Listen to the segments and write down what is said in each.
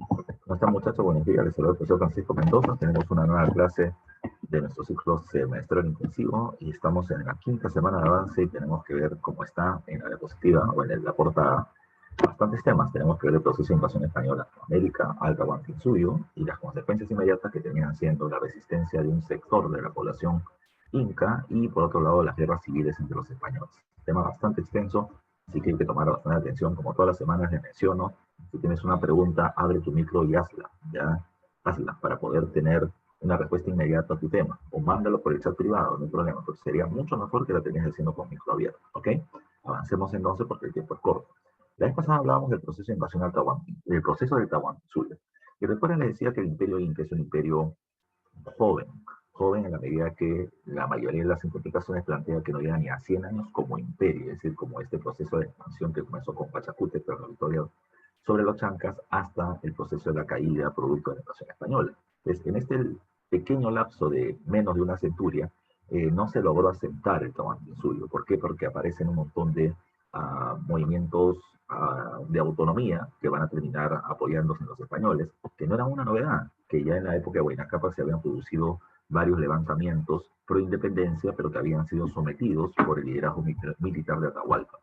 ¿Cómo están, muchachos? Buenos días, les saluda el profesor Francisco Mendoza. Tenemos una nueva clase de nuestro ciclo semestral intensivo y estamos en la quinta semana de avance y tenemos que ver cómo está en la diapositiva. Bueno, él aporta bastantes temas. Tenemos que ver el proceso de invasión española en América, Alta Guantinsuyo y las consecuencias inmediatas que tenían siendo la resistencia de un sector de la población inca y, por otro lado, las guerras civiles entre los españoles. Tema bastante extenso, así que hay que tomar bastante atención. Como todas las semanas les menciono, si tienes una pregunta, abre tu micro y hazla, ya, hazla para poder tener una respuesta inmediata a tu tema. O mándalo por el chat privado, no hay problema, pero sería mucho mejor que la tenías haciendo con micro abierto, ¿ok? Avancemos entonces porque el tiempo es corto. La vez pasada hablábamos del proceso de invasión al Tahuantinsuyo, del proceso del Tahuantinsuyo. Y recuerden, les decía que el imperio inca es un imperio joven, joven en la medida que la mayoría de las simplificaciones plantea que no llega ni a 100 años como imperio, es decir, como este proceso de expansión que comenzó con Pachacútec, tras la victoria sobre los chancas, hasta el proceso de la caída producto de la invasión española. Entonces, en este pequeño lapso de menos de una centuria, no se logró asentar el Tahuantinsuyo. ¿Por qué? Porque aparecen un montón de movimientos de autonomía que van a terminar apoyándose en los españoles, que no era una novedad, que ya en la época de Huayna Cápac se habían producido varios levantamientos pro independencia, pero que habían sido sometidos por el liderazgo militar de Atahualpa.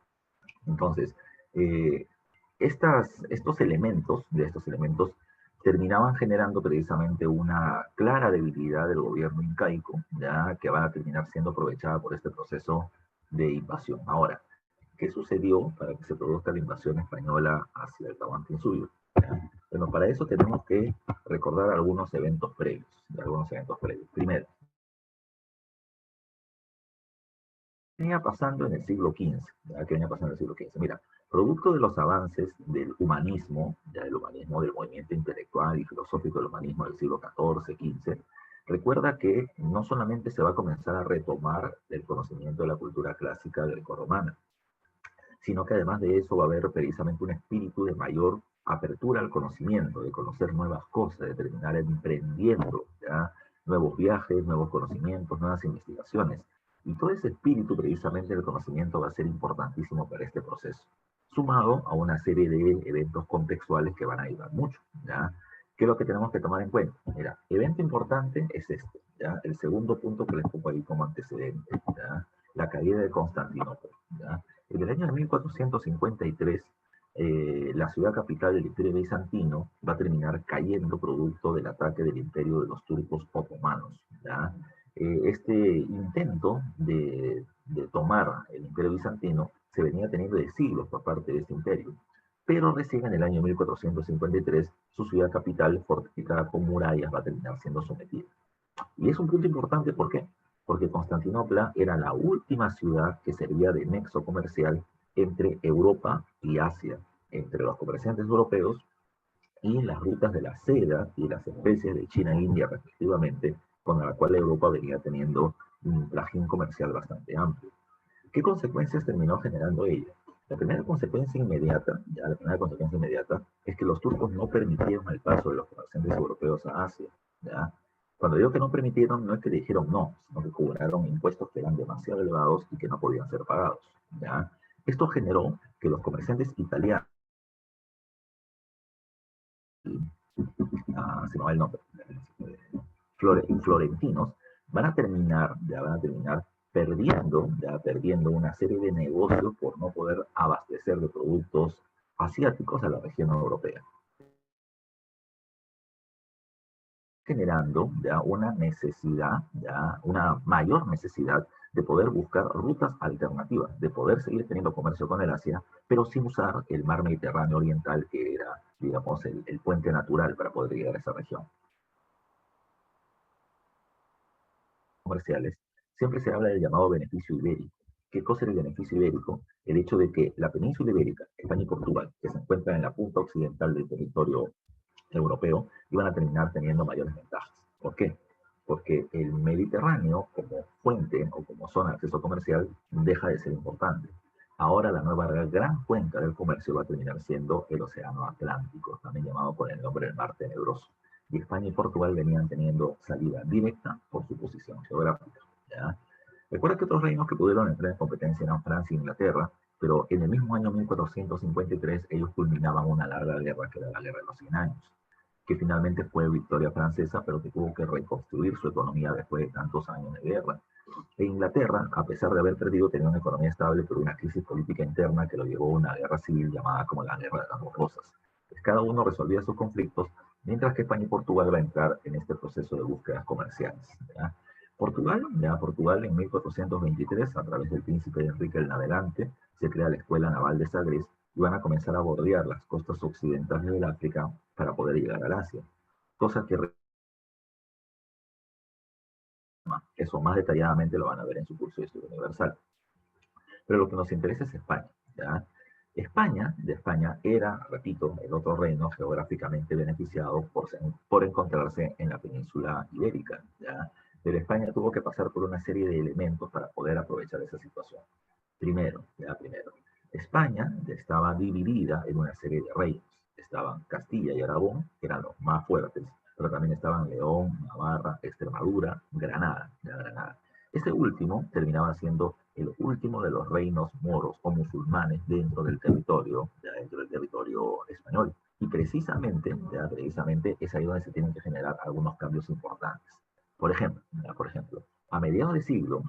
Entonces, eh, estos elementos terminaban generando precisamente una clara debilidad del gobierno incaico, ya que va a terminar siendo aprovechada por este proceso de invasión. Ahora, ¿qué sucedió para que se produzca la invasión española hacia el Tahuantinsuyo? Bueno, para eso tenemos que recordar algunos eventos previos. Primero, ¿qué venía pasando en el siglo XV? ¿Ya? ¿Qué venía pasando en el siglo XV? Mira, producto de los avances del humanismo, ya del humanismo, del movimiento intelectual y filosófico del humanismo del siglo XIV, XV, recuerda que no solamente se va a comenzar a retomar el conocimiento de la cultura clásica grecorromana, sino que además de eso va a haber precisamente un espíritu de mayor apertura al conocimiento, de conocer nuevas cosas, de terminar emprendiendo, ¿ya? Nuevos viajes, nuevos conocimientos, nuevas investigaciones. Y todo ese espíritu precisamente del conocimiento va a ser importantísimo para este proceso, sumado a una serie de eventos contextuales que van a ayudar mucho, ¿ya? ¿Qué es lo que tenemos que tomar en cuenta? Mira, evento importante es este, ¿ya? El segundo punto que les pongo ahí como antecedente, ¿ya? La caída de Constantinopla, ¿ya? En el año 1453, la ciudad capital del Imperio Bizantino va a terminar cayendo producto del ataque del Imperio de los turcos otomanos, ¿ya? Este intento de tomar el Imperio Bizantino se venía teniendo de siglos por parte de este imperio, pero recién en el año 1453 su ciudad capital, fortificada con murallas, va a terminar siendo sometida. Y es un punto importante, ¿por qué? Porque Constantinopla era la última ciudad que servía de nexo comercial entre Europa y Asia, entre los comerciantes europeos y las rutas de la seda y las especies de China e India, respectivamente, con la cual Europa venía teniendo un trajín comercial bastante amplio. ¿Qué consecuencias terminó generando ella? La primera consecuencia inmediata es que los turcos no permitieron el paso de los comerciantes europeos a Asia, ¿ya? Cuando digo que no permitieron, no es que le dijeron no, sino que cobraron impuestos que eran demasiado elevados y que no podían ser pagados, ¿ya? Esto generó que los comerciantes italianos, se me va el nombre, florentinos, van a terminar perdiendo una serie de negocios por no poder abastecer de productos asiáticos a la región europea, generando ya una necesidad, ya una mayor necesidad de poder buscar rutas alternativas, de poder seguir teniendo comercio con el Asia, pero sin usar el mar Mediterráneo oriental, que era, digamos, el puente natural para poder llegar a esa región. Comerciales, siempre se habla del llamado beneficio ibérico. ¿Qué cosa es el beneficio ibérico? El hecho de que la península ibérica, España y Portugal, que se encuentran en la punta occidental del territorio europeo, iban a terminar teniendo mayores ventajas. ¿Por qué? Porque el Mediterráneo, como fuente o como zona de acceso comercial, deja de ser importante. Ahora la nueva gran cuenca del comercio va a terminar siendo el Océano Atlántico, también llamado con el nombre del Mar Tenebroso. Y España y Portugal venían teniendo salida directa por su posición geográfica, ¿ya? Recuerda que otros reinos que pudieron entrar en competencia eran Francia e Inglaterra, pero en el mismo año 1453 ellos culminaban una larga guerra que era la Guerra de los 100 Años. que finalmente fue victoria francesa, pero que tuvo que reconstruir su economía después de tantos años de guerra. E Inglaterra, a pesar de haber perdido, tenía una economía estable, pero una crisis política interna que lo llevó a una guerra civil llamada como la Guerra de las Dos Rosas. Cada uno resolvía sus conflictos, mientras que España y Portugal van a entrar en este proceso de búsquedas comerciales. ¿Ya? Portugal en 1423, a través del príncipe Enrique el Navegante, se crea la Escuela Naval de Sagres y van a comenzar a bordear las costas occidentales del África para poder llegar al Asia. Cosa que eso más detalladamente lo van a ver en su curso de Historia Universal. Pero lo que nos interesa es España. ¿Ya? De España era, repito, el otro reino geográficamente beneficiado por encontrarse en la península ibérica. ¿Ya? Pero España tuvo que pasar por una serie de elementos para poder aprovechar esa situación. Primero, España estaba dividida en una serie de reinos. Estaban Castilla y Aragón, que eran los más fuertes, pero también estaban León, Navarra, Extremadura, Granada. Este último terminaba siendo el último de los reinos moros o musulmanes dentro del territorio español. Y precisamente es ahí donde se tienen que generar algunos cambios importantes. Por ejemplo, a mediados de siglo,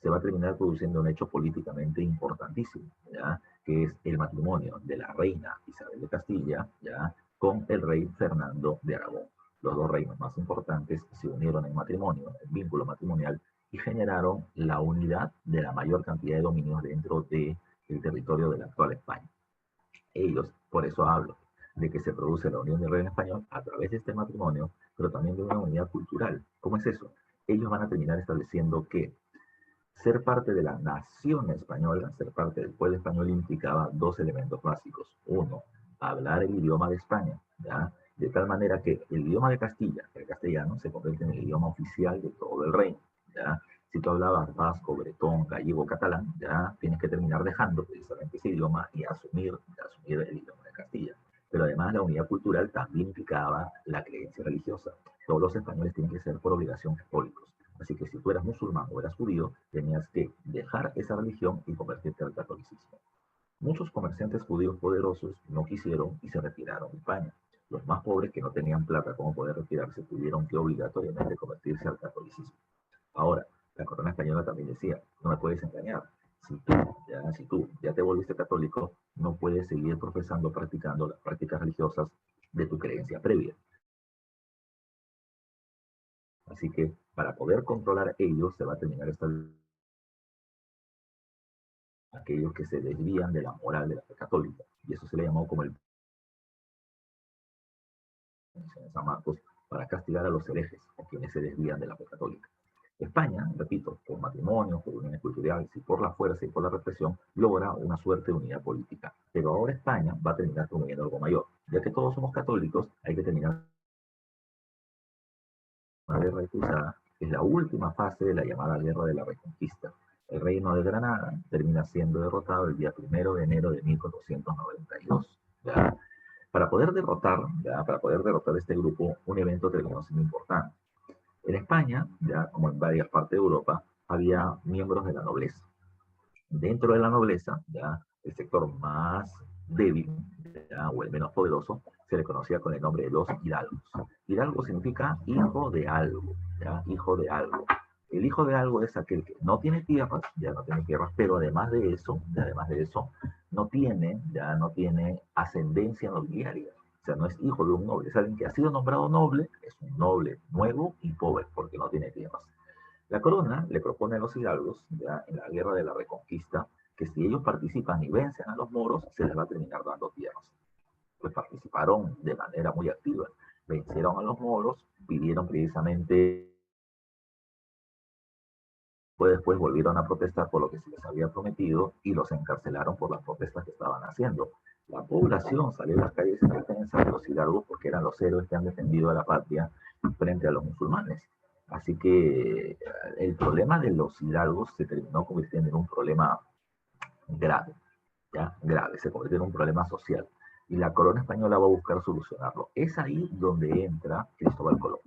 se va a terminar produciendo un hecho políticamente importantísimo, ¿ya? Que es el matrimonio de la reina Isabel de Castilla, ¿ya? Con el rey Fernando de Aragón. Los dos reinos más importantes se unieron en matrimonio, en vínculo matrimonial, y generaron la unidad de la mayor cantidad de dominios dentro del territorio de la actual España. Ellos, por eso hablo, de que se produce la unión del reino español a través de este matrimonio, pero también de una unidad cultural. ¿Cómo es eso? Ellos van a terminar estableciendo que ser parte de la nación española, ser parte del pueblo español, implicaba dos elementos básicos. Uno, hablar el idioma de España, ¿ya? De tal manera que el idioma de Castilla, el castellano, se convierte en el idioma oficial de todo el reino, ¿ya? Si tú hablabas vasco, bretón, gallego, catalán, ya tienes que terminar dejando precisamente ese idioma y asumir el idioma de Castilla. Pero además la unidad cultural también implicaba la creencia religiosa. Todos los españoles tienen que ser por obligación católicos. Así que si tú eras musulmán o eras judío, tenías que dejar esa religión y convertirte al catolicismo. Muchos comerciantes judíos poderosos no quisieron y se retiraron de España. Los más pobres que no tenían plata como poder retirarse tuvieron que obligatoriamente convertirse al catolicismo. Ahora, la corona española también decía, no me puedes engañar. Si tú ya te volviste católico, no puedes seguir practicando las prácticas religiosas de tu creencia previa. Así que para poder controlar ellos se va a terminar aquellos que se desvían de la moral de la fe católica. Y eso se le llamó como el en San Marcos para castigar a los herejes o quienes se desvían de la fe católica. España, repito, por matrimonio, por uniones culturales y por la fuerza y por la represión, logra una suerte de unidad política. Pero ahora España va a terminar promoviendo algo mayor. Ya que todos somos católicos, hay que terminar una guerra de cruzada, que es la última fase de la llamada Guerra de la Reconquista. El reino de Granada termina siendo derrotado el día 1 de enero de 1492. ¿Ya? Para poder derrotar este grupo, un evento terminó siendo importante. En España, ya como en varias partes de Europa, había miembros de la nobleza. Dentro de la nobleza, ya el sector más débil, ya, o el menos poderoso, se le conocía con el nombre de los hidalgos. Hidalgo significa hijo de algo, ya, hijo de algo. El hijo de algo es aquel que no tiene tierras, ya no tiene tierras, pero además de eso, no tiene ascendencia nobiliaria. O sea, no es hijo de un noble, es alguien que ha sido nombrado noble, es un noble nuevo y pobre, porque no tiene tierras. La corona le propone a los hidalgos, ya en la guerra de la Reconquista, que si ellos participan y vencen a los moros, se les va a terminar dando tierras. Pues participaron de manera muy activa, vencieron a los moros, pidieron precisamente, pues después volvieron a protestar por lo que se les había prometido y los encarcelaron por las protestas que estaban haciendo. La población salió a las calles en defensa de los hidalgos porque eran los héroes que han defendido a la patria frente a los musulmanes. Así que el problema de los hidalgos se terminó convirtiendo en un problema grave, ¿ya? Grave, se convirtió en un problema social. Y la corona española va a buscar solucionarlo. Es ahí donde entra Cristóbal Colón.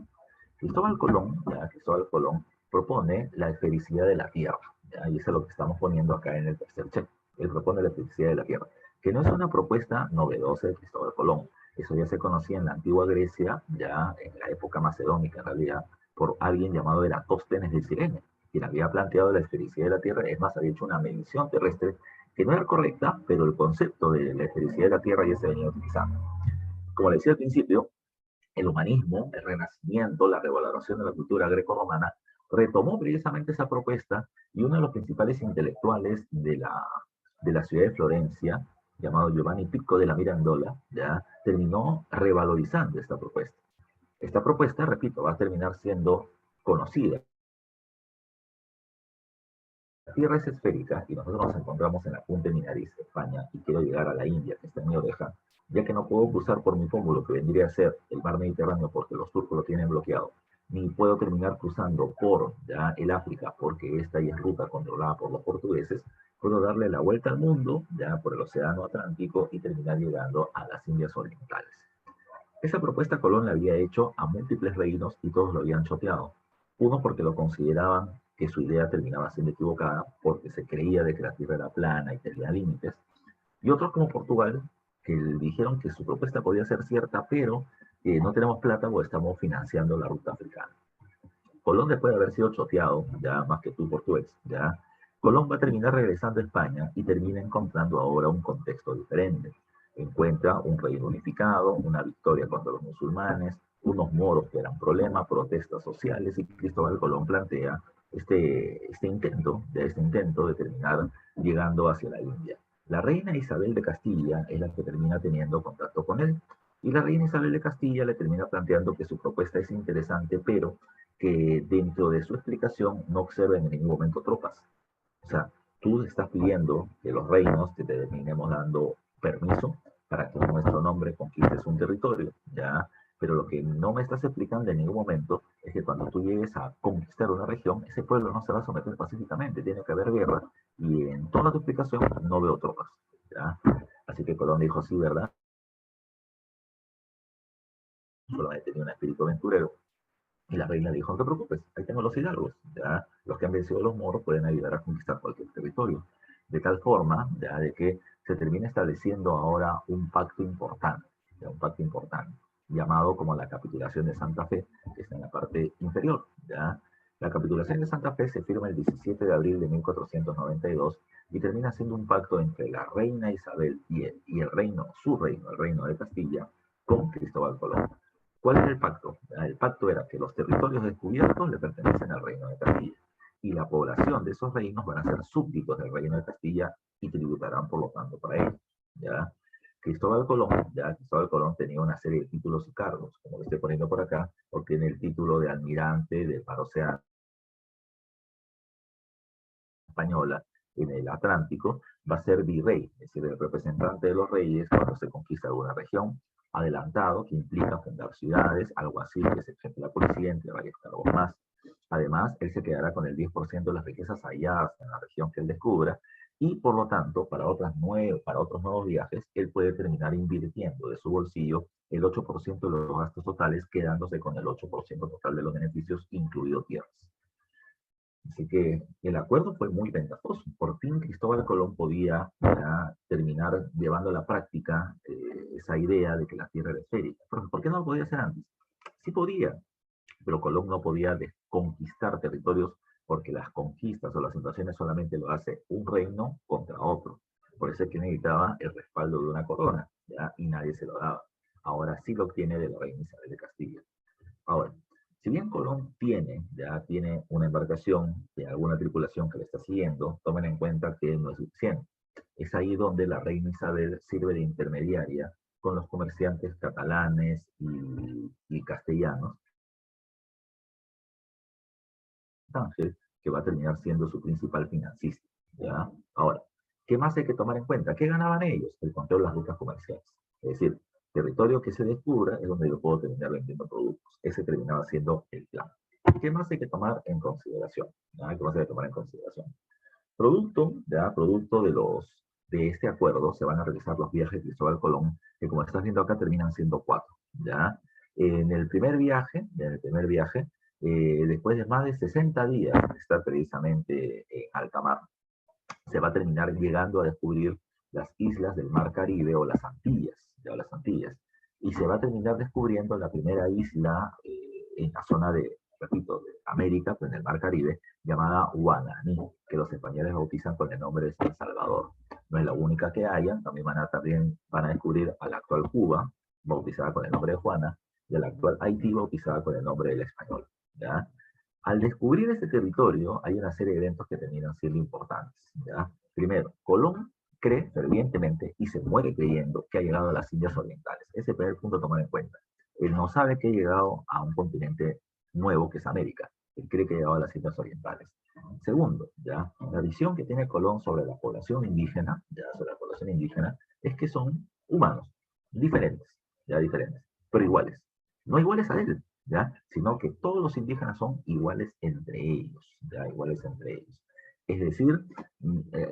Cristóbal Colón propone la esfericidad de la Tierra, ¿ya? Y eso es lo que estamos poniendo acá en el tercer check. Él propone la esfericidad de la Tierra, que no es una propuesta novedosa de Cristóbal Colón. Eso ya se conocía en la antigua Grecia, ya en la época macedónica en realidad, por alguien llamado Eratóstenes de Cirene, quien había planteado la esfericidad de la Tierra. Es más, había hecho una medición terrestre que no era correcta, pero el concepto de la esfericidad de la Tierra ya se venía utilizando. Como le decía al principio, el humanismo, el renacimiento, la revaloración de la cultura greco-romana, retomó precisamente esa propuesta y uno de los principales intelectuales de la ciudad de Florencia, llamado Giovanni Pico de la Mirandola, ya terminó revalorizando esta propuesta. Esta propuesta, repito, va a terminar siendo conocida. La Tierra es esférica y nosotros nos encontramos en la punta de mi nariz, España, y quiero llegar a la India, que está en mi oreja, ya que no puedo cruzar por mi pómulo, que vendría a ser el mar Mediterráneo, porque los turcos lo tienen bloqueado, ni puedo terminar cruzando por ya, el África, porque esta ya es ruta controlada por los portugueses. Puedo darle la vuelta al mundo, ya por el Océano Atlántico, y terminar llegando a las Indias Orientales. Esa propuesta Colón la había hecho a múltiples reinos y todos lo habían choteado. Uno porque lo consideraban que su idea terminaba siendo equivocada, porque se creía de que la Tierra era plana y tenía límites. Y otros como Portugal, que dijeron que su propuesta podía ser cierta, pero no tenemos plata o estamos financiando la ruta africana. Colón, después de haber sido choteado, ya más que tú por tu ex, ya, Colón va a terminar regresando a España y termina encontrando ahora un contexto diferente. Encuentra un reino unificado, una victoria contra los musulmanes, unos moros que eran problema, protestas sociales, y Cristóbal Colón plantea este intento de terminar llegando hacia la India. La reina Isabel de Castilla es la que termina teniendo contacto con él, y la reina Isabel de Castilla le termina planteando que su propuesta es interesante, pero que dentro de su explicación no observen en ningún momento tropas. O sea, tú estás pidiendo que los reinos te terminemos dando permiso para que en nuestro nombre conquistes un territorio, ¿ya? Pero lo que no me estás explicando en ningún momento es que cuando tú llegues a conquistar una región, ese pueblo no se va a someter pacíficamente, tiene que haber guerra, y en toda tu explicación no veo tropas, ¿ya? Así que Colón dijo, sí, ¿verdad? Solamente tenía un espíritu aventurero. Y la reina dijo, no te preocupes, ahí tengo los hidalgos, ya los que han vencido a los moros pueden ayudar a conquistar cualquier territorio. De tal forma, ya de que se termina estableciendo ahora un pacto importante, ya, un pacto importante, llamado como la capitulación de Santa Fe, que está en la parte inferior, ya. La capitulación de Santa Fe se firma el 17 de abril de 1492 y termina siendo un pacto entre la reina Isabel y el reino, su reino, el reino de Castilla, con Cristóbal Colón. ¿Cuál es el pacto? El pacto era que los territorios descubiertos le pertenecen al reino de Castilla y la población de esos reinos van a ser súbditos del reino de Castilla y tributarán por lo tanto para él. ¿Ya? Cristóbal Colón tenía una serie de títulos y cargos, como lo estoy poniendo por acá, obtiene el título de almirante del Mar Océano española en el Atlántico, va a ser virrey, es decir, el representante de los reyes cuando se conquista alguna región, adelantado, que implica fundar ciudades, algo así, que se jefe de la policía, entre varios cargos más. Además, él se quedará con el 10% de las riquezas halladas en la región que él descubra, y por lo tanto, para otros nuevos viajes, él puede terminar invirtiendo de su bolsillo el 8% de los gastos totales, quedándose con el 8% total de los beneficios, incluido tierras. Así que el acuerdo fue muy ventajoso. Por fin Cristóbal Colón podía ya terminar llevando a la práctica esa idea de que la Tierra era esférica. ¿Por qué no lo podía hacer antes? Sí podía, pero Colón no podía conquistar territorios porque las conquistas o las invasiones solamente lo hace un reino contra otro. Por eso es que necesitaba el respaldo de una corona, ¿ya? Y nadie se lo daba. Ahora sí lo obtiene de la reina Isabel de Castilla. Ahora, si bien Colón ya tiene una embarcación de alguna tripulación que le está siguiendo, tomen en cuenta que no es suficiente. Es ahí donde la reina Isabel sirve de intermediaria con los comerciantes catalanes y castellanos, Ángel, que va a terminar siendo su principal financista. ¿Ya? Ahora, ¿qué más hay que tomar en cuenta? ¿Qué ganaban ellos? El control de las rutas comerciales. Es decir, territorio que se descubra es donde yo puedo terminar vendiendo productos. Ese terminaba siendo el plan. ¿Qué más hay que tomar en consideración? ¿Ya? ¿Qué más hay que tomar en consideración? Producto de este acuerdo, se van a realizar los viajes de Cristóbal Colón, que como estás viendo acá terminan siendo 4. ¿Ya? En el primer viaje después de más de 60 días de estar precisamente en alta mar, se va a terminar llegando a descubrir las islas del Mar Caribe o las Antillas, ya las Antillas. y se va a terminar descubriendo la primera isla en la zona de, repito, de América, pues en el Mar Caribe, llamada Guananí, que los españoles bautizan con el nombre de San Salvador. No es la única que hayan, también van a descubrir a la actual Cuba, bautizada con el nombre de Juana, y a la actual Haití, bautizada con el nombre del español. ¿Ya? Al descubrir este territorio, hay una serie de eventos que terminan siendo importantes. ¿Ya? Primero, Colón cree fervientemente y se muere creyendo que ha llegado a las Indias Orientales. Ese es el primer punto a tomar en cuenta. Él no sabe que ha llegado a un continente nuevo que es América. Él cree que ha llegado a las Indias Orientales. Segundo, ¿ya? La visión que tiene Colón sobre la población indígena, ¿ya? Sobre la población indígena, es que son humanos, diferentes, ya diferentes, pero iguales. No iguales a él, ¿ya? Sino que todos los indígenas son iguales entre ellos, ¿ya? Iguales entre ellos. Es decir,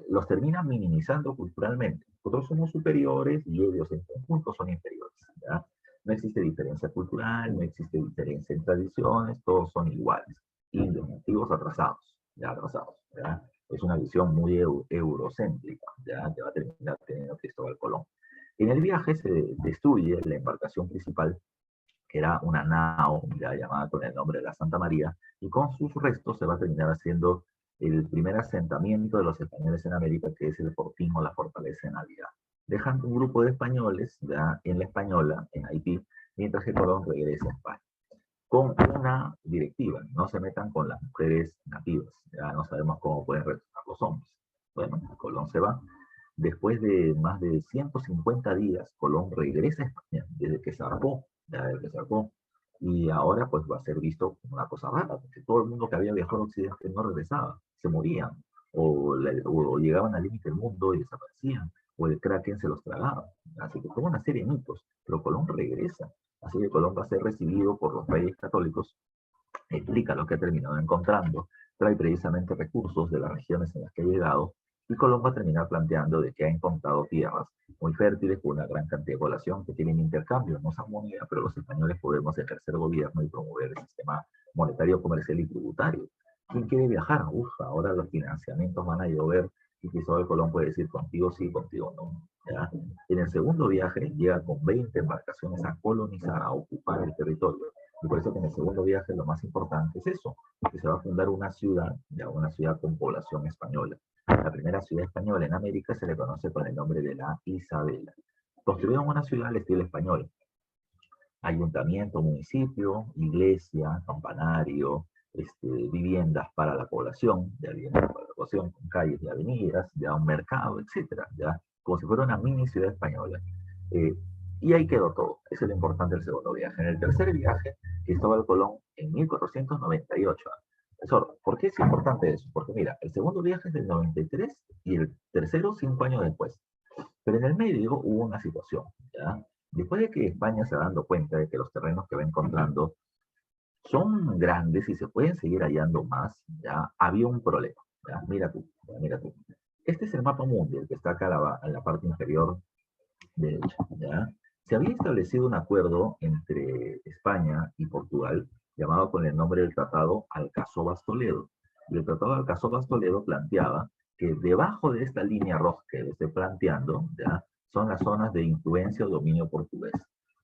los termina minimizando culturalmente. Nosotros somos superiores y ellos en conjunto son inferiores, ¿ya? No existe diferencia cultural, no existe diferencia en tradiciones, todos son iguales. Indios, nativos, atrasados, ya atrasados, ¿ya? Es una visión muy eurocéntrica, ¿ya? Que va a terminar teniendo Cristóbal Colón. En el viaje se destruye la embarcación principal, que era una nao ya llamada con el nombre de la Santa María, y con sus restos se va a terminar haciendo el primer asentamiento de los españoles en América, que es el Fortín o la Fortaleza de Navidad. Dejando un grupo de españoles ya en la Española, en Haití, mientras que Colón regresa a España. Con una directiva, no se metan con las mujeres nativas, ya no sabemos cómo pueden retornar los hombres. Bueno, Colón se va. Después de más de 150 días, Colón regresa a España, desde que zarpó, ya desde que zarpó. Y ahora pues va a ser visto como una cosa rara, porque todo el mundo que había viajado al occidente no regresaba, se morían, o llegaban al límite del mundo y desaparecían, o el Kraken se los tragaba. Así que fue una serie de mitos, pero Colón regresa. Así que Colón va a ser recibido por los reyes católicos, explica lo que ha terminado encontrando, trae precisamente recursos de las regiones en las que ha llegado, y Colón va a terminar planteando de que ha encontrado tierras muy fértiles con una gran cantidad de población que tienen intercambio, no son moneda, pero los españoles podemos ejercer gobierno y promover el sistema monetario, comercial y tributario. ¿Quién quiere viajar? Uf, ahora los financiamientos van a llover y Cristóbal Colón puede decir contigo sí, contigo no. ¿Ya? En el segundo viaje llega con 20 embarcaciones a colonizar, a ocupar el territorio. Y por eso que en el segundo viaje lo más importante es eso, que se va a fundar una ciudad, ya una ciudad con población española. La primera ciudad española en América se le conoce con el nombre de la Isabela. Construyeron una ciudad al estilo español. Ayuntamiento, municipio, iglesia, campanario, viviendas para la población, ya viviendas para la población, con calles y avenidas, ya un mercado, etcétera, ya como si fuera una mini ciudad española. Eh, y ahí quedó todo. Eso es lo importante del segundo viaje. En el tercer viaje, Cristóbal Colón, en 1498. Profesor, ¿por qué es importante eso? Porque mira, el segundo viaje es del 93 y el tercero 5 años después. Pero en el medio hubo una situación, ¿ya? Después de que España se va dando cuenta de que los terrenos que va encontrando son grandes y se pueden seguir hallando más, ya había un problema. ¿Ya? Mira tú, ya, mira tú. Este es el mapa mundial que está acá en la parte inferior derecha. ¿Ya? Se había establecido un acuerdo entre España y Portugal llamado con el nombre del Tratado Alcazobas-Toledo. Y el Tratado Alcazobas-Toledo planteaba que debajo de esta línea roja que le estoy planteando, ¿ya? Son las zonas de influencia o dominio portugués.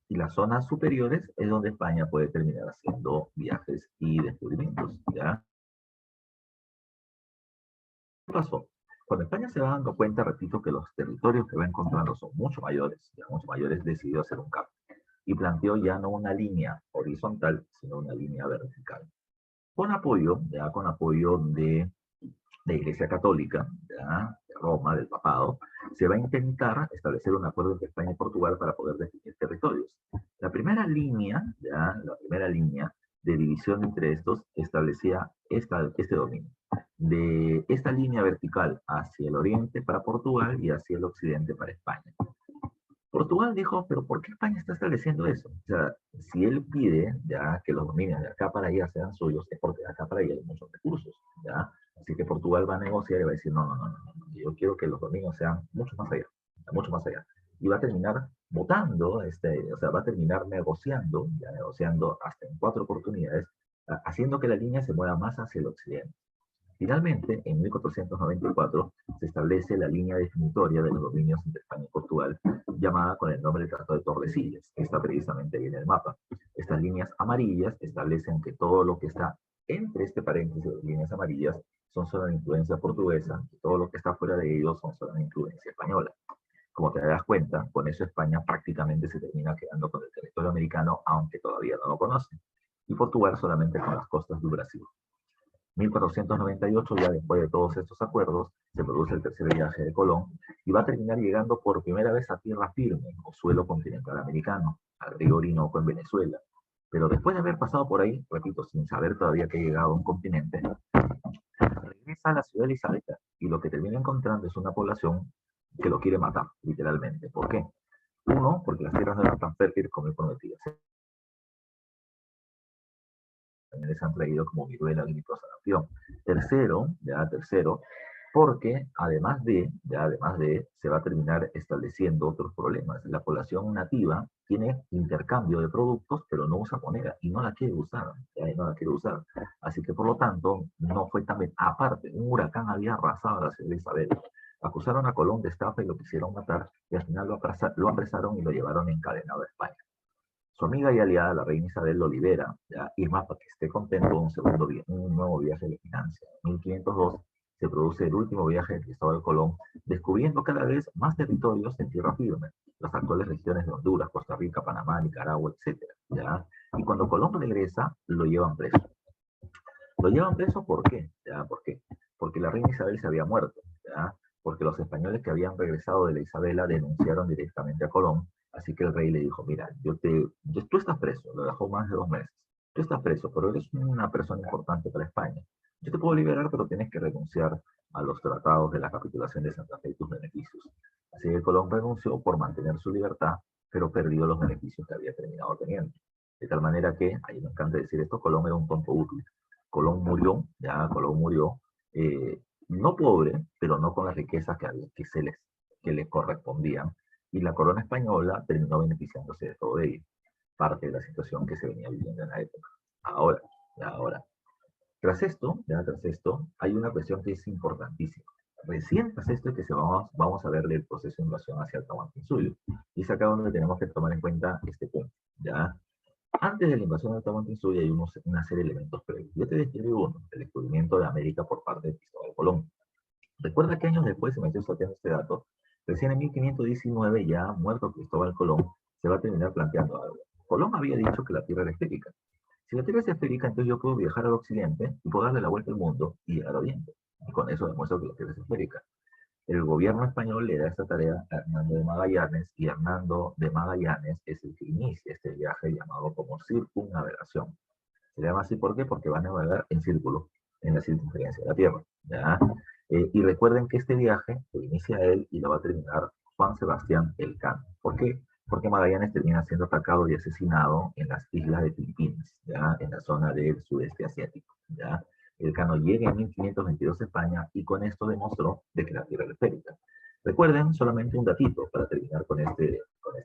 Y las zonas superiores es donde España puede terminar haciendo viajes y descubrimientos. ¿Ya? ¿Qué pasó? Cuando España se va dando cuenta, repito, que los territorios que va encontrando son mucho mayores, decidió hacer un cambio y planteó ya no una línea horizontal, sino una línea vertical. Con apoyo, ya con apoyo de la Iglesia Católica, ¿ya? De Roma, del Papado, se va a intentar establecer un acuerdo entre España y Portugal para poder definir territorios. La primera línea, ¿ya? La primera línea de división entre estos establecía este dominio. De esta línea vertical hacia el oriente para Portugal y hacia el occidente para España. Portugal dijo, pero ¿por qué España está estableciendo eso? O sea, si él pide ya que los dominios de acá para allá sean suyos, es porque de acá para allá hay muchos recursos, ¿ya? Así que Portugal va a negociar y va a decir, no, no, no, no, no, yo quiero que los dominios sean mucho más allá, mucho más allá. Y va a terminar votando, o sea, va a terminar negociando, ya negociando hasta en 4 oportunidades, haciendo que la línea se mueva más hacia el occidente. Finalmente, en 1494, se establece la línea definitoria de los dominios entre España y Portugal, llamada con el nombre de Tratado de Tordesillas, que está precisamente ahí en el mapa. Estas líneas amarillas establecen que todo lo que está entre este paréntesis de líneas amarillas son solo de influencia portuguesa, y todo lo que está fuera de ellos son solo de influencia española. Como te das cuenta, con eso España prácticamente se termina quedando con el territorio americano, aunque todavía no lo conoce, y Portugal solamente con las costas del Brasil. 1498, ya después de todos estos acuerdos, se produce el tercer viaje de Colón y va a terminar llegando por primera vez a tierra firme, o suelo continental americano, al río Orinoco en Venezuela. Pero después de haber pasado por ahí, repito, sin saber todavía que ha llegado a un continente, regresa a la ciudad de Elizabeth y lo que termina encontrando es una población que lo quiere matar, literalmente. ¿Por qué? Uno, porque las tierras no eran tan fértiles como él prometía. También les han traído como viruela, grito, sarampión. Tercero, porque además de, se va a terminar estableciendo otros problemas. La población nativa tiene intercambio de productos, pero no usa moneda y no la quiere usar, no la quiere usar. Así que por lo tanto, no fue tan bien. Aparte, un huracán había arrasado a la ciudad de Isabel. Acusaron a Colón de estafa y lo quisieron matar, y al final lo apresaron y lo llevaron encadenado a España. Su amiga y aliada, la reina Isabel, lo libera, ¿ya? Y más para que esté contento, un nuevo viaje de financia. En 1502 se produce el último viaje de Cristóbal Colón, descubriendo cada vez más territorios en tierra firme, las actuales regiones de Honduras, Costa Rica, Panamá, Nicaragua, etc. ¿Ya? Y cuando Colón regresa, lo llevan preso. Lo llevan preso, ¿por qué? ¿Ya? ¿Por qué? Porque la reina Isabel se había muerto, ¿ya? Porque los españoles que habían regresado de la Isabela denunciaron directamente a Colón, así que el rey le dijo, mira, tú estás preso, lo dejó más de 2 meses, tú estás preso, pero eres una persona importante para España. Yo te puedo liberar, pero tienes que renunciar a los tratados de la capitulación de Santa Fe y tus beneficios. Así que Colón renunció por mantener su libertad, pero perdió los beneficios que había terminado teniendo. De tal manera que, ahí me encanta decir esto, Colón era un tonto útil. Colón murió, no pobre, pero no con las riquezas que les correspondían, y la corona española terminó beneficiándose de todo ello, parte de la situación que se venía viviendo en la época. Ahora, ahora, tras esto, hay una cuestión que es importantísima. Recién tras esto es que vamos a verle el proceso de invasión hacia el Tahuantinsuyo, y es acá donde tenemos que tomar en cuenta este punto, ¿ya? Antes de la invasión del Tahuantinsuyo hay una serie de elementos previos. Yo te describo uno, el descubrimiento de América por parte de Cristóbal Colón. Recuerda que años después, se me estoy salteando este dato, recién en 1519, ya muerto Cristóbal Colón, se va a terminar planteando algo. Colón había dicho que la Tierra era esférica. Si la Tierra es esférica, entonces yo puedo viajar al occidente y puedo darle la vuelta al mundo y llegar a Oriente. Y con eso demuestro que la Tierra es esférica. El gobierno español le da esta tarea a Hernando de Magallanes, y Hernando de Magallanes es el que inicia este viaje llamado como circunnavegación. Se llama así, ¿por qué? Porque va a navegar en círculo, en la circunferencia de la Tierra, ¿ya? Y recuerden que este viaje lo inicia él y lo va a terminar Juan Sebastián Elcano. ¿Por qué? Porque Magallanes termina siendo atacado y asesinado en las islas de Filipinas, ¿ya? En la zona del sudeste asiático, ¿ya? Elcano llega en 1522 a España y con esto demostró de que la Tierra era esférica. Recuerden solamente un datito para terminar con este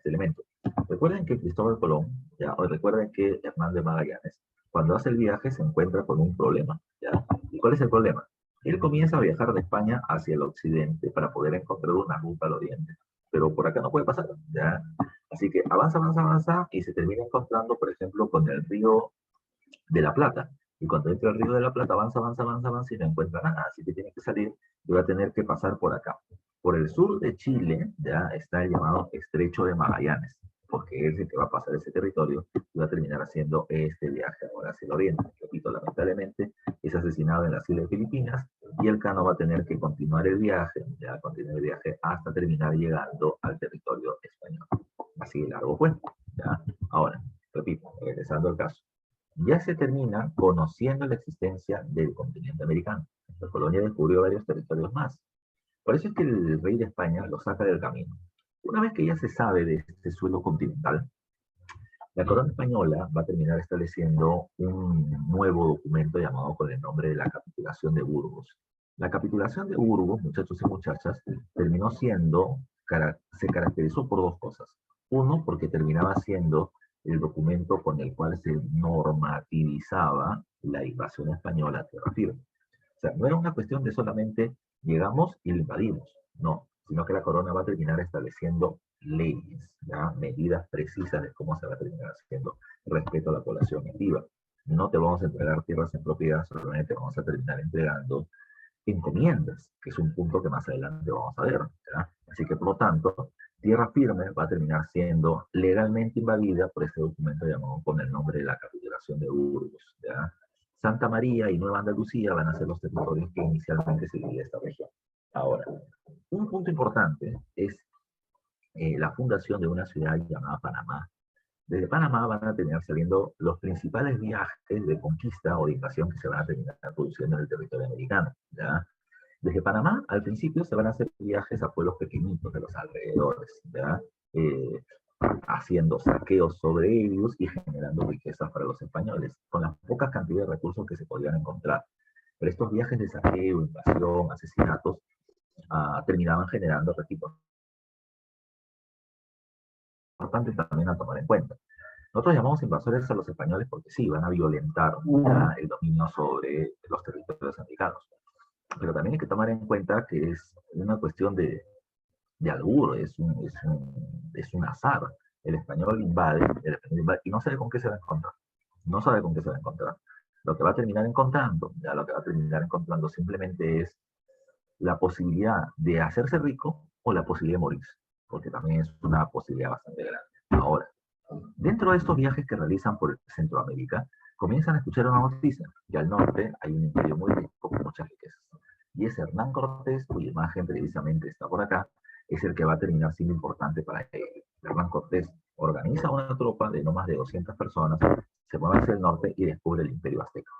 elemento. Recuerden que Cristóbal Colón, ¿ya? O recuerden que Hernán de Magallanes, cuando hace el viaje se encuentra con un problema, ¿ya? ¿Y cuál es el problema? Él comienza a viajar de España hacia el occidente para poder encontrar una ruta al oriente, pero por acá no puede pasar, ¿ya? Así que avanza y se termina encontrando, por ejemplo, con el río de la Plata. Y cuando entra el río de la Plata, avanza y no encuentra nada. Así que tiene que salir y va a tener que pasar por acá. Por el sur de Chile ya está el llamado Estrecho de Magallanes, porque es el que va a pasar ese territorio y va a terminar haciendo este viaje ahora hacia el oriente. Repito, lamentablemente es asesinado en las Islas Filipinas y el Cano va a tener que continuar el viaje, hasta terminar llegando al territorio español. Así de largo fue. ¿Ya? Ahora, repito, regresando al caso. Ya se termina conociendo la existencia del continente americano. La colonia descubrió varios territorios más. Por eso es que el rey de España lo saca del camino. Una vez que ya se sabe de este suelo continental, la corona española va a terminar estableciendo un nuevo documento llamado con el nombre de la Capitulación de Burgos. La Capitulación de Burgos, muchachos y muchachas, se caracterizó por dos cosas. Uno, porque terminaba siendo el documento con el cual se normativizaba la invasión española a tierra firme. sea, no era una cuestión de solamente llegamos y lo invadimos, no, sino que la corona va a terminar estableciendo leyes, ¿ya? Medidas precisas de cómo se va a terminar haciendo respeto a la población nativa. No te vamos a entregar tierras en propiedad, solamente vamos a terminar entregando encomiendas, que es un punto que más adelante vamos a ver. ¿Ya? Así que, por lo tanto, tierra firme va a terminar siendo legalmente invadida por este documento llamado con el nombre de la Capitulación de Burgos. ¿Ya? Santa María y Nueva Andalucía van a ser los territorios que inicialmente se divide esta región. Ahora, un punto importante es la fundación de una ciudad llamada Panamá. Desde Panamá van a terminar saliendo los principales viajes de conquista o de invasión que se van a terminar produciendo en el territorio americano. ¿Ya? Desde Panamá, al principio, se van a hacer viajes a pueblos pequeñitos de los alrededores, ¿ya? Eh, haciendo saqueos sobre ellos y generando riquezas para los españoles, con las pocas cantidades de recursos que se podían encontrar. Pero estos viajes de saqueo, invasión, asesinatos, terminaban generando recursos importantes también a tomar en cuenta. Nosotros llamamos invasores a los españoles porque sí, van a violentar ¿ya? El dominio sobre los territorios americanos. Pero también hay que tomar en cuenta que es una cuestión de albur, es un azar. El español invade, y no sabe con qué se va a encontrar. No sabe con qué se va a encontrar. Lo que va a terminar encontrando, ya lo que va a terminar encontrando simplemente es la posibilidad de hacerse rico o la posibilidad de morirse, porque también es una posibilidad bastante grande. Ahora, dentro de estos viajes que realizan por Centroamérica, comienzan a escuchar una noticia, que al norte hay un imperio muy rico con muchas riquezas. Y ese Hernán Cortés, cuya imagen precisamente está por acá, es el que va a terminar siendo importante para ellos. Hernán Cortés organiza una tropa de no más de 200 personas, se mueve hacia el norte y descubre el imperio azteca.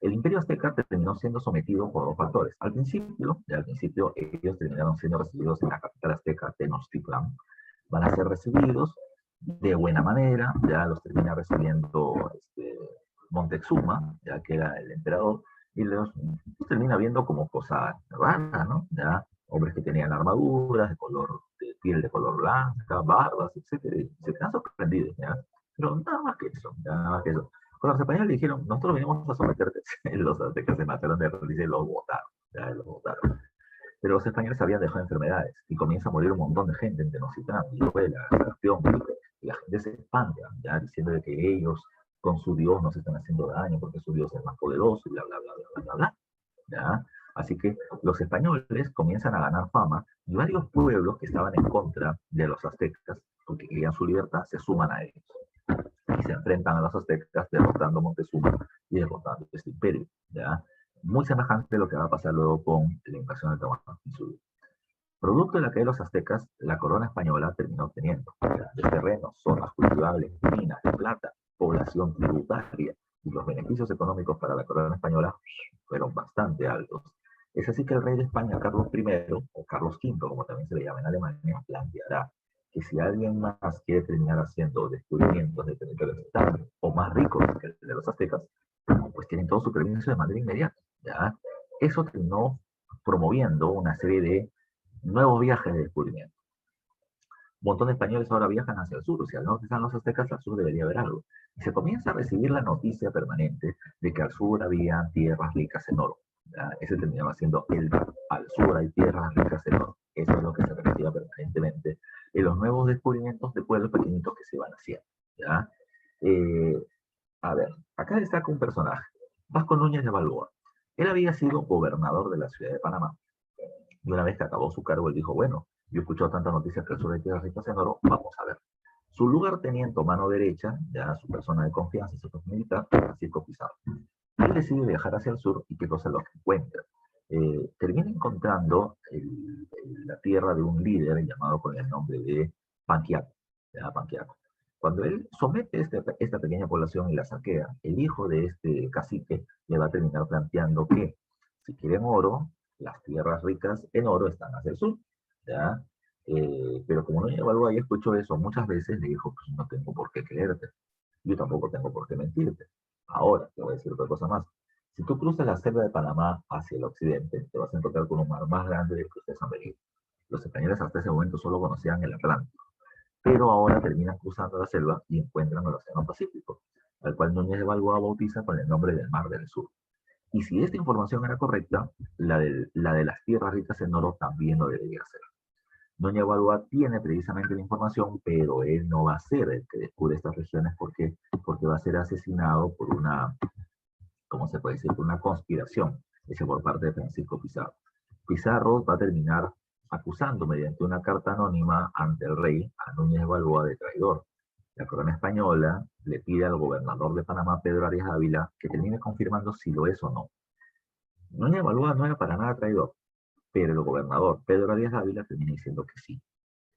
El imperio azteca terminó siendo sometido por dos factores. Al principio ellos terminaron siendo recibidos en la capital azteca, Tenochtitlán. Van a ser recibidos de buena manera, ya los termina recibiendo Montezuma, ya que era el emperador, y los termina viendo como cosa rara, ¿no? Ya hombres que tenían armaduras de piel de color blanca, barbas, etcétera, y se quedan sorprendidos, ¿ya? Pero nada más que eso, nada más que eso. Cuando los españoles le dijeron, nosotros venimos a someterte, los aztecas se mataron de risa y los votaron, ya los votaron. Pero los españoles habían dejado enfermedades y comienza a morir un montón de gente en Tenochtitlán, viruela, sarampión, y la gente se espanta, ya diciendo de que ellos con su Dios nos están haciendo daño porque su Dios es más poderoso y bla, bla, bla, bla, bla, bla. ¿Ya? Así que los españoles comienzan a ganar fama y varios pueblos que estaban en contra de los aztecas, porque querían su libertad, se suman a ellos y se enfrentan a los aztecas derrotando a Montezuma y derrotando este imperio. ¿Ya? Muy semejante a lo que va a pasar luego con la invasión de Tahuantinsuyo. Producto de la caída de los aztecas, la corona española terminó obteniendo grandes terrenos, zonas cultivables, minas de plata, población tributaria, y los beneficios económicos para la corona española fueron bastante altos. Es así que el rey de España, Carlos I, o Carlos V, como también se le llama en Alemania, planteará que si alguien más quiere terminar haciendo descubrimientos de territorios tan o más ricos que el de los aztecas, pues tienen todo su permiso de manera inmediata. ¿Ya? Eso terminó promoviendo una serie de nuevos viajes de descubrimiento. Un montón de españoles ahora viajan hacia el sur, o sea, al norte están los aztecas, al sur debería haber algo. Y se comienza a recibir la noticia permanente de que al sur había tierras ricas en oro. ¿Ya? Ese terminaba siendo el al sur hay tierras ricas en oro. Eso es lo que se repetía permanentemente en los nuevos descubrimientos de pueblos pequeñitos que se van haciendo. ¿Ya? Eh, a ver, acá destaca un personaje, Vasco Núñez de Balboa. Él había sido gobernador de la ciudad de Panamá. Y una vez que acabó su cargo, él dijo, bueno, yo he escuchado tantas noticias que el sur de tierras ricas en oro, vamos a ver. Su lugarteniente mano derecha, ya su persona de confianza, su militar, Francisco Pizarro. Él decide viajar hacia el sur y qué cosa es lo que encuentra. Termina encontrando la tierra de un líder llamado con el nombre de Panquiaco. Panquiaco. Cuando él somete esta pequeña población y la saquea, el hijo de este cacique le va a terminar planteando que si quieren oro, las tierras ricas en oro están hacia el sur. ¿Ya? Pero como no llegó algo ahí, escuchó eso muchas veces, le dijo, pues no tengo por qué creerte. Yo tampoco tengo por qué mentirte. Ahora, te voy a decir otra cosa más. Si tú cruzas la selva de Panamá hacia el occidente, te vas a encontrar con un mar más grande del que ustedes han venido. Los españoles hasta ese momento solo conocían el Atlántico, pero ahora terminan cruzando la selva y encuentran el Océano Pacífico, al cual Núñez de Balboa bautiza con el nombre del Mar del Sur. Y si esta información era correcta, la de las tierras ricas en oro también lo debería ser. Doña Balboa tiene precisamente la información, pero él no va a ser el que descubre estas regiones porque va a ser asesinado por una, ¿cómo se puede decir? Por una conspiración hecha por parte de Francisco Pizarro. Pizarro va a terminar acusando mediante una carta anónima ante el rey a Núñez de Balboa de traidor. La corona española le pide al gobernador de Panamá, Pedro Arias Ávila, que termine confirmando si lo es o no. Núñez de Balboa no era para nada traidor, pero el gobernador Pedro Arias Ávila termina diciendo que sí.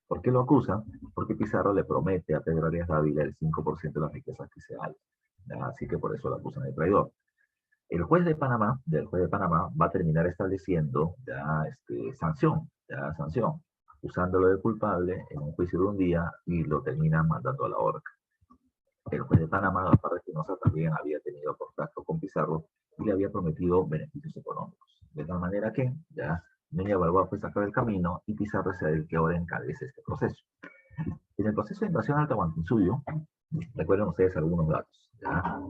¿Por qué lo acusan? Porque Pizarro le promete a Pedro Arias Ávila el 5% de las riquezas que se hagan. Así que por eso lo acusan de traidor. El juez de Panamá, va a terminar estableciendo sanción, acusándolo de culpable en un juicio de un día y lo termina mandando a la horca. El juez de Panamá, Gaspar Espinosa, también había tenido contacto con Pizarro y le había prometido beneficios económicos. De tal manera que ya Núñez Balboa fue sacado del camino y Pizarro es el que ahora encabeza este proceso. En el proceso de invasión al Tahuantinsuyo, recuerden ustedes algunos datos. ¿Ya?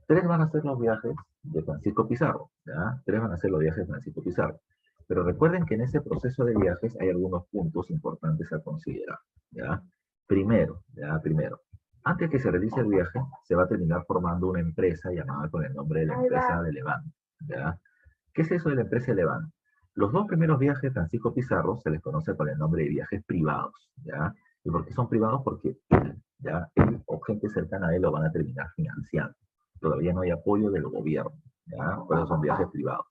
3 van a ser los viajes de Francisco Pizarro. ¿Ya? 3 van a ser los viajes de Francisco Pizarro. Pero recuerden que en ese proceso de viajes hay algunos puntos importantes a considerar. ¿Ya? Primero, antes que se realice el viaje, se va a terminar formando una empresa llamada con el nombre de la empresa de Levante. ¿Ya? ¿Qué es eso de la empresa de Levante? Los 2 primeros viajes de Francisco Pizarro se les conoce con el nombre de viajes privados. ¿Ya? ¿Y por qué son privados? Porque él o gente cercana a él lo van a terminar financiando. Todavía no hay apoyo del gobierno. ¿Ya? Por eso son viajes privados.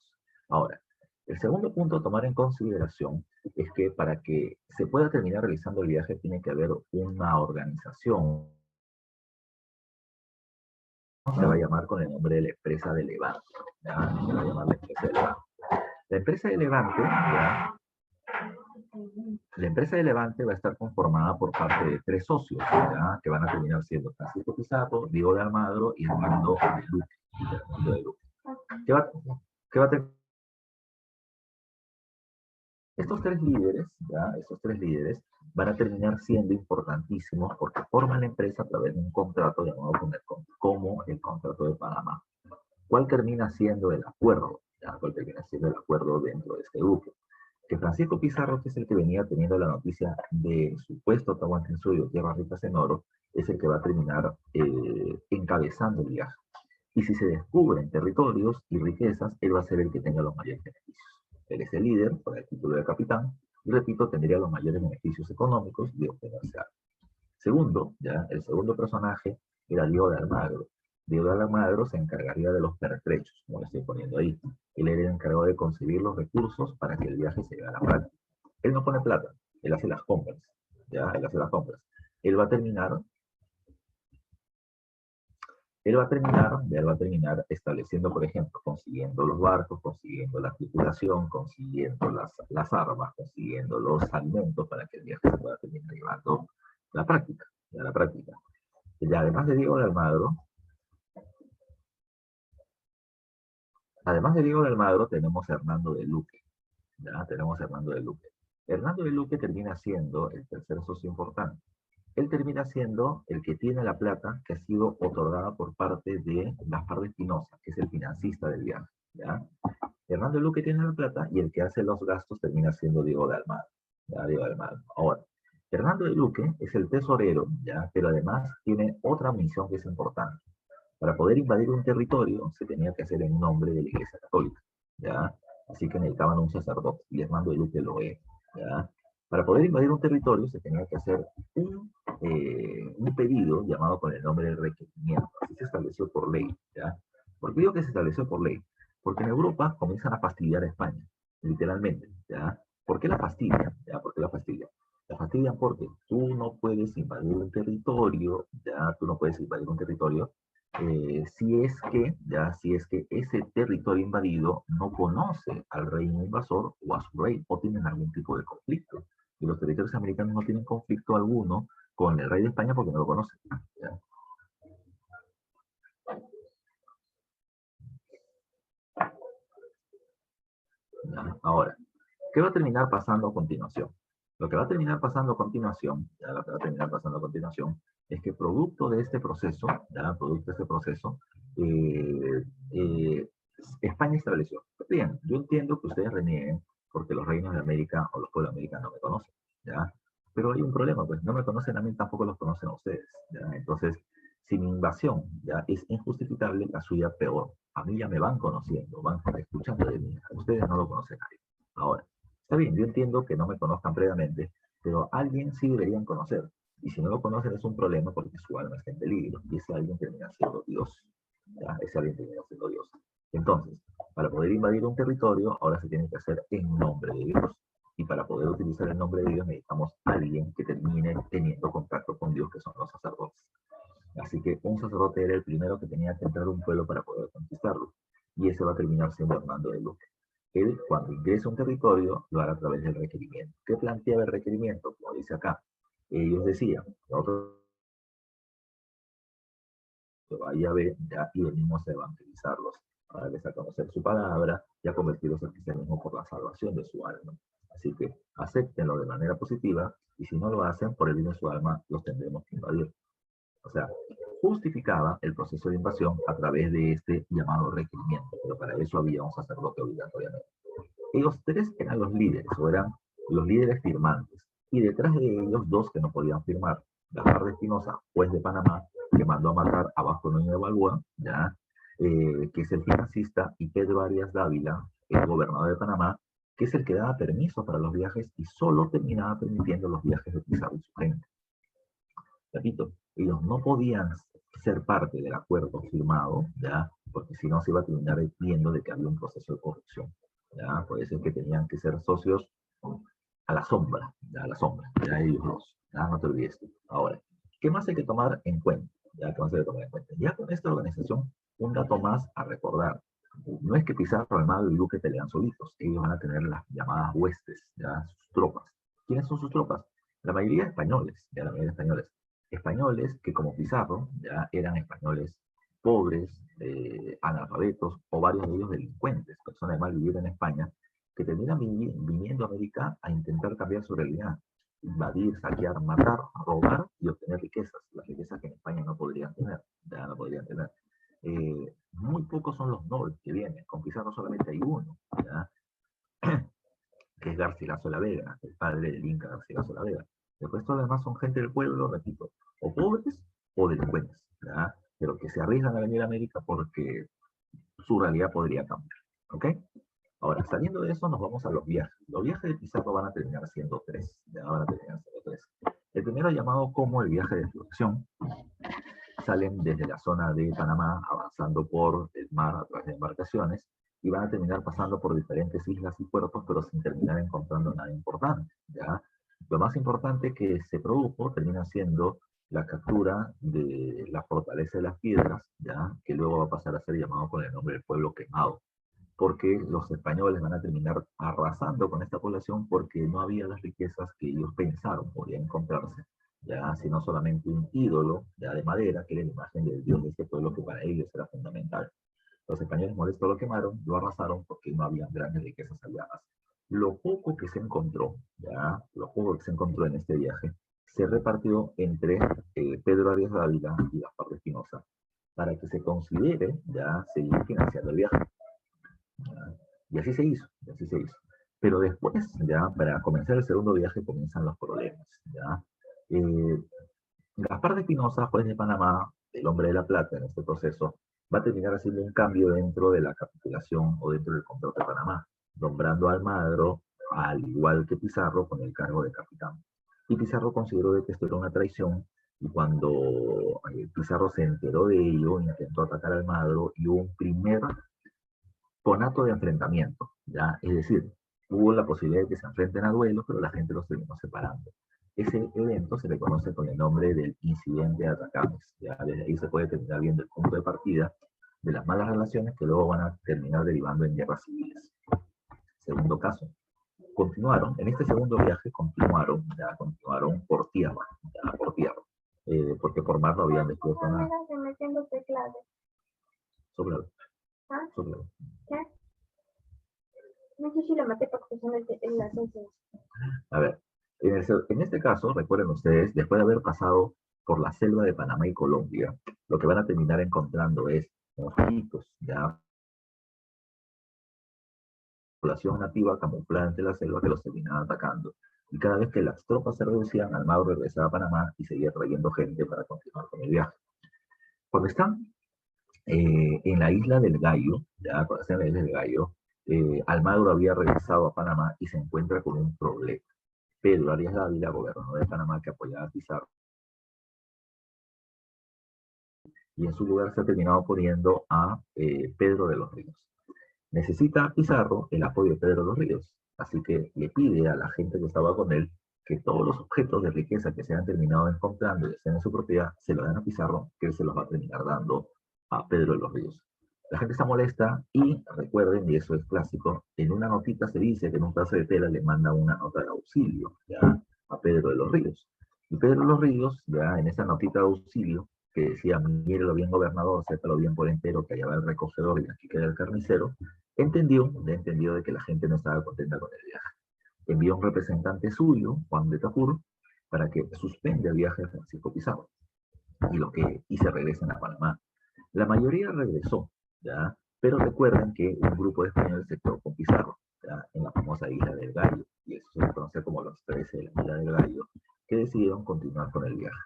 Ahora, el segundo punto a tomar en consideración es que para que se pueda terminar realizando el viaje tiene que haber una organización. Se va a llamar con el nombre de la empresa de Levante. ¿Ya? Se va a llamar la empresa de Levante. La empresa de Levante, ¿ya? La empresa de Levante va a estar conformada por parte de 3 socios, ¿ya? Que van a terminar siendo Francisco Pizarro, Diego de Almagro y Armando de Luque. ¿Qué va a tener? Estos 3 líderes, ¿ya? Estos 3 líderes van a terminar siendo importantísimos porque forman la empresa a través de un contrato llamado como el contrato de Panamá. ¿Cuál termina siendo el acuerdo? ¿Ya? ¿Cuál termina siendo el acuerdo dentro de este grupo? Que Francisco Pizarro, que es el que venía teniendo la noticia de supuesto Tahuantinsuyo, tierras ricas en oro, es el que va a terminar encabezando el viaje. Y si se descubren territorios y riquezas, él va a ser el que tenga los mayores beneficios. Él es el líder, por el título de capitán, y repito, tendría los mayores beneficios económicos de obtenerse algo. Segundo, ya, el segundo personaje era Diego de Almagro. Diego de Almagro se encargaría de los pertrechos, como lo estoy poniendo ahí. Él era el encargado de conseguir los recursos para que el viaje se llevara a la práctica. Él no pone plata, él hace las compras. Ya, él hace las compras. Él va a terminar estableciendo, por ejemplo, consiguiendo los barcos, consiguiendo la tripulación, consiguiendo las armas, consiguiendo los alimentos para que el viaje se pueda terminar llevando la práctica, ya la práctica. Y además de Diego de Almagro, tenemos a Hernando de Luque. Ya tenemos a Hernando de Luque. Hernando de Luque termina siendo el tercer socio importante. Él termina siendo el que tiene la plata que ha sido otorgada por parte de Gaspar de Espinosa, que es el financista del viaje. ¿Ya? Hernando de Luque tiene la plata y el que hace los gastos termina siendo Diego de Almagro. ¿Ya? Diego de Almagro. Ahora, Hernando de Luque es el tesorero, ¿ya? Pero además tiene otra misión que es importante. Para poder invadir un territorio se tenía que hacer en nombre de la Iglesia Católica. ¿Ya? Así que necesitaban un sacerdote y Hernando de Luque lo es. ¿Ya? Para poder invadir un territorio se tenía que hacer un pedido llamado con el nombre del requerimiento. Así se estableció por ley. ¿Ya? ¿Por qué digo que se estableció por ley? Porque en Europa comienzan a fastidiar a España, literalmente. ¿Ya? ¿Por qué la fastidian? ¿Ya? ¿Por qué la fastidian? La fastidian porque tú no puedes invadir un territorio, ya tú no puedes invadir un territorio si es que ese territorio invadido no conoce al reino invasor o a su rey o tienen algún tipo de conflicto. Y los territorios americanos no tienen conflicto alguno con el rey de España porque no lo conocen. ¿Ya? ¿Ya? Ahora, ¿qué va a terminar pasando a continuación? Lo que va a terminar pasando a continuación, ya lo que va a terminar pasando a continuación, es que producto de este proceso, ya, producto de este proceso, eh, eh, España estableció. Bien, yo entiendo que ustedes renieguen porque los reinos de América o los pueblos americanos no me conocen, ¿ya? Pero hay un problema, pues no me conocen a mí, tampoco los conocen a ustedes, ¿ya? Entonces, si mi invasión ya es injustificable, la suya peor. A mí ya me van conociendo, van escuchando de mí. A ustedes no lo conocen nadie. Ahora, está bien, yo entiendo que no me conozcan previamente, pero alguien sí deberían conocer. Y si no lo conocen es un problema porque su alma está en peligro. Y ese alguien termina siendo Dios. ¿Ya? Ese alguien termina siendo Dios. Entonces, para poder invadir un territorio, ahora se tiene que hacer en nombre de Dios. Y para poder utilizar el nombre de Dios necesitamos a alguien que termine teniendo contacto con Dios, que son los sacerdotes. Así que un sacerdote era el primero que tenía que entrar a un pueblo para poder conquistarlo. Y ese va a terminar siendo Armando de Luque. Él, cuando ingresa a un territorio, lo hará a través del requerimiento. ¿Qué planteaba el requerimiento? Como dice acá. Ellos decían, nosotros vaya a ver ya, y venimos a evangelizarlos, a darles a conocer su palabra y a convertirlos al cristianismo por la salvación de su alma. Así que acéptenlo de manera positiva y si no lo hacen, por el bien de su alma, los tendremos que invadir. O sea, justificaba el proceso de invasión a través de este llamado requerimiento, pero para eso había un sacerdote obligatoriamente. Ellos tres eran los líderes, o eran los líderes firmantes, y detrás de ellos dos que no podían firmar. Gaspar de Espinosa, juez de Panamá, que mandó a matar a Vasco Núñez de Balboa, ¿ya? Que es el financista, y Pedro Arias Dávila, el gobernador de Panamá, que es el que daba permiso para los viajes y solo terminaba permitiendo los viajes de Pizarro y su gente. Repito, ellos no podían ser parte del acuerdo firmado, ¿ya? Porque si no se iba a terminar viendo de que había un proceso de corrupción, ¿ya? Por eso es que tenían que ser socios a la sombra, ¿ya? A la sombra, ya ellos dos, ¿ya? No te olvides tú. Ahora, ¿qué más hay que tomar en cuenta? ¿Ya? ¿Qué más hay que tomar en cuenta? Ya con esta organización, un dato más a recordar. No es que Pizarro, Almagro y Luque pelean solitos, ellos van a tener las llamadas huestes, ¿ya? Sus tropas. ¿Quiénes son sus tropas? La mayoría españoles, ya la mayoría españoles. Españoles que como Pizarro ya eran españoles pobres, analfabetos o varios de ellos delincuentes, personas de mal vivir en España, que terminan viniendo a América a intentar cambiar su realidad, invadir, saquear, matar, robar y obtener riquezas, las riquezas que en España no podrían tener, ya no podrían tener. Muy pocos son los nobles que vienen, con Pizarro solamente hay uno, ¿ya? Que es Garcilaso de la Vega, el padre del Inca Garcilaso de la Vega. Después todos los demás son gente del pueblo, repito, o pobres o delincuentes, ¿verdad? Pero que se arriesgan a venir a América porque su realidad podría cambiar, ¿ok? Ahora, saliendo de eso, nos vamos a los viajes. Los viajes de Pizarro van a terminar siendo tres, ya van a terminar siendo tres. El primero llamado como el viaje de exploración, salen desde la zona de Panamá, avanzando por el mar a través de embarcaciones, y van a terminar pasando por diferentes islas y puertos, pero sin terminar encontrando nada importante, ¿ya? Lo más importante que se produjo termina siendo la captura de la fortaleza de las piedras, ¿ya? Que luego va a pasar a ser llamado con el nombre del pueblo quemado, porque los españoles van a terminar arrasando con esta población porque no había las riquezas que ellos pensaron podían encontrarse, ya sino solamente un ídolo ya de madera, que era la imagen del dios de este pueblo que para ellos era fundamental. Los españoles molestos lo quemaron, lo arrasaron porque no había grandes riquezas halladas. Lo poco que se encontró, ya, lo poco que se encontró en este viaje, se repartió entre Pedro Arias Dávila y Gaspar de Espinosa, para que se considere ya seguir financiando el viaje. ¿Ya? Y así se hizo, y así se hizo. Pero después, ya, para comenzar el segundo viaje, comienzan los problemas, ¿ya? Eh, Gaspar de Espinosa, juez de Panamá, el hombre de la plata en este proceso, va a terminar haciendo un cambio dentro de la capitulación o dentro del contrato de Panamá, nombrando a Almagro, al igual que Pizarro, con el cargo de capitán. Y Pizarro consideró de que esto era una traición, y cuando Pizarro se enteró de ello, intentó atacar a Almagro y hubo un primer conato de enfrentamiento, ¿ya? Es decir, hubo la posibilidad de que se enfrenten a duelos, pero la gente los terminó separando. Ese evento se le conoce con el nombre del incidente de Atacames, ¿ya? Desde ahí se puede terminar viendo el punto de partida de las malas relaciones que luego van a terminar derivando en guerras civiles. Segundo caso, continuaron, en este segundo viaje continuaron, ya continuaron por tierra, ya por tierra, porque por mar no habían descubierto nada. Sobrado, sobrado. No sé si lo maté porque son en las esencias. A ver, en este caso, recuerden ustedes, después de haber pasado por la selva de Panamá y Colombia, lo que van a terminar encontrando es mosquitos, ya población nativa camuflada entre la selva que los terminaba atacando. Y cada vez que las tropas se reducían, Almagro regresaba a Panamá y seguía trayendo gente para continuar con el viaje. Cuando están en la isla del Gallo, ya cuando están en la isla del Gallo, Almagro había regresado a Panamá y se encuentra con un problema. Pedro Arias Dávila, gobernador de Panamá, que apoyaba a Pizarro, y en su lugar se ha terminado poniendo a Pedro de los Ríos. Necesita Pizarro el apoyo de Pedro de los Ríos, así que le pide a la gente que estaba con él que todos los objetos de riqueza que se han terminado encontrando y estén en su propiedad, se lo dan a Pizarro, que él se los va a terminar dando a Pedro de los Ríos. La gente está molesta y recuerden, y eso es clásico, en una notita se dice que en un caso de tela le manda una nota de auxilio ya a Pedro de los Ríos. Y Pedro de los Ríos, ya en esa notita de auxilio, que decía, mírelo bien gobernador, sépalo bien por entero, que allá va el recogedor y aquí queda el carnicero, entendió de que la gente no estaba contenta con el viaje. Envió un representante suyo, Juan de Tafur, para que suspenda el viaje de Francisco Pizarro y se regresen a Panamá. La mayoría regresó, ¿ya? Pero recuerden que un grupo de españoles se quedó con Pizarro, ¿ya? En la famosa Isla del Gallo, y eso se conoce como los 13 de la Isla del Gallo, que decidieron continuar con el viaje.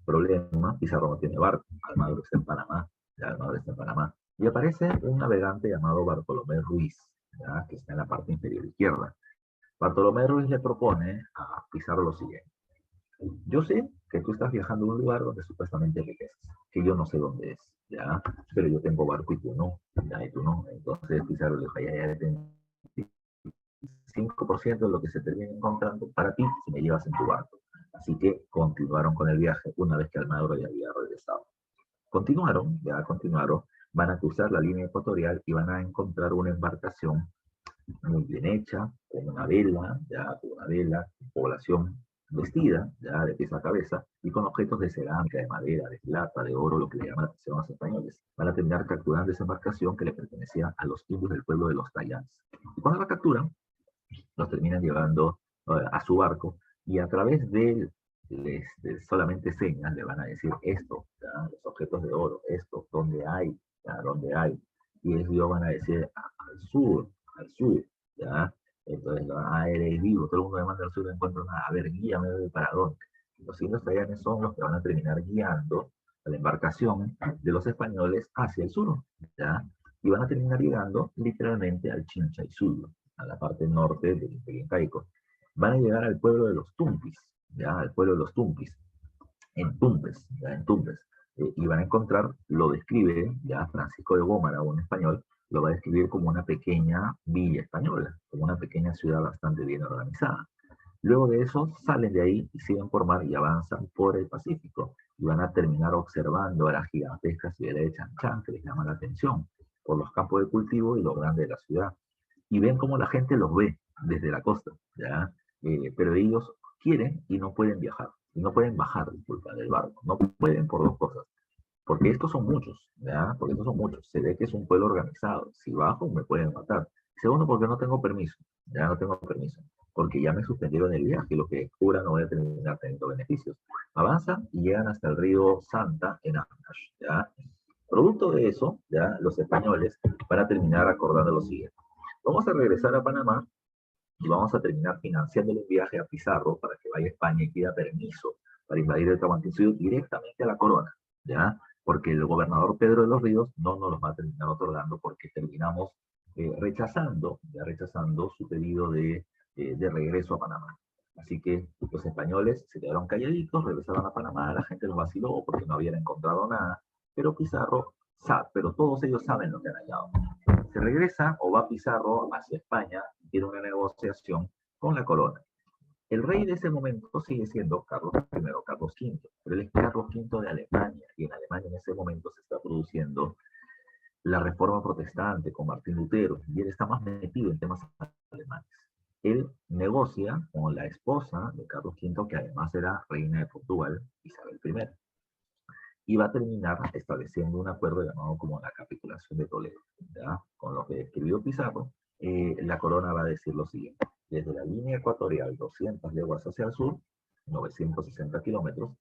Problema, Pizarro no tiene barco, Almagro está en Panamá, ya Almagro está en Panamá, y aparece un navegante llamado Bartolomé Ruiz, ¿ya? Que está en la parte inferior izquierda. Bartolomé Ruiz le propone a Pizarro lo siguiente: yo sé que tú estás viajando a un lugar donde supuestamente hay riquezas, que yo no sé dónde es, ¿ya? Pero yo tengo barco y tú no, ¿ya? Y tú no. Entonces Pizarro le dijo, ya tengo 5% de lo que se termine encontrando para ti si me llevas en tu barco. Así que continuaron con el viaje una vez que Almagro ya había regresado. Continuaron, van a cruzar la línea ecuatorial y van a encontrar una embarcación muy bien hecha, con una vela, población vestida, ya de pies a cabeza, y con objetos de cerámica, de madera, de plata, de oro, lo que le llama la atención a los españoles. Van a terminar capturando esa embarcación que le pertenecía a los indios del pueblo de los Tayans. Y cuando la capturan, los terminan llevando a su barco, y a través de solamente señas le van a decir esto, ¿ya? Los objetos de oro, esto, ¿dónde hay? ¿Ya? ¿Dónde hay? Y ellos van a decir al sur, ¿ya? Entonces, eres vivo, todo el mundo demanda al sur, no encuentro nada, a ver, guíame para dónde. Los indios tayanes son los que van a terminar guiando a la embarcación de los españoles hacia el sur, ¿ya? Y van a terminar llegando literalmente al Chinchaizul, a la parte norte del Imperio Incaico. Van a llegar al pueblo de los Tumpis, ¿ya? Al pueblo de los Tumpis, en Tumbes, ¿ya? En Tumbes. Y van a encontrar, lo describe ya Francisco de Gómara, un español, lo va a describir como una pequeña villa española, como una pequeña ciudad bastante bien organizada. Luego de eso salen de ahí y siguen por mar y avanzan por el Pacífico y van a terminar observando a la gigantesca ciudad de Chan que les llama la atención por los campos de cultivo y lo grande de la ciudad. Y ven cómo la gente los ve desde la costa, ¿ya? Pero ellos quieren y no pueden viajar, y no pueden bajar, disculpa, del barco. No pueden por dos cosas. Porque estos son muchos, ¿ya? Porque estos son muchos. Se ve que es un pueblo organizado. Si bajo, me pueden matar. Segundo, porque no tengo permiso. Ya no tengo permiso. Porque ya me suspendieron el viaje y lo que cubra no voy a terminar teniendo beneficios. Avanzan y llegan hasta el río Santa en Ancash, ¿ya? Producto de eso, ya los españoles van a terminar acordando lo siguiente. Vamos a regresar a Panamá y vamos a terminar financiando un viaje a Pizarro para que vaya a España y pida permiso para invadir el Tahuantinsuyo directamente a la corona, ¿ya? Porque el gobernador Pedro de los Ríos no nos los va a terminar otorgando porque terminamos rechazando su pedido de regreso a Panamá. Así que los españoles se quedaron calladitos, regresaron a Panamá, la gente los vaciló porque no habían encontrado nada, pero Pizarro sabe, pero todos ellos saben lo que han hallado. Se regresa o va Pizarro hacia España y tiene una negociación con la corona. El rey de ese momento sigue siendo Carlos I, Carlos V, pero él es Carlos V de Alemania, y en Alemania en ese momento se está produciendo la reforma protestante con Martín Lutero, y él está más metido en temas alemanes. Él negocia con la esposa de Carlos V, que además era reina de Portugal, Isabel I, y va a terminar estableciendo un acuerdo llamado como la capitulación de Toledo, ¿ya? Con lo que escribió Pizarro, la corona va a decir lo siguiente: desde la línea ecuatorial 200 leguas hacia el sur, 960 kilómetros,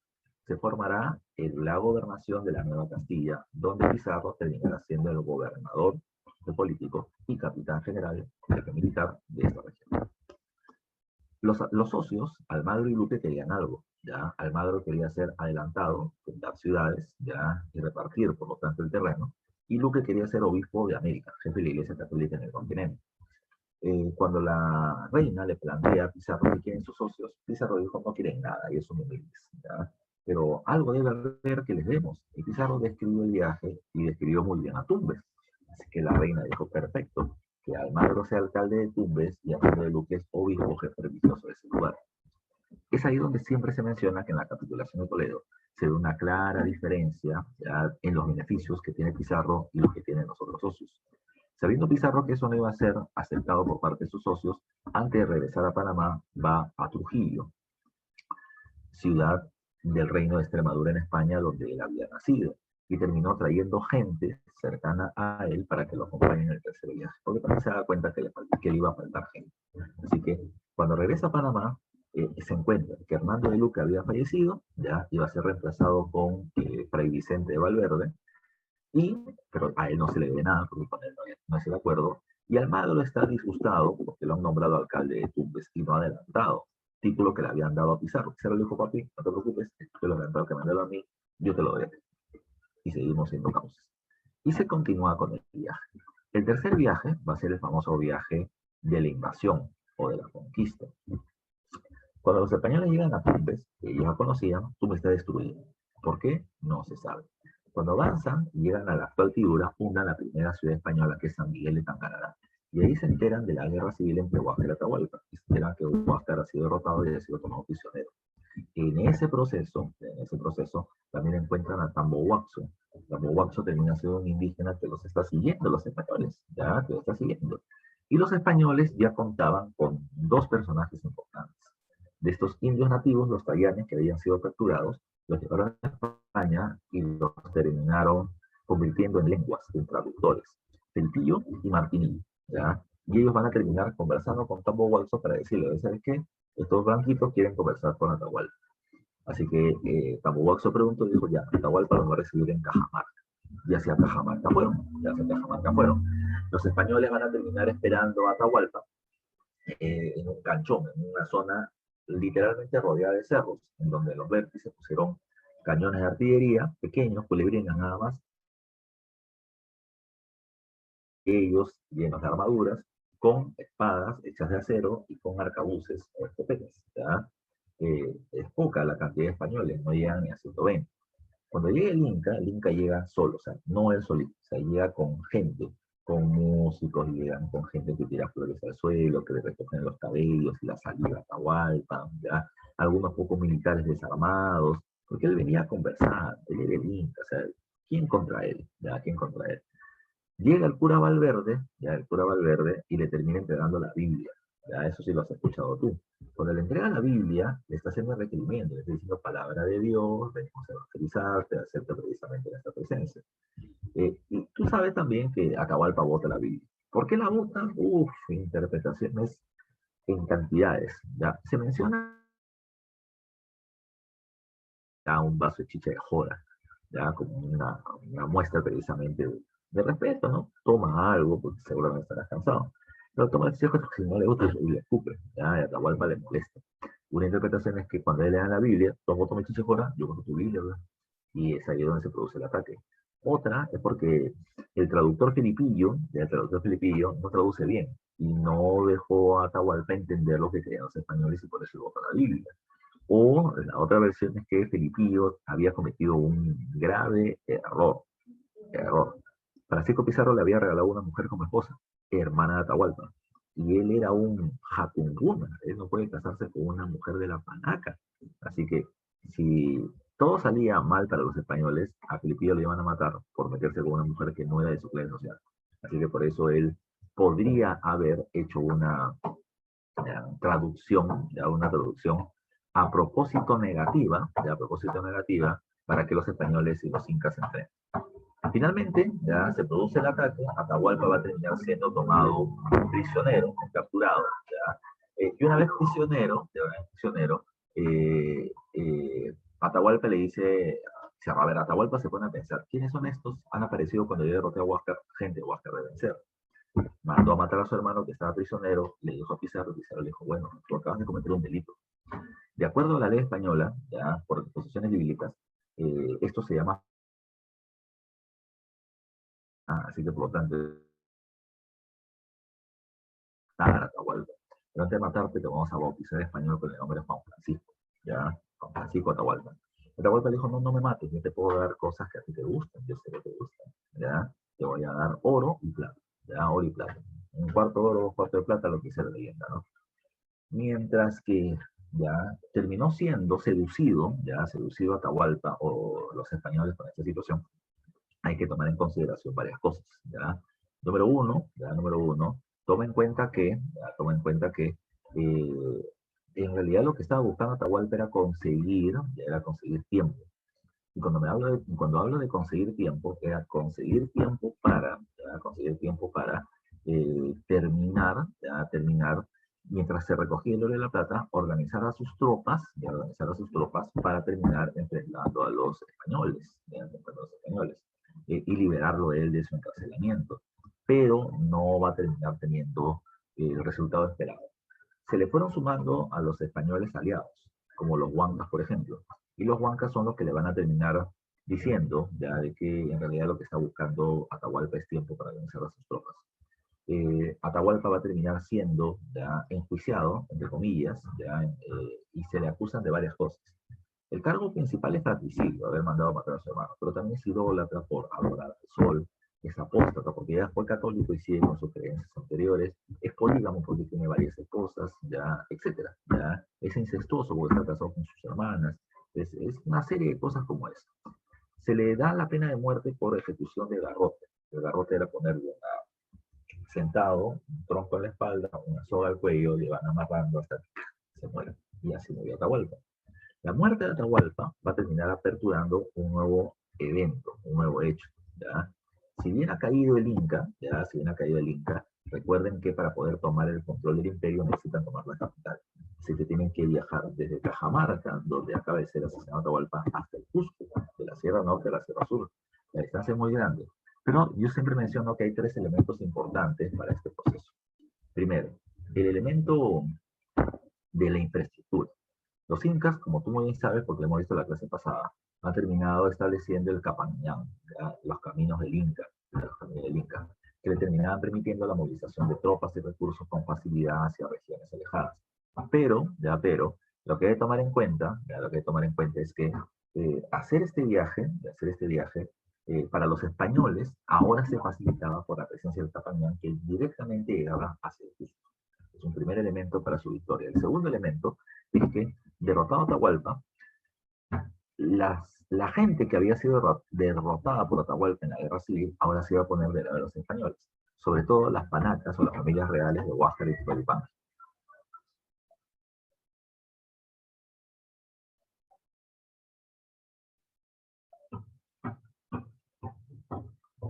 se formará la gobernación de la Nueva Castilla, donde Pizarro terminará siendo el gobernador jefe político y capitán general, jefe militar de esta región. Los socios, Almagro y Luque, querían algo. ¿Ya? Almagro quería ser adelantado, fundar ciudades, ¿ya? Y repartir, por lo tanto, el terreno. Y Luque quería ser obispo de América, jefe de la Iglesia Católica en el continente. Cuando la reina le plantea a Pizarro que quieren sus socios, Pizarro dijo, no quieren nada, ellos son humildes, ¿ya? Pero algo debe haber que les demos. Y Pizarro describió el viaje y describió muy bien a Tumbes. Así que la reina dijo, perfecto, que Almagro sea alcalde de Tumbes y Almagro de Luque es obispo jefe religioso de ese lugar. Es ahí donde siempre se menciona que en la capitulación de Toledo se ve una clara diferencia, ¿ya? En los beneficios que tiene Pizarro y los que tienen los otros socios. Sabiendo Pizarro que eso no iba a ser aceptado por parte de sus socios, antes de regresar a Panamá, va a Trujillo, ciudad del Reino de Extremadura en España, donde él había nacido, y terminó trayendo gente cercana a él para que lo acompañe en el tercer viaje, porque también se da cuenta que le iba a faltar gente. Así que cuando regresa a Panamá, se encuentra que Hernando de Luque había fallecido, ya iba a ser reemplazado con Fray Vicente de Valverde, pero a él no se le debe nada, porque con él no es el acuerdo, y Almagro está disgustado porque lo han nombrado alcalde de Tumbes y no ha adelantado, título que le habían dado a Pizarro. Pizarro le dijo, papi, no te preocupes, te lo adelantado que me han dado a mí, yo te lo doy a ti. Y seguimos siendo cauces. Y se continúa con el viaje. El tercer viaje va a ser el famoso viaje de la invasión o de la conquista. Cuando los españoles llegan a Tumbes, que ellos ya conocían, Tumbes está destruido. ¿Por qué? No se sabe. Cuando avanzan, llegan a la actual figura, fundan la primera ciudad española, que es San Miguel de Tangará. Y ahí se enteran de la guerra civil entre Huáscar y Atahualpa. Y se enteran que Huáscar ha sido derrotado y ha sido tomado prisionero. En ese proceso, también encuentran a Tambo Huaxo. Tambo Huaxo termina siendo un indígena que los está siguiendo, los españoles, ya, que los está siguiendo. Y los españoles ya contaban con dos personajes importantes. De estos indios nativos, los tayanes, que habían sido capturados, los llevaron a España y los terminaron convirtiendo en lenguas, en traductores, Felipillo y Martinillo, ¿ya? Y ellos van a terminar conversando con Tambo Huaxo para decirle, ¿sabes qué? Estos blanquitos quieren conversar con Atahualpa. Así que Tambo Huaxo preguntó y dijo, ya, Atahualpa los va a recibir en Cajamarca. Y hacia Cajamarca fueron. Los españoles van a terminar esperando a Atahualpa en un canchón, en una zona literalmente rodeada de cerros, en donde los vértices pusieron cañones de artillería, pequeños, culebrinas nada más, ellos llenos de armaduras, con espadas hechas de acero y con arcabuces o escopetas. ¿Ya? Es poca la cantidad de españoles, no llegan ni a 120. Cuando llega el Inca llega solo, o sea, no él solito, o sea, llega con gente, con músicos, llegan con gente que tira flores al suelo, que le recogen los cabellos y la saliva a Atahualpa, ¿ya? Algunos pocos militares desarmados, porque él venía a conversar, él era el Inca, o sea, ¿quién contra él? ¿Ya? ¿Quién contra él? Llega el cura Valverde, ya el cura Valverde, y le termina entregando la Biblia. Ya eso sí lo has escuchado tú. Cuando le entrega la Biblia, le está haciendo el requerimiento, le está diciendo palabra de Dios, venimos a evangelizarte, a hacerte precisamente en esta presencia. Y tú sabes también que Atahualpa bota la Biblia. ¿Por qué la botan? Uf, interpretaciones en cantidades. ¿Ya? Se menciona ya un vaso de chicha de joda, ya como una muestra precisamente de respeto, ¿no? Toma algo, porque seguramente estarás cansado. Pero toma el chicha porque si no le gusta y le escupe, ya, y a Atahualpa le molesta. Una interpretación es que cuando él le da la Biblia, toma chicha de joda, yo con tu Biblia, ¿verdad? Y es ahí donde se produce el ataque. Otra es porque el traductor filipillo no traduce bien y no dejó a Atahualpa entender lo que querían los españoles y por eso votó la Biblia. O la otra versión es que Felipillo había cometido un grave error. Francisco Pizarro le había regalado una mujer como esposa, hermana de Atahualpa, y él era un jacunguna, él no puede casarse con una mujer de la panaca. Así que si todo salía mal para los españoles, a Felipillo le iban a matar por meterse con una mujer que no era de su clase social. Así que por eso él podría haber hecho una traducción a propósito negativa, para que los españoles y los incas se enfrenten. Finalmente, ya se produce el ataque, Atahualpa va a terminar siendo tomado prisionero, capturado, ¿ya? Y una vez prisionero, Atahualpa le dice Se va a ver Atahualpa, se pone a pensar, ¿quiénes son estos? Han aparecido cuando yo derroté a Huáscar, gente de Huáscar de vencer. Mandó a matar a su hermano que estaba prisionero, le dijo a Pizarro le dijo, bueno, tú acabas de cometer un delito. De acuerdo a la ley española, ya por disposiciones bíblicas, esto se llama, así que por lo tanto, Atahualpa. Pero antes de matarte te vamos a bautizar en español con el nombre de Juan Francisco, ya, Juan Francisco Atahualpa. Atahualpa dijo, no, no me mates, yo te puedo dar cosas que a ti te gustan, yo sé que te gustan, ya, te voy a dar oro y plata, ya, oro y plata. Un cuarto de oro, un cuarto de plata, lo que dice la leyenda, ¿no? Mientras que ya terminó siendo seducido, ya seducido Atahualpa o los españoles con esta situación, hay que tomar en consideración varias cosas, ¿ya? Número uno, toma en cuenta que en realidad lo que estaba buscando Atahualpa era conseguir tiempo. Y cuando hablo de conseguir tiempo, era conseguir tiempo para terminar, mientras se recogía el oro y la plata, organizar a sus tropas para terminar enfrentando a los españoles, y liberarlo él de su encarcelamiento. Pero no va a terminar teniendo el resultado esperado. Se le fueron sumando a los españoles aliados, como los huancas, por ejemplo. Y los huancas son los que le van a terminar diciendo ya de que en realidad lo que está buscando Atahualpa es tiempo para vencer a sus tropas. Atahualpa va a terminar siendo ya enjuiciado, entre comillas, y se le acusan de varias cosas. El cargo principal es fratricidio, haber mandado a matar a su hermano, pero también es idólatra por adorar al sol, es apóstata porque ya fue católico y sigue con sus creencias anteriores, es polígamo porque tiene varias esposas, ya, etcétera, ya, es incestuoso porque está casado con sus hermanas, es una serie de cosas como esa. Se le da la pena de muerte por ejecución de garrote. El garrote era ponerle sentado, un tronco en la espalda, una soga al cuello, le van amarrando hasta que se muera. Y así murió Atahualpa. La muerte de Atahualpa va a terminar aperturando un nuevo evento, un nuevo hecho. ¿Ya? Si bien ha caído el Inca, recuerden que para poder tomar el control del imperio necesitan tomar la capital. Así que tienen que viajar desde Cajamarca, donde acaba de ser asesinado Atahualpa, hasta el Cusco, de la Sierra Norte a la Sierra Sur. La distancia es muy grande. Pero yo siempre menciono que hay tres elementos importantes para este proceso. Primero, el elemento de la infraestructura. Los incas, como tú muy bien sabes, porque lo hemos visto en la clase pasada, han terminado estableciendo el Capamñán, los caminos del Inca, que le terminaban permitiendo la movilización de tropas y recursos con facilidad hacia regiones alejadas. Pero, lo que hay que tomar en cuenta, es que hacer este viaje, para los españoles, ahora se facilitaba por la presencia del Capamñán, que directamente llegaba hacia el Cusco. Es un primer elemento para su victoria. El segundo elemento es que, derrotado Atahualpa, la gente que había sido derrotada por Atahualpa en la guerra civil, ahora se iba a poner del lado de los españoles, sobre todo las panacas o las familias reales de Huáscar y Tupac.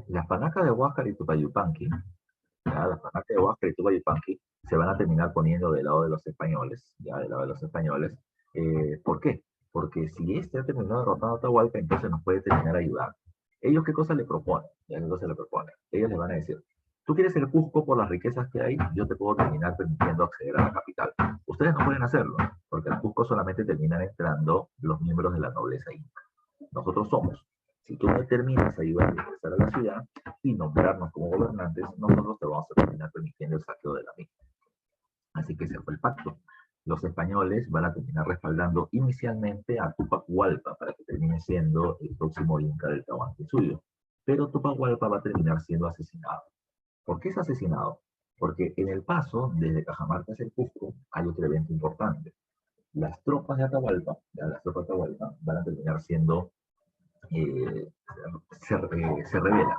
Las panacas de Huáscar y Tupayupanqui, las panacas de Huáscar y Tupayupanqui se van a terminar poniendo del lado de los españoles, ¿por qué? Porque si este ha terminado derrotando a Atahualpa, entonces nos puede terminar ayudando. ¿Ellos qué cosa le proponen? Ellos le van a decir, tú quieres el Cusco por las riquezas que hay, yo te puedo terminar permitiendo acceder a la capital. Ustedes no pueden hacerlo, porque al Cusco solamente terminan entrando los miembros de la nobleza inca. Nosotros somos. Si tú me terminas ayudando a ingresar a la ciudad y nombrarnos como gobernantes, nosotros te vamos a terminar permitiendo el saqueo de la misma. Así que ese fue el pacto. Los españoles van a terminar respaldando inicialmente a Tupac Hualpa para que termine siendo el próximo inca del Tahuantinsuyo. Pero Tupac Hualpa va a terminar siendo asesinado. ¿Por qué es asesinado? Porque en el paso desde Cajamarca hacia el Cusco hay otro evento importante. Las tropas de Atahualpa, van a terminar siendo, se rebelan.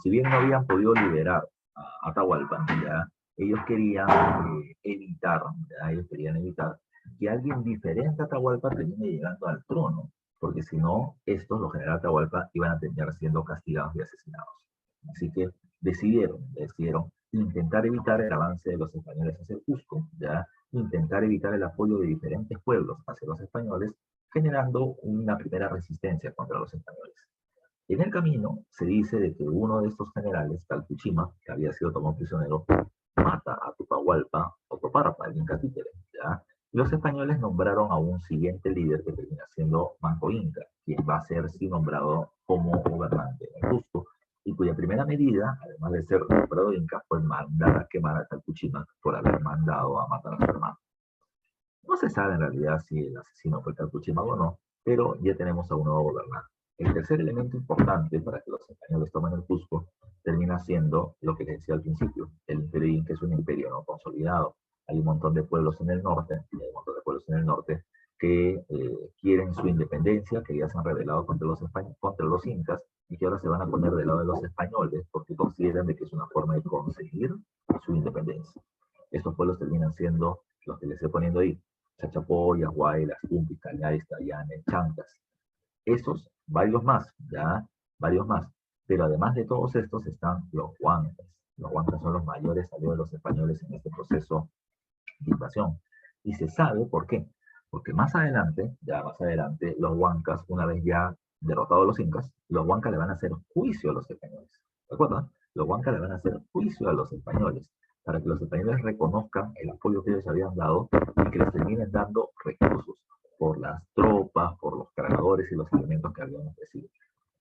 Si bien no habían podido liberar a Atahualpa, ellos querían evitar que alguien diferente a Atahualpa termine llegando al trono, porque si no, estos, los generales Atahualpa, iban a terminar siendo castigados y asesinados. Así que decidieron intentar evitar el avance de los españoles hacia el Cusco, intentar evitar el apoyo de diferentes pueblos hacia los españoles, generando una primera resistencia contra los españoles. En el camino se dice de que uno de estos generales, Calpuchima, que había sido tomado prisionero, mata a Tutahualpa o Toparpa, el Inca títere, ¿ya? Y los españoles nombraron a un siguiente líder que termina siendo Manco Inca, quien va a ser sí nombrado como gobernante en Cusco, y cuya primera medida, además de ser nombrado Inca, fue mandar a quemar a Calpuchima por haber mandado a matar a su hermano. No se sabe en realidad si el asesino fue Calpuchima o no, pero ya tenemos a un nuevo gobernante. El tercer elemento importante para que los españoles tomen el Cusco termina siendo lo que les decía al principio, el imperio inca es un imperio no consolidado. Hay un montón de pueblos en el norte, hay un montón de pueblos en el norte que quieren su independencia, que ya se han rebelado contra los incas y que ahora se van a poner del lado de los españoles porque consideran de que es una forma de conseguir su independencia. Estos pueblos terminan siendo los que les estoy poniendo ahí: Chachapoyas, Guaylas, Tumpis, Cañaris, Tayanes, Chancas. Esos, varios más, ya, varios más. Pero además de todos estos están los huancas. Los huancas son los mayores aliados de los españoles en este proceso de invasión. Y se sabe por qué. Porque más adelante, ya más adelante, los huancas, una vez ya derrotados los incas, los huancas le van a hacer juicio a los españoles. ¿De acuerdo? Los huancas le van a hacer juicio a los españoles para que los españoles reconozcan el apoyo que ellos habían dado y que les terminen dando recursos por las tropas, por los cargadores y los alimentos que habían ofrecido.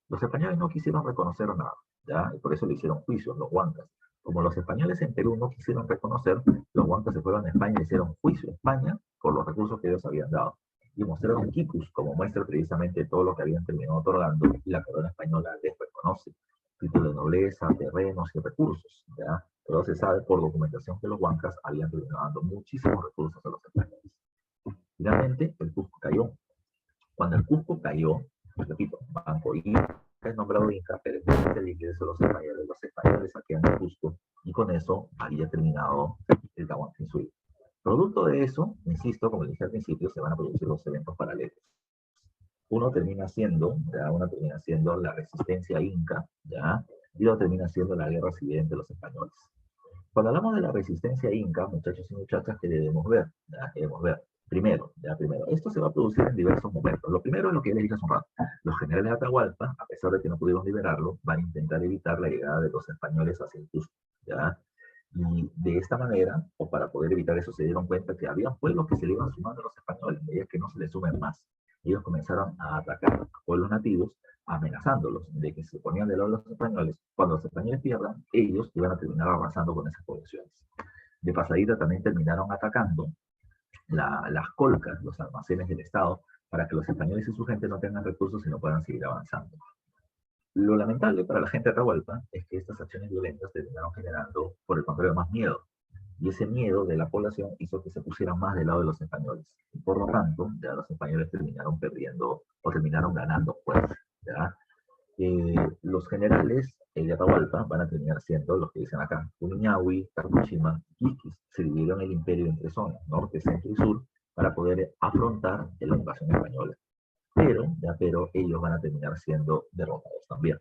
Los españoles no quisieron reconocer nada, ¿ya? Y por eso le hicieron juicio, los huancas. Como los españoles en Perú no quisieron reconocer, los huancas se fueron a España y le hicieron juicio a España por los recursos que ellos habían dado. Y mostraron el quicus como muestra precisamente todo lo que habían terminado otorgando, y la corona española les reconoce título de nobleza, terrenos y recursos, ¿ya? Pero se sabe por documentación que los huancas habían terminado dando muchísimos recursos a los españoles. Finalmente, el Cusco cayó. Cuando el Cusco cayó, pues repito, Manco Inca es nombrado Inca, pero es el ingreso de los españoles saquean el Cusco, y con eso había terminado el Tahuantinsuyo. Producto de eso, insisto, como dije al principio, se van a producir dos eventos paralelos. Una termina siendo la resistencia inca, ¿ya? Y otro termina siendo la guerra civil entre los españoles. Cuando hablamos de la resistencia inca, muchachos y muchachas, ¿qué debemos ver? ¿Ya? Debemos ver. Primero, esto se va a producir en diversos momentos. Lo primero es lo que ya les dije hace un rato. Los generales de Atahualpa, a pesar de que no pudieron liberarlo, van a intentar evitar la llegada de los españoles hacia el Cusco, ¿ya? Y de esta manera, o para poder evitar eso, se dieron cuenta que había pueblos que se le iban sumando a los españoles, y que no se les sumen más. Ellos comenzaron a atacar a pueblos nativos, amenazándolos de que se ponían del lado de los españoles. Cuando los españoles pierdan, ellos iban a terminar arrasando con esas poblaciones. De pasadita también terminaron atacando las colcas, los almacenes del Estado, para que los españoles y su gente no tengan recursos y no puedan seguir avanzando. Lo lamentable para la gente de Atahualpa es que estas acciones violentas terminaron generando, por el contrario, más miedo. Y ese miedo de la población hizo que se pusieran más del lado de los españoles. Y por lo tanto, ya los españoles terminaron perdiendo o terminaron ganando fuerza. ¿Ya? Los generales de Atahualpa van a terminar siendo los que dicen acá: Puñahui, Calpuchima, Iquiquis. Se dividieron el imperio entre zonas, norte, centro y sur, para poder afrontar la invasión española. Pero ellos van a terminar siendo derrotados también.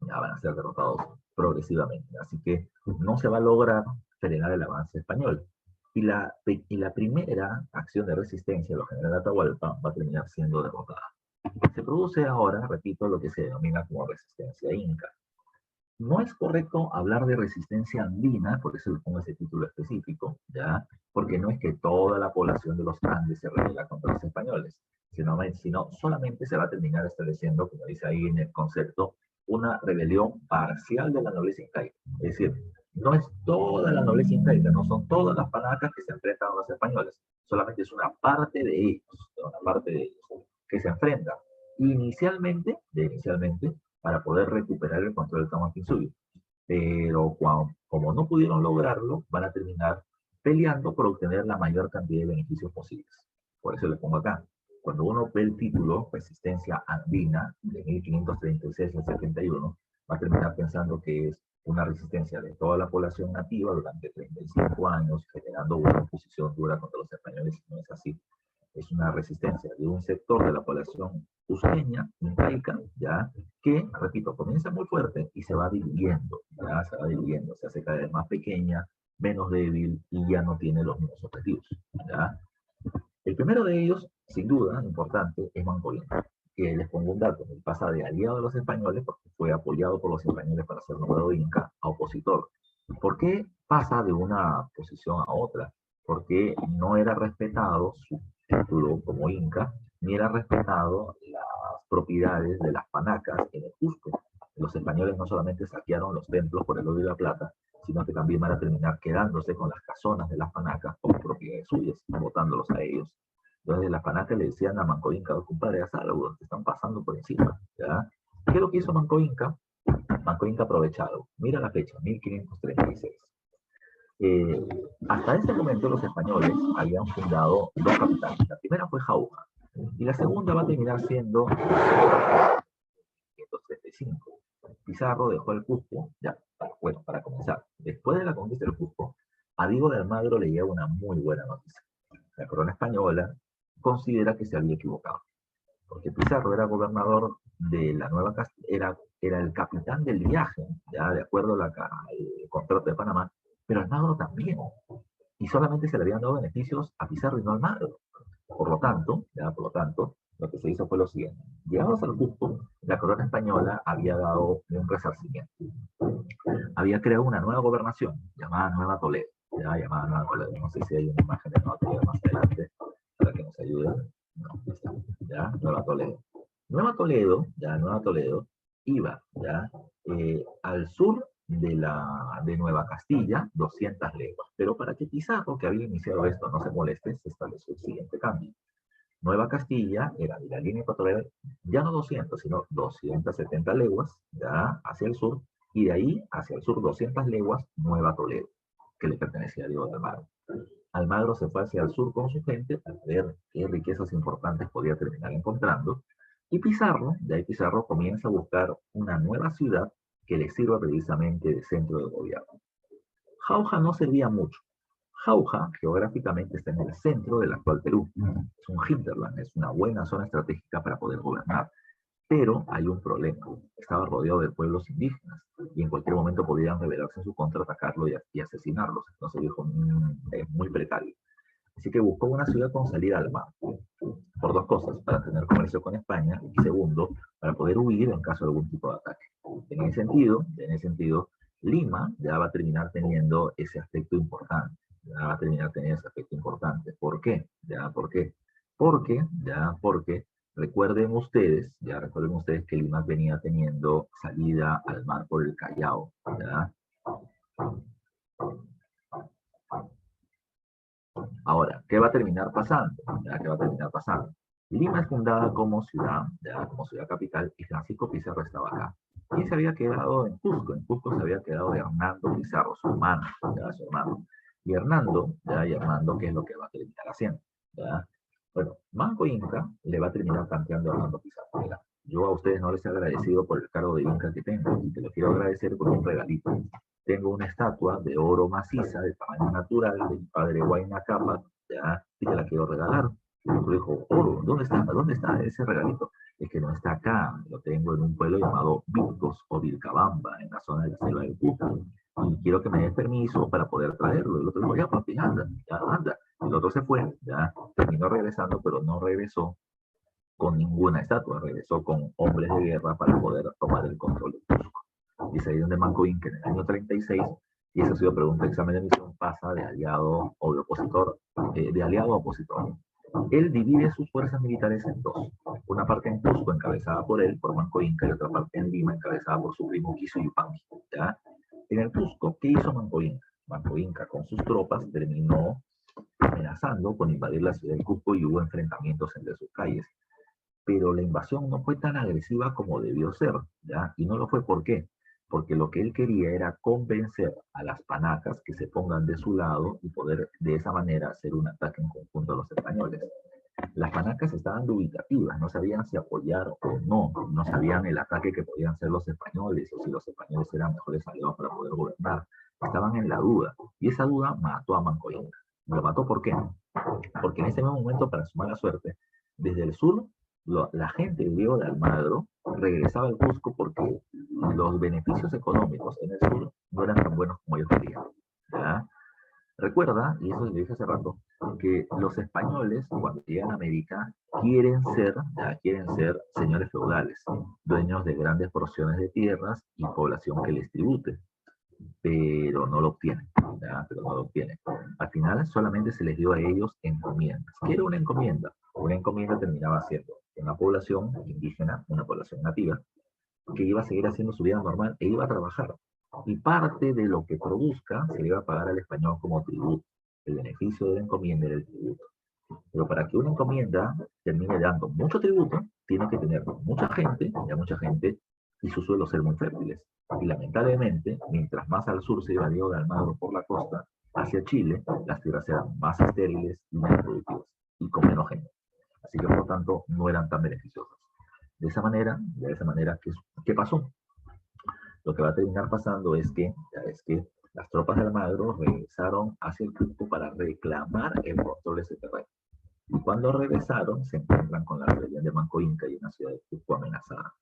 Ya van a ser derrotados progresivamente. Así que no se va a lograr frenar el avance español. Y la primera acción de resistencia de los generales de Atahualpa va a terminar siendo derrotada. Se produce ahora, repito, lo que se denomina como resistencia inca. No es correcto hablar de resistencia andina, por eso le pongo ese título específico, ¿ya? Porque no es que toda la población de los Andes se rebela contra los españoles, sino solamente se va a terminar estableciendo, como dice ahí en el concepto, una rebelión parcial de la nobleza incaica. Es decir, no es toda la nobleza incaica, no son todas las palacas que se enfrentan a los españoles, solamente es una parte de ellos, que se enfrenta inicialmente para poder recuperar el control del Tahuantinsuyo. Pero como no pudieron lograrlo, van a terminar peleando por obtener la mayor cantidad de beneficios posibles. Por eso le pongo acá. Cuando uno ve el título Resistencia Andina de 1536 al 71, va a terminar pensando que es una resistencia de toda la población nativa durante 35 años, generando una oposición dura contra los españoles. No es así. Es una resistencia de un sector de la población cusqueña, incaica, ya, que, repito, comienza muy fuerte y se va dividiendo, ya, se va dividiendo, se hace cada vez más pequeña, menos débil y ya no tiene los mismos objetivos, ya. El primero de ellos sin duda, importante, es Manco Inca. Que les pongo un dato, él pasa de aliado de los españoles, porque fue apoyado por los españoles para ser nombrado Inca, a opositor. ¿Por qué pasa de una posición a otra? Porque no era respetado su título como Inca, ni era respetado las propiedades de las panacas en el Cusco. Los españoles no solamente saquearon los templos por el oro y la plata, sino que también van a terminar quedándose con las casonas de las panacas como propiedades suyas, botándolos a ellos. Entonces las panacas le decían a Manco Inca, compadre, haz algo, te están pasando por encima. ¿Ya? ¿Qué es lo que hizo Manco Inca? Manco Inca aprovechado. Mira la fecha, 1536. Hasta ese momento los españoles habían fundado dos capitales. La primera fue Jauja y la segunda va a terminar siendo 1535. Pizarro dejó el Cusco, ya, bueno, para comenzar. Después de la conquista del Cusco, a Diego de Almagro le llega una muy buena noticia. La corona española considera que se había equivocado, porque Pizarro era gobernador de la Nueva Castilla, era el capitán del viaje, ya de acuerdo al contrato de Panamá, pero Almagro también, y solamente se le habían dado beneficios a Pizarro y no a Almagro. Por lo tanto, lo que se hizo fue lo siguiente. Llegados al Cusco, la corona española había dado un resarcimiento. Había creado una nueva gobernación llamada Nueva Toledo. Llamada Nueva Toledo. No sé si hay una imagen de Nueva Toledo más adelante para que nos ayude. No, está. ¿Ya? Nueva Toledo. Nueva Toledo iba al sur de Nueva Castilla, 200 leguas. Pero para que Pizarro, que había iniciado esto, no se moleste, se estableció el siguiente cambio. Nueva Castilla era de la línea ecuatorial, ya no 200, sino 270 leguas, ya hacia el sur, y de ahí hacia el sur 200 leguas, Nueva Toledo, que le pertenecía a Diego de Almagro. Almagro se fue hacia el sur con su gente para ver qué riquezas importantes podía terminar encontrando, y Pizarro, de ahí Pizarro comienza a buscar una nueva ciudad que le sirva precisamente de centro de gobierno. Jauja no servía mucho. Jauja, geográficamente, está en el centro del actual Perú. Es un hinterland, es una buena zona estratégica para poder gobernar. Pero hay un problema. Estaba rodeado de pueblos indígenas y en cualquier momento podían rebelarse en su contra, atacarlo y asesinarlos. Entonces dijo, es muy precario. Así que buscó una ciudad con salida al mar. Por dos cosas, para tener comercio con España y segundo, para poder huir en caso de algún tipo de ataque. En ese sentido, Lima ya va a terminar teniendo ese aspecto importante. ¿Por qué? ¿Por qué? Porque recuerden ustedes que Lima venía teniendo salida al mar por el Callao, ¿ya? Ahora, ¿qué va a terminar pasando? ¿Qué va a terminar pasando? Lima es fundada como ciudad capital, y Francisco Pizarro estaba acá. ¿Quién se había quedado en Cusco? En Cusco se había quedado Hernando Pizarro, su hermano, su hermano. Y Hernando, ¿qué es lo que va a terminar haciendo? ¿Ya? Bueno, Manco Inca le va a terminar planteando a Hernando Pizarro. Mira, yo a ustedes no les he agradecido por el cargo de Inca que tengo, y te lo quiero agradecer con un regalito. Tengo una estatua de oro maciza, de tamaño natural, de mi padre Huayna Cápac, ¿ya? Y te la quiero regalar. Y me dijo, oro, ¿dónde está? ¿Dónde está ese regalito? Es que no está acá, lo tengo en un pueblo llamado Vilcos o Vilcabamba, en la zona de la selva del Cusco. Y quiero que me des permiso para poder traerlo. Y el otro dijo, ya papi, anda, ya anda. Y el otro se fue, ya terminó regresando, pero no regresó con ninguna estatua, regresó con hombres de guerra para poder tomar el control del Cusco. Y es ahí donde Manco Inca en el año 36, y esa ha sido pregunta de examen de admisión, pasa de aliado o de opositor, de aliado a opositor. Él divide sus fuerzas militares en dos. Una parte en Cusco, encabezada por él, por Manco Inca, y otra parte en Lima, encabezada por su primo Quiso Yupanqui. ¿Ya? En el Cusco, ¿qué hizo Manco Inca? Manco Inca con sus tropas terminó amenazando con invadir la ciudad del Cusco y hubo enfrentamientos entre sus calles. Pero la invasión no fue tan agresiva como debió ser, ¿ya? Y no lo fue, ¿por qué? Porque lo que él quería era convencer a las panacas que se pongan de su lado y poder de esa manera hacer un ataque en conjunto a los españoles. Las panacas estaban dubitativas, no sabían si apoyar o no, no sabían el ataque que podían hacer los españoles o si los españoles eran mejores aliados para poder gobernar. Estaban en la duda y esa duda mató a Manco Inca. ¿Lo mató por qué? Porque en ese mismo momento, para su mala suerte, desde el sur la gente de Diego de Almagro regresaba al Cusco porque los beneficios económicos en el sur no eran tan buenos como ellos querían. ¿Ya? Recuerda, y eso lo dije hace rato, que los españoles cuando llegan a América quieren ser señores feudales, dueños de grandes porciones de tierras y población que les tribute, pero no lo obtienen, ¿ya? Pero no lo obtienen. Al final solamente se les dio a ellos encomiendas. ¿Qué era una encomienda? Una encomienda terminaba siendo una población indígena, una población nativa, que iba a seguir haciendo su vida normal e iba a trabajar. Y parte de lo que produzca se le iba a pagar al español como tributo. El beneficio de la encomienda era el tributo. Pero para que una encomienda termine dando mucho tributo, tiene que tener mucha gente, y sus suelos ser muy fértiles. Y lamentablemente, mientras más al sur se iba Diego de Almagro por la costa, hacia Chile, las tierras eran más estériles y menos productivas, y con menos gente. Así que por lo tanto no eran tan beneficiosas. De esa manera, ¿qué pasó? Lo que va a terminar pasando es que las tropas de Almagro regresaron hacia el Cusco para reclamar el control de ese terreno. Y cuando regresaron, se encuentran con la rebelión de Manco Inca y una ciudad de Cusco amenazada.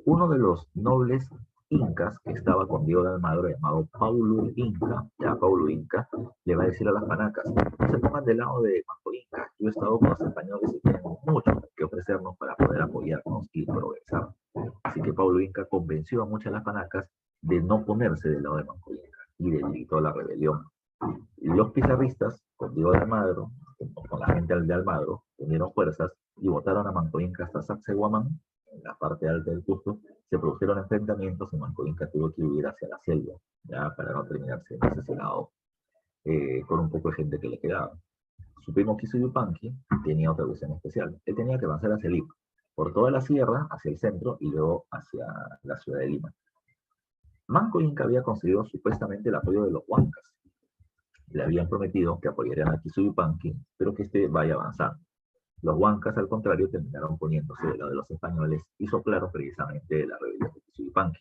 Uno de los nobles incas que estaba con Diego de Almagro, llamado Paulo Inca, le va a decir a las panacas: no se pongan del lado de Manco Inca, yo he estado con los españoles y tenemos mucho que ofrecernos para poder apoyarnos y progresar. Así que Paulo Inca convenció a muchas de las panacas de no ponerse del lado de Manco Inca y debilitó la rebelión. Los pizarristas, con Diego de Almagro, con la gente de Almagro, unieron fuerzas y votaron a Manco Inca hasta Sacsayhuamán, en la parte alta del Cusco. Se produjeron enfrentamientos y Manco Inca tuvo que huir hacia la selva, ya para no terminar siendo asesinado con un poco de gente que le quedaba. Su primo Kizuyupanqui tenía otra visión especial. Él tenía que avanzar hacia Lima, por toda la sierra, hacia el centro y luego hacia la ciudad de Lima. Manco Inca había conseguido supuestamente el apoyo de los huancas. Le habían prometido que apoyarían a Kizuyupanqui, pero que este vaya avanzando. Los huancas, al contrario, terminaron poniéndose del lado de los españoles y soplaron precisamente la rebelión de Kizuyupanqui.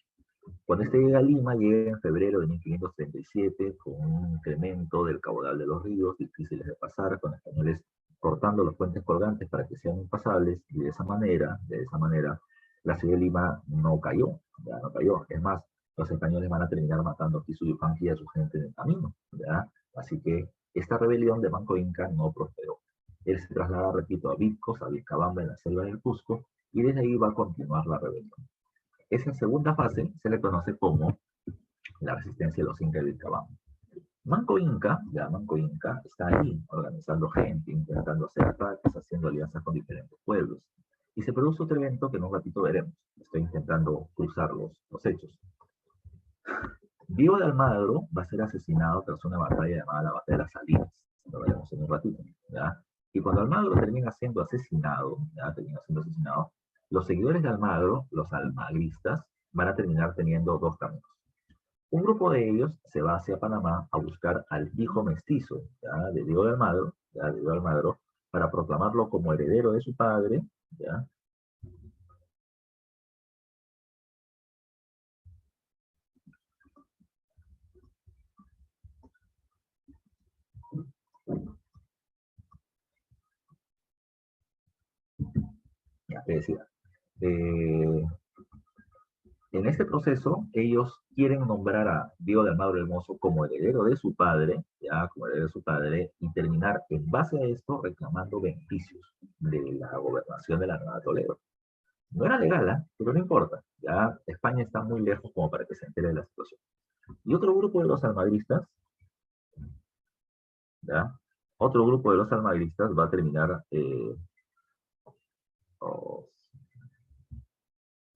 Cuando este llega a Lima, llega en febrero de 1537 con un incremento del caudal de los ríos, difíciles de pasar, con españoles cortando los puentes colgantes para que sean impasables, y de esa manera, la ciudad de Lima no cayó, ya no cayó. Es más, los españoles van a terminar matando a Kizuyupanqui y a su gente en el camino, ¿ya? Así que esta rebelión de Manco Inca no prosperó. Él se traslada, repito, a Vicos, a Vilcabamba, en la selva del Cusco, y desde ahí va a continuar la rebelión. Esa segunda fase se le conoce como la resistencia de los incas de Vilcabamba. Manco Inca está ahí organizando gente, intentando hacer ataques, haciendo alianzas con diferentes pueblos. Y se produce otro evento que en un ratito veremos. Estoy intentando cruzar los hechos. Diego de Almagro va a ser asesinado tras una batalla llamada la Batalla de las Salinas. Lo veremos en un ratito, ¿ya? Y cuando Almagro termina siendo asesinado, los seguidores de Almagro, los almagristas, van a terminar teniendo dos caminos. Un grupo de ellos se va hacia Panamá a buscar al hijo mestizo, ¿ya? De Diego de Almagro, para proclamarlo como heredero de su padre, ¿ya? Ya te decía. Eh, En este proceso, ellos quieren nombrar a Diego de Almagro el Mozo como heredero de su padre, y terminar en base a esto reclamando beneficios de la gobernación de la Nueva Toledo. No era legal, pero no importa. Ya España está muy lejos como para que se entere de la situación. Y otro grupo de los almagristas, ¿ya? Otro grupo de los almagristas va a terminar, oh,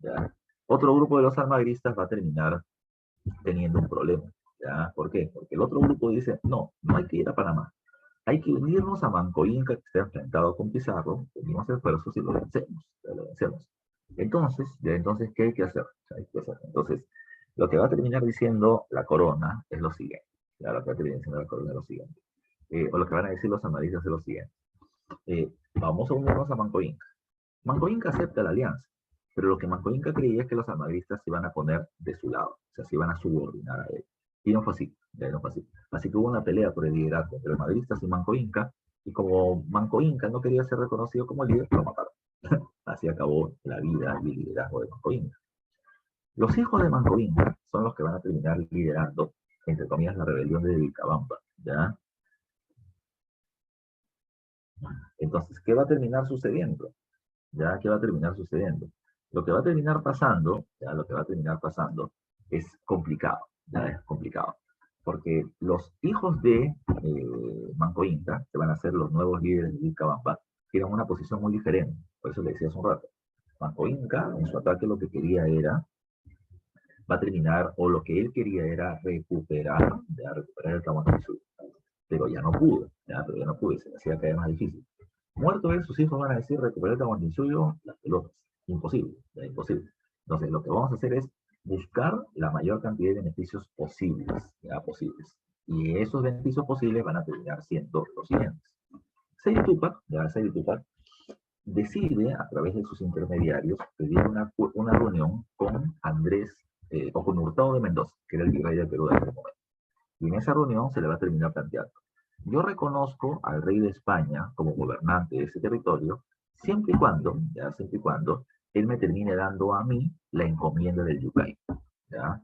¿ya? Otro grupo de los almagristas va a terminar teniendo un problema. ¿Ya? ¿Por qué? Porque el otro grupo dice: no, no hay que ir a Panamá. Hay que unirnos a Manco Inca, que está enfrentado con Pizarro, unimos esfuerzos y lo vencemos. Entonces, ¿qué hay que hacer? Entonces, lo que va a terminar diciendo la corona es lo siguiente. Ya, lo que va a terminar diciendo la corona es lo siguiente. O lo que van a decir los amarillos es lo siguiente. Vamos a unirnos a Manco Inca. Manco Inca acepta la alianza, pero lo que Manco Inca creía es que los almagristas se iban a poner de su lado, o sea, se iban a subordinar a él. Y no fue así, no fue así. Así que hubo una pelea por el liderazgo entre los almagristas y Manco Inca, y como Manco Inca no quería ser reconocido como líder, lo mataron. Así acabó la vida y el liderazgo de Manco Inca. Los hijos de Manco Inca son los que van a terminar liderando, entre comillas, la rebelión de Vilcabamba, ¿ya? Entonces, ¿qué va a terminar sucediendo? ¿Ya? ¿Qué va a terminar sucediendo? Lo que va a terminar pasando, ya lo que va a terminar pasando es complicado, ya es complicado. Porque los hijos de Manco Inca, que van a ser los nuevos líderes de Vilcabamba, tienen una posición muy diferente. Por eso le decía hace un rato. Manco Inca, en su ataque, lo que quería era, va a terminar, o lo que él quería era recuperar, ya, recuperar el Tahuantinsuyo. Pero ya no pudo, ya, pero ya no pudo, y se le hacía cada vez más difícil. Muerto él, sus hijos van a decir, recuperar el Tahuantinsuyo, las pelotas. Imposible, ya, imposible. Entonces, lo que vamos a hacer es buscar la mayor cantidad de beneficios posibles, ya, posibles. Y esos beneficios posibles van a terminar siendo los siguientes. Seydi Tupac, ya Seydi Tupac, decide, a través de sus intermediarios, pedir una reunión con Andrés, o con Hurtado de Mendoza, que era el virrey del Perú de aquel momento. Y en esa reunión se le va a terminar planteando: yo reconozco al rey de España como gobernante de ese territorio, siempre y cuando, ya, siempre y cuando, él me termine dando a mí la encomienda del Yucay, ¿ya?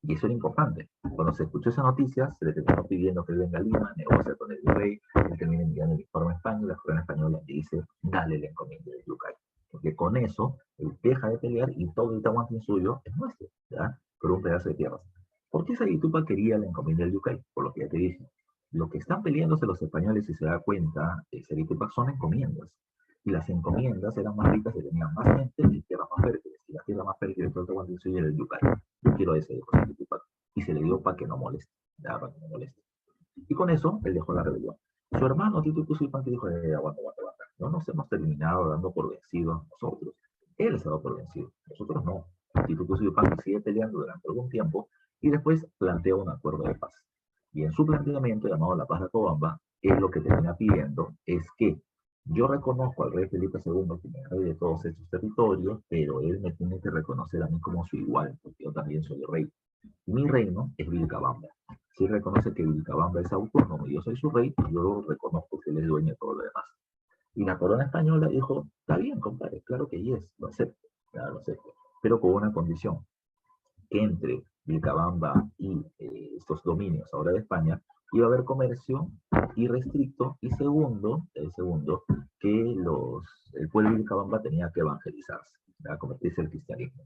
Y eso era importante. Cuando se escuchó esa noticia, se le terminó pidiendo que él venga a Lima, negocia con el virrey, él termina enviando el informe a España, y la corona española le dice, dale la encomienda del Yucay. Porque con eso, él deja de pelear y todo el Tahuantinsuyo es nuestro, ¿ya? Por un pedazo de tierra. ¿Por qué Seydi Tupac quería la encomienda del Yucay? Por lo que ya te dije. Lo que están peleándose los españoles, si se da cuenta, Seydi Tupac, son encomiendas. Y las encomiendas eran más ricas, que tenían más gente y tierras más fértiles. Y la tierra más fértil de todo el Tahuantinsuyo era el Yucay. Yo quiero ese de José Tupac. Y se le dio para que no moleste. Ya, para que no moleste. Y con eso, él dejó la rebelión. Su hermano Tito Tupac dijo, aguanta, aguanta, aguanta. No nos hemos terminado dando por vencidos nosotros. Él se ha dado por vencido. Nosotros no. Tito Tupac sigue peleando durante algún tiempo y después plantea un acuerdo de paz. Y en su planteamiento, llamado la Paz de Cobamba, él lo que termina pidiendo es que yo reconozco al rey Felipe II como el rey de todos estos territorios, pero él me tiene que reconocer a mí como su igual, porque yo también soy el rey. Mi reino es Vilcabamba. Si él reconoce que Vilcabamba es autónomo y yo soy su rey, yo lo reconozco que él es dueño de todo lo demás. Y la corona española dijo, está bien, compadre, claro que yes, lo acepto, claro, lo acepto, pero con una condición, que entre Vilcabamba y estos dominios ahora de España, iba a haber comercio irrestricto, y segundo, que el pueblo de Vilcabamba tenía que evangelizarse, a convertirse al cristianismo.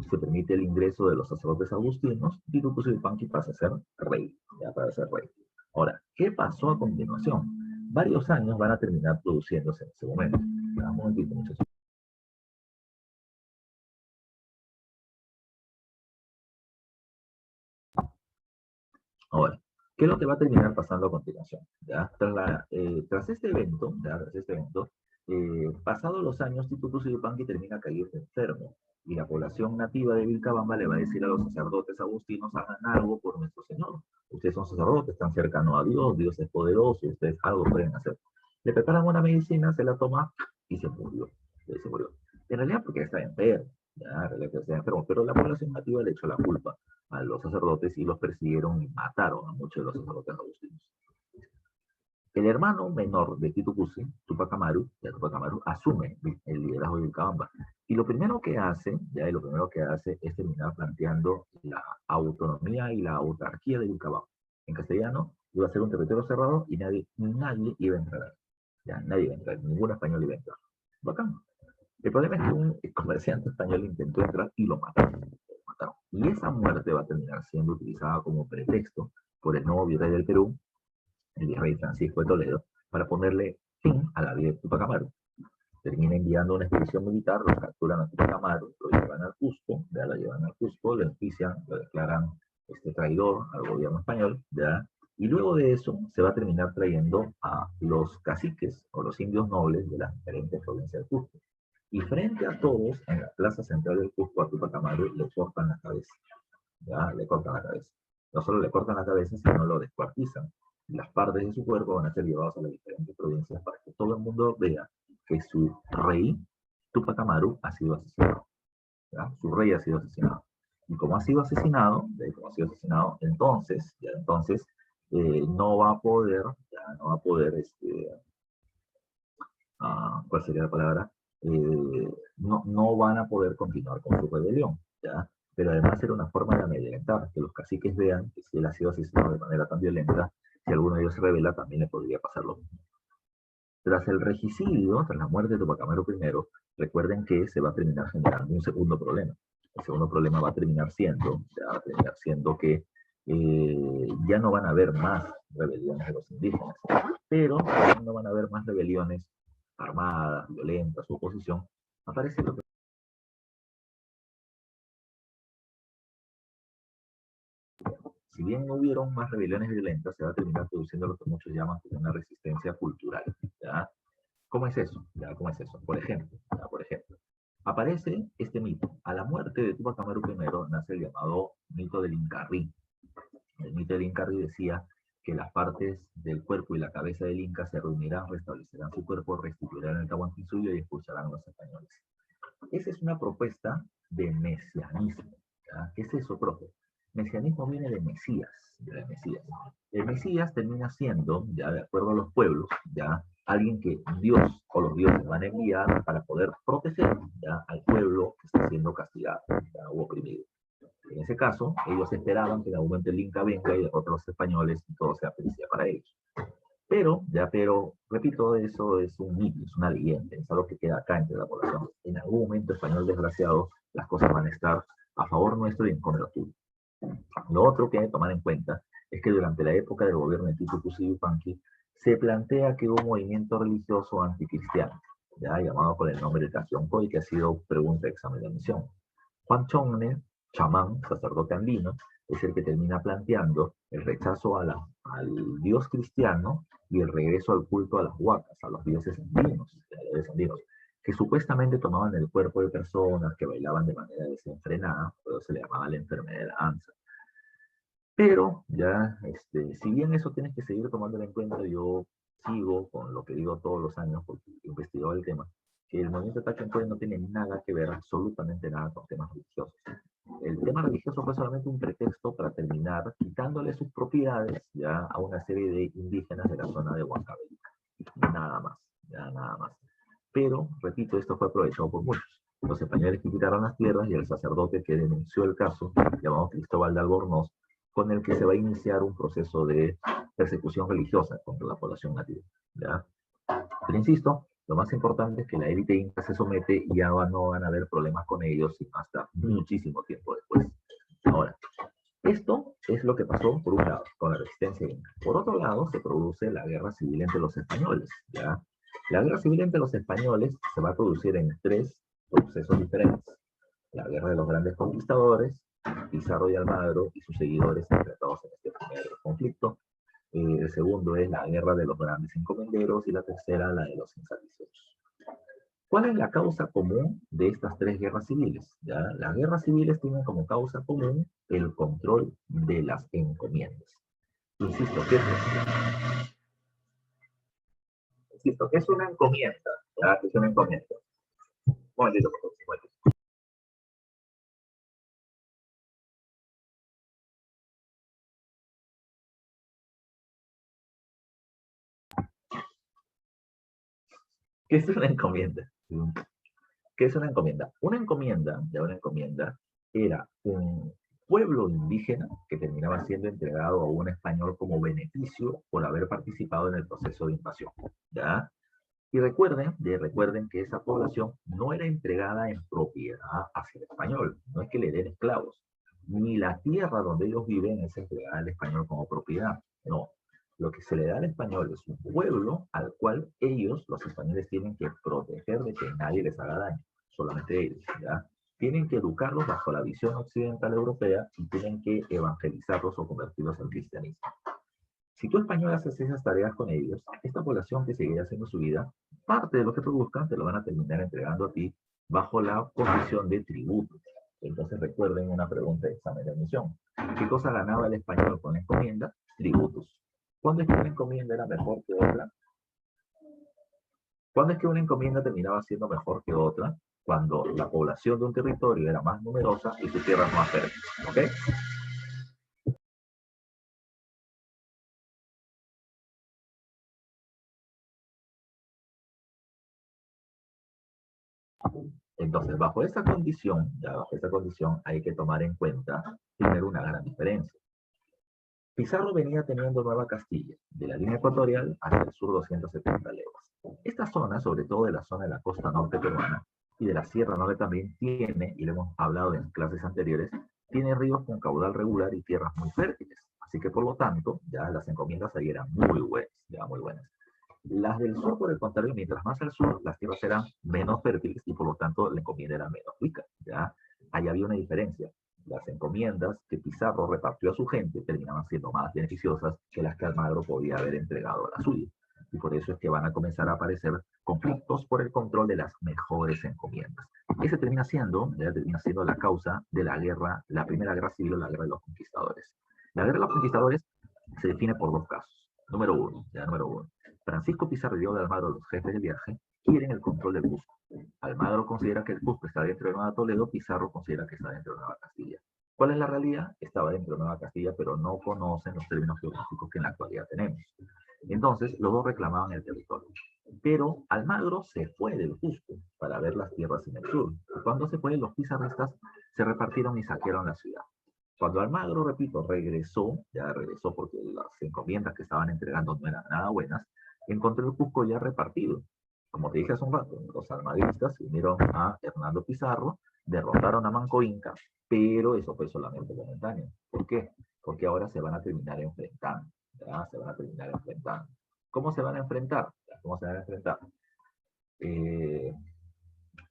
Se permite el ingreso de los sacerdotes agustinos y Tupac Yupanqui pasa a ser rey, ya para ser rey. Ahora, ¿qué pasó a continuación? Varios años van a terminar produciéndose en ese momento. Un momentito, muchachos. Ahora, ¿qué es lo que va a terminar pasando a continuación? ¿Ya? Tras este evento, pasados los años, Tito Yupanqui termina cayendo enfermo, y la población nativa de Vilcabamba le va a decir a los sacerdotes agustinos, hagan algo por nuestro Señor. Ustedes son sacerdotes, están cercanos a Dios, Dios es poderoso, ustedes algo pueden hacer. Le preparan una medicina, se la toma y se murió. Se murió. En realidad porque estaba enfermo, ya, en realidad estaba enfermo, pero la población nativa le echó la culpa a los sacerdotes y los persiguieron y mataron a muchos de los sacerdotes agustinos. El hermano menor de Titu Cuzi, Tupac Amaru, asume el liderazgo de Vilcabamba. Y lo primero que hace, es terminar planteando la autonomía y la autarquía de Vilcabamba. En castellano, iba a ser un territorio cerrado y nadie iba a entrar. Ya, nadie iba a entrar, ningún español iba a entrar. Bacán. El problema es que un comerciante español intentó entrar y lo mataron. Y esa muerte va a terminar siendo utilizada como pretexto por el nuevo virrey del Perú, el virrey Francisco de Toledo, para ponerle fin a la vida de Tupac Amaru. Termina enviando una expedición militar, lo capturan a Tupac Amaru, lo llevan al Cusco, lo enjuician, lo declaran traidor al gobierno español, ¿ya? Y luego de eso se va a terminar trayendo a los caciques o los indios nobles de las diferentes provincias del Cusco. Y frente a todos, en la plaza central del Cusco, a Tupac Amaru le cortan la cabeza. ¿Ya? Le cortan la cabeza. No solo le cortan la cabeza, sino lo descuartizan. Las partes de su cuerpo van a ser llevadas a las diferentes provincias para que todo el mundo vea que su rey, Tupac Amaru, ha sido asesinado. ¿Ya? Su rey ha sido asesinado. Y como ha sido asesinado, entonces no va a poder, ¿cuál sería la palabra? No van a poder continuar con su rebelión, ¿ya? Pero además era una forma de amedrentar, que los caciques vean que si él ha sido asesinado de manera tan violenta, si alguno de ellos se rebela, también le podría pasar lo mismo. Tras el regicidio, tras la muerte de Tupac Amaru I, recuerden que se va a terminar generando un segundo problema. El segundo problema va a terminar siendo que ya no van a haber más rebeliones de los indígenas, pero también no van a haber más rebeliones armadas, violentas, su oposición. Aparece lo que si bien no hubieron más rebeliones violentas, se va a terminar produciendo lo que muchos llaman como una resistencia cultural. ¿Ya? ¿Cómo es eso? ¿Ya? ¿Cómo es eso? Por ejemplo, aparece este mito. A la muerte de Tupac Amaru I nace el llamado mito del Incarrí. El mito del Incarrí decía que las partes del cuerpo y la cabeza del Inca se reunirán, restablecerán su cuerpo, restituirán el Tahuantinsuyo y expulsarán a los españoles. Esa es una propuesta de mesianismo. ¿Ya? ¿Qué es eso, profe? Mesianismo viene de Mesías, de Mesías. El Mesías termina siendo, ya de acuerdo a los pueblos, ya alguien que Dios o los dioses van a enviar para poder proteger ya al pueblo que está siendo castigado ya, o oprimido. En ese caso, ellos esperaban que en algún momento el Inca venga y derrote a los españoles y todo sea felicidad para ellos. Pero, repito, eso es un mito, es una leyenda, es algo que queda acá entre la población. En algún momento español desgraciado, las cosas van a estar a favor nuestro y en contra tuyo. Lo otro que hay que tomar en cuenta es que durante la época del gobierno de Titu Cusi Yupanqui se plantea que hubo un movimiento religioso anticristiano, ya llamado por el nombre de Tacionco y que ha sido pregunta de examen de admisión. Juan Chonne, chamán, sacerdote andino, es el que termina planteando el rechazo al dios cristiano y el regreso al culto a las huacas, a los dioses andinos, que supuestamente tomaban el cuerpo de personas que bailaban de manera desenfrenada, por eso se le llamaba la enfermedad de la ansa. Pero ya, si bien eso tienes que seguir tomándolo en cuenta, yo sigo con lo que digo todos los años, porque he investigado el tema, que el movimiento Tacuancoy no tiene nada que ver, absolutamente nada, con temas religiosos. El tema religioso fue solamente un pretexto para terminar quitándole sus propiedades ya a una serie de indígenas de la zona de Huancavelica. Nada más, ya nada más. Pero, repito, esto fue aprovechado por muchos. Los españoles que quitaron las tierras y el sacerdote que denunció el caso, llamado Cristóbal de Albornoz, con el que se va a iniciar un proceso de persecución religiosa contra la población nativa. ¿Ya? Pero insisto, lo más importante es que la élite inca se somete y ya no van a haber problemas con ellos hasta muchísimo tiempo después. Ahora, esto es lo que pasó, por un lado, con la resistencia inca. Por otro lado, se produce la guerra civil entre los españoles. ¿Ya? La guerra civil entre los españoles se va a producir en 3 procesos diferentes. La guerra de los grandes conquistadores, Pizarro y Almagro y sus seguidores enfrentados en este primer conflicto. El segundo es la guerra de los grandes encomenderos y la tercera la de los insatisfechos. ¿Cuál es la causa común de estas 3 guerras civiles? ¿Ya? Las guerras civiles tienen como causa común el control de las encomiendas. Insisto, ¿qué es una encomienda? ¿Ya? ¿Qué es una encomienda? Un momentito, por favor. ¿Qué es una encomienda? ¿Qué es una encomienda? Una encomienda era un pueblo indígena que terminaba siendo entregado a un español como beneficio por haber participado en el proceso de invasión. ¿Ya? Y recuerden que esa población no era entregada en propiedad hacia el español, no es que le den esclavos, ni la tierra donde ellos viven es entregada al español como propiedad, no. Lo que se le da al español es un pueblo al cual ellos, los españoles, tienen que proteger de que nadie les haga daño, solamente ellos, ¿ya? Tienen que educarlos bajo la visión occidental europea y tienen que evangelizarlos o convertirlos al cristianismo. Si tú español haces esas tareas con ellos, esta población que seguirá haciendo su vida, parte de lo que produzcan te lo van a terminar entregando a ti bajo la condición de tributo. Entonces recuerden una pregunta de examen de admisión. ¿Qué cosa ganaba el español con la encomienda? Tributos. ¿Cuándo es que una encomienda era mejor que otra? ¿Cuándo es que una encomienda terminaba siendo mejor que otra? Cuando la población de un territorio era más numerosa y sus tierras más fértiles. ¿Ok? Entonces, bajo esa condición, hay que tomar en cuenta primero una gran diferencia. Pizarro venía teniendo Nueva Castilla, de la línea ecuatorial hasta el sur 270 leguas. Esta zona, sobre todo de la zona de la costa norte peruana y de la Sierra Norte también tiene, y lo hemos hablado en clases anteriores, tiene ríos con caudal regular y tierras muy fértiles. Así que por lo tanto, ya las encomiendas ahí eran muy buenas, ya muy buenas. Las del sur, por el contrario, mientras más al sur, las tierras eran menos fértiles y por lo tanto la encomienda era menos rica. ¿Ya? Ahí había una diferencia. Las encomiendas que Pizarro repartió a su gente terminaban siendo más beneficiosas que las que Almagro podía haber entregado a la suya. Y por eso es que van a comenzar a aparecer conflictos por el control de las mejores encomiendas. Ese termina siendo la causa de la guerra, la primera guerra civil o la guerra de los conquistadores. La guerra de los conquistadores se define por dos casos. Número uno. Francisco Pizarro y Diego de Almagro, los jefes de viaje, quieren el control del Cusco. Almagro considera que el Cusco está dentro de Nueva Toledo, Pizarro considera que está dentro de Nueva Castilla. ¿Cuál es la realidad? Estaba dentro de Nueva Castilla, pero no conocen los términos geográficos que en la actualidad tenemos. Entonces, los dos reclamaban el territorio. Pero Almagro se fue del Cusco para ver las tierras en el sur. Y cuando se fue, los pizarristas se repartieron y saquearon la ciudad. Cuando Almagro, repito, ya regresó porque las encomiendas que estaban entregando no eran nada buenas, encontró el Cusco ya repartido. Como te dije hace un rato, los almagristas se unieron a Hernando Pizarro, derrotaron a Manco Inca, pero eso fue solamente momentáneo. ¿Por qué? Porque ahora se van a terminar enfrentando. ¿Ya? Se van a terminar enfrentando. ¿Cómo se van a enfrentar? ¿Cómo se van a enfrentar? Eh,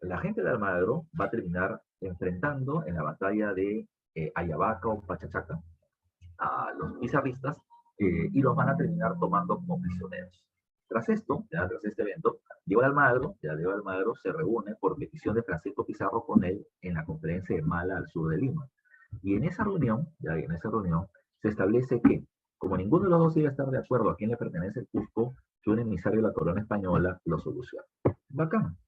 la gente de Almagro va a terminar enfrentando en la batalla de Ayabaca o Pachachaca a los pizarristas y los van a terminar tomando como prisioneros. Tras esto, tras este evento, Diego de Almagro se reúne por petición de Francisco Pizarro con él en la conferencia de Mala al sur de Lima. Y en esa reunión, se establece que, como ninguno de los dos iba a estar de acuerdo a quién le pertenece el Cusco, que un emisario de la corona española lo soluciona. Bacán.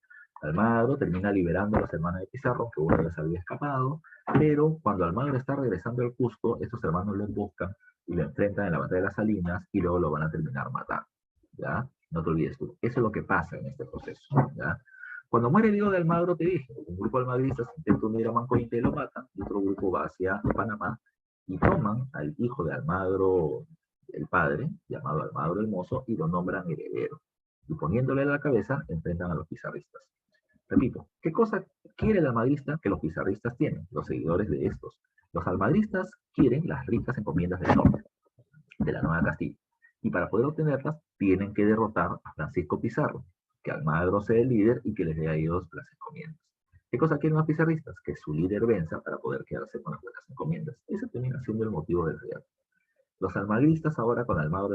Almagro termina liberando a los hermanos de Pizarro, que uno les había escapado, pero cuando Almagro está regresando al Cusco, estos hermanos lo buscan y lo enfrentan en la batalla de las Salinas y luego lo van a terminar matando. ¿Ya? No te olvides tú. Eso es lo que pasa en este proceso. ¿Ya? Cuando muere Diego de Almagro, te dije, un grupo de almagristas intenta unir a Manco Inca y lo matan, y otro grupo va hacia Panamá y toman al hijo de Almagro, el padre, llamado Almagro el Mozo, y lo nombran heredero. Y poniéndole a la cabeza, enfrentan a los pizarristas. Repito, ¿qué cosa quiere el almagrista que los pizarristas tienen, los seguidores de estos? Los almagristas quieren las ricas encomiendas del norte, de la Nueva Castilla. Y para poder obtenerlas, tienen que derrotar a Francisco Pizarro, que Almagro sea el líder y que les dé a ellos las encomiendas. ¿Qué cosa quieren los pizarristas? Que su líder venza para poder quedarse con las buenas encomiendas. Ese termina siendo el motivo del real. Los almagristas ahora, con Almagro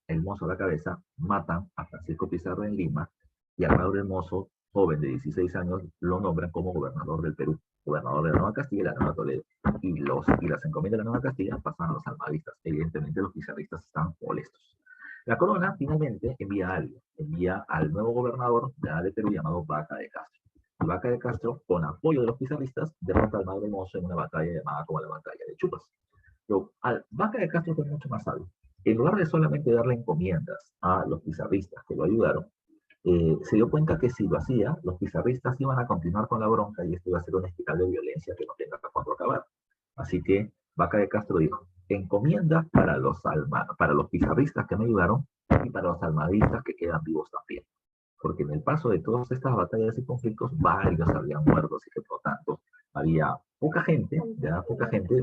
el Mozo a la cabeza, matan a Francisco Pizarro en Lima y Almagro el Mozo, joven de 16 años, lo nombran como gobernador del Perú, gobernador de la Nueva Castilla y la Nueva Toledo. Y las encomiendas de la Nueva Castilla pasan a los almagristas. Evidentemente los pizarristas están molestos. La corona finalmente envía al nuevo gobernador de Perú llamado Vaca de Castro. Y Vaca de Castro, con apoyo de los pizarristas, derrota al Almagro el Mozo en una batalla llamada como la batalla de Chupas. Pero Vaca de Castro fue mucho más sabio. En lugar de solamente darle encomiendas a los pizarristas que lo ayudaron, se dio cuenta que si lo hacía, los pizarristas iban a continuar con la bronca y esto iba a ser una espiral de violencia que no tenga cuándo acabar. Así que Vaca de Castro dijo, encomienda para los pizarristas que me ayudaron y para los almagristas que quedan vivos también. Porque en el paso de todas estas batallas y conflictos, varios habían muerto, así que por lo tanto había poca gente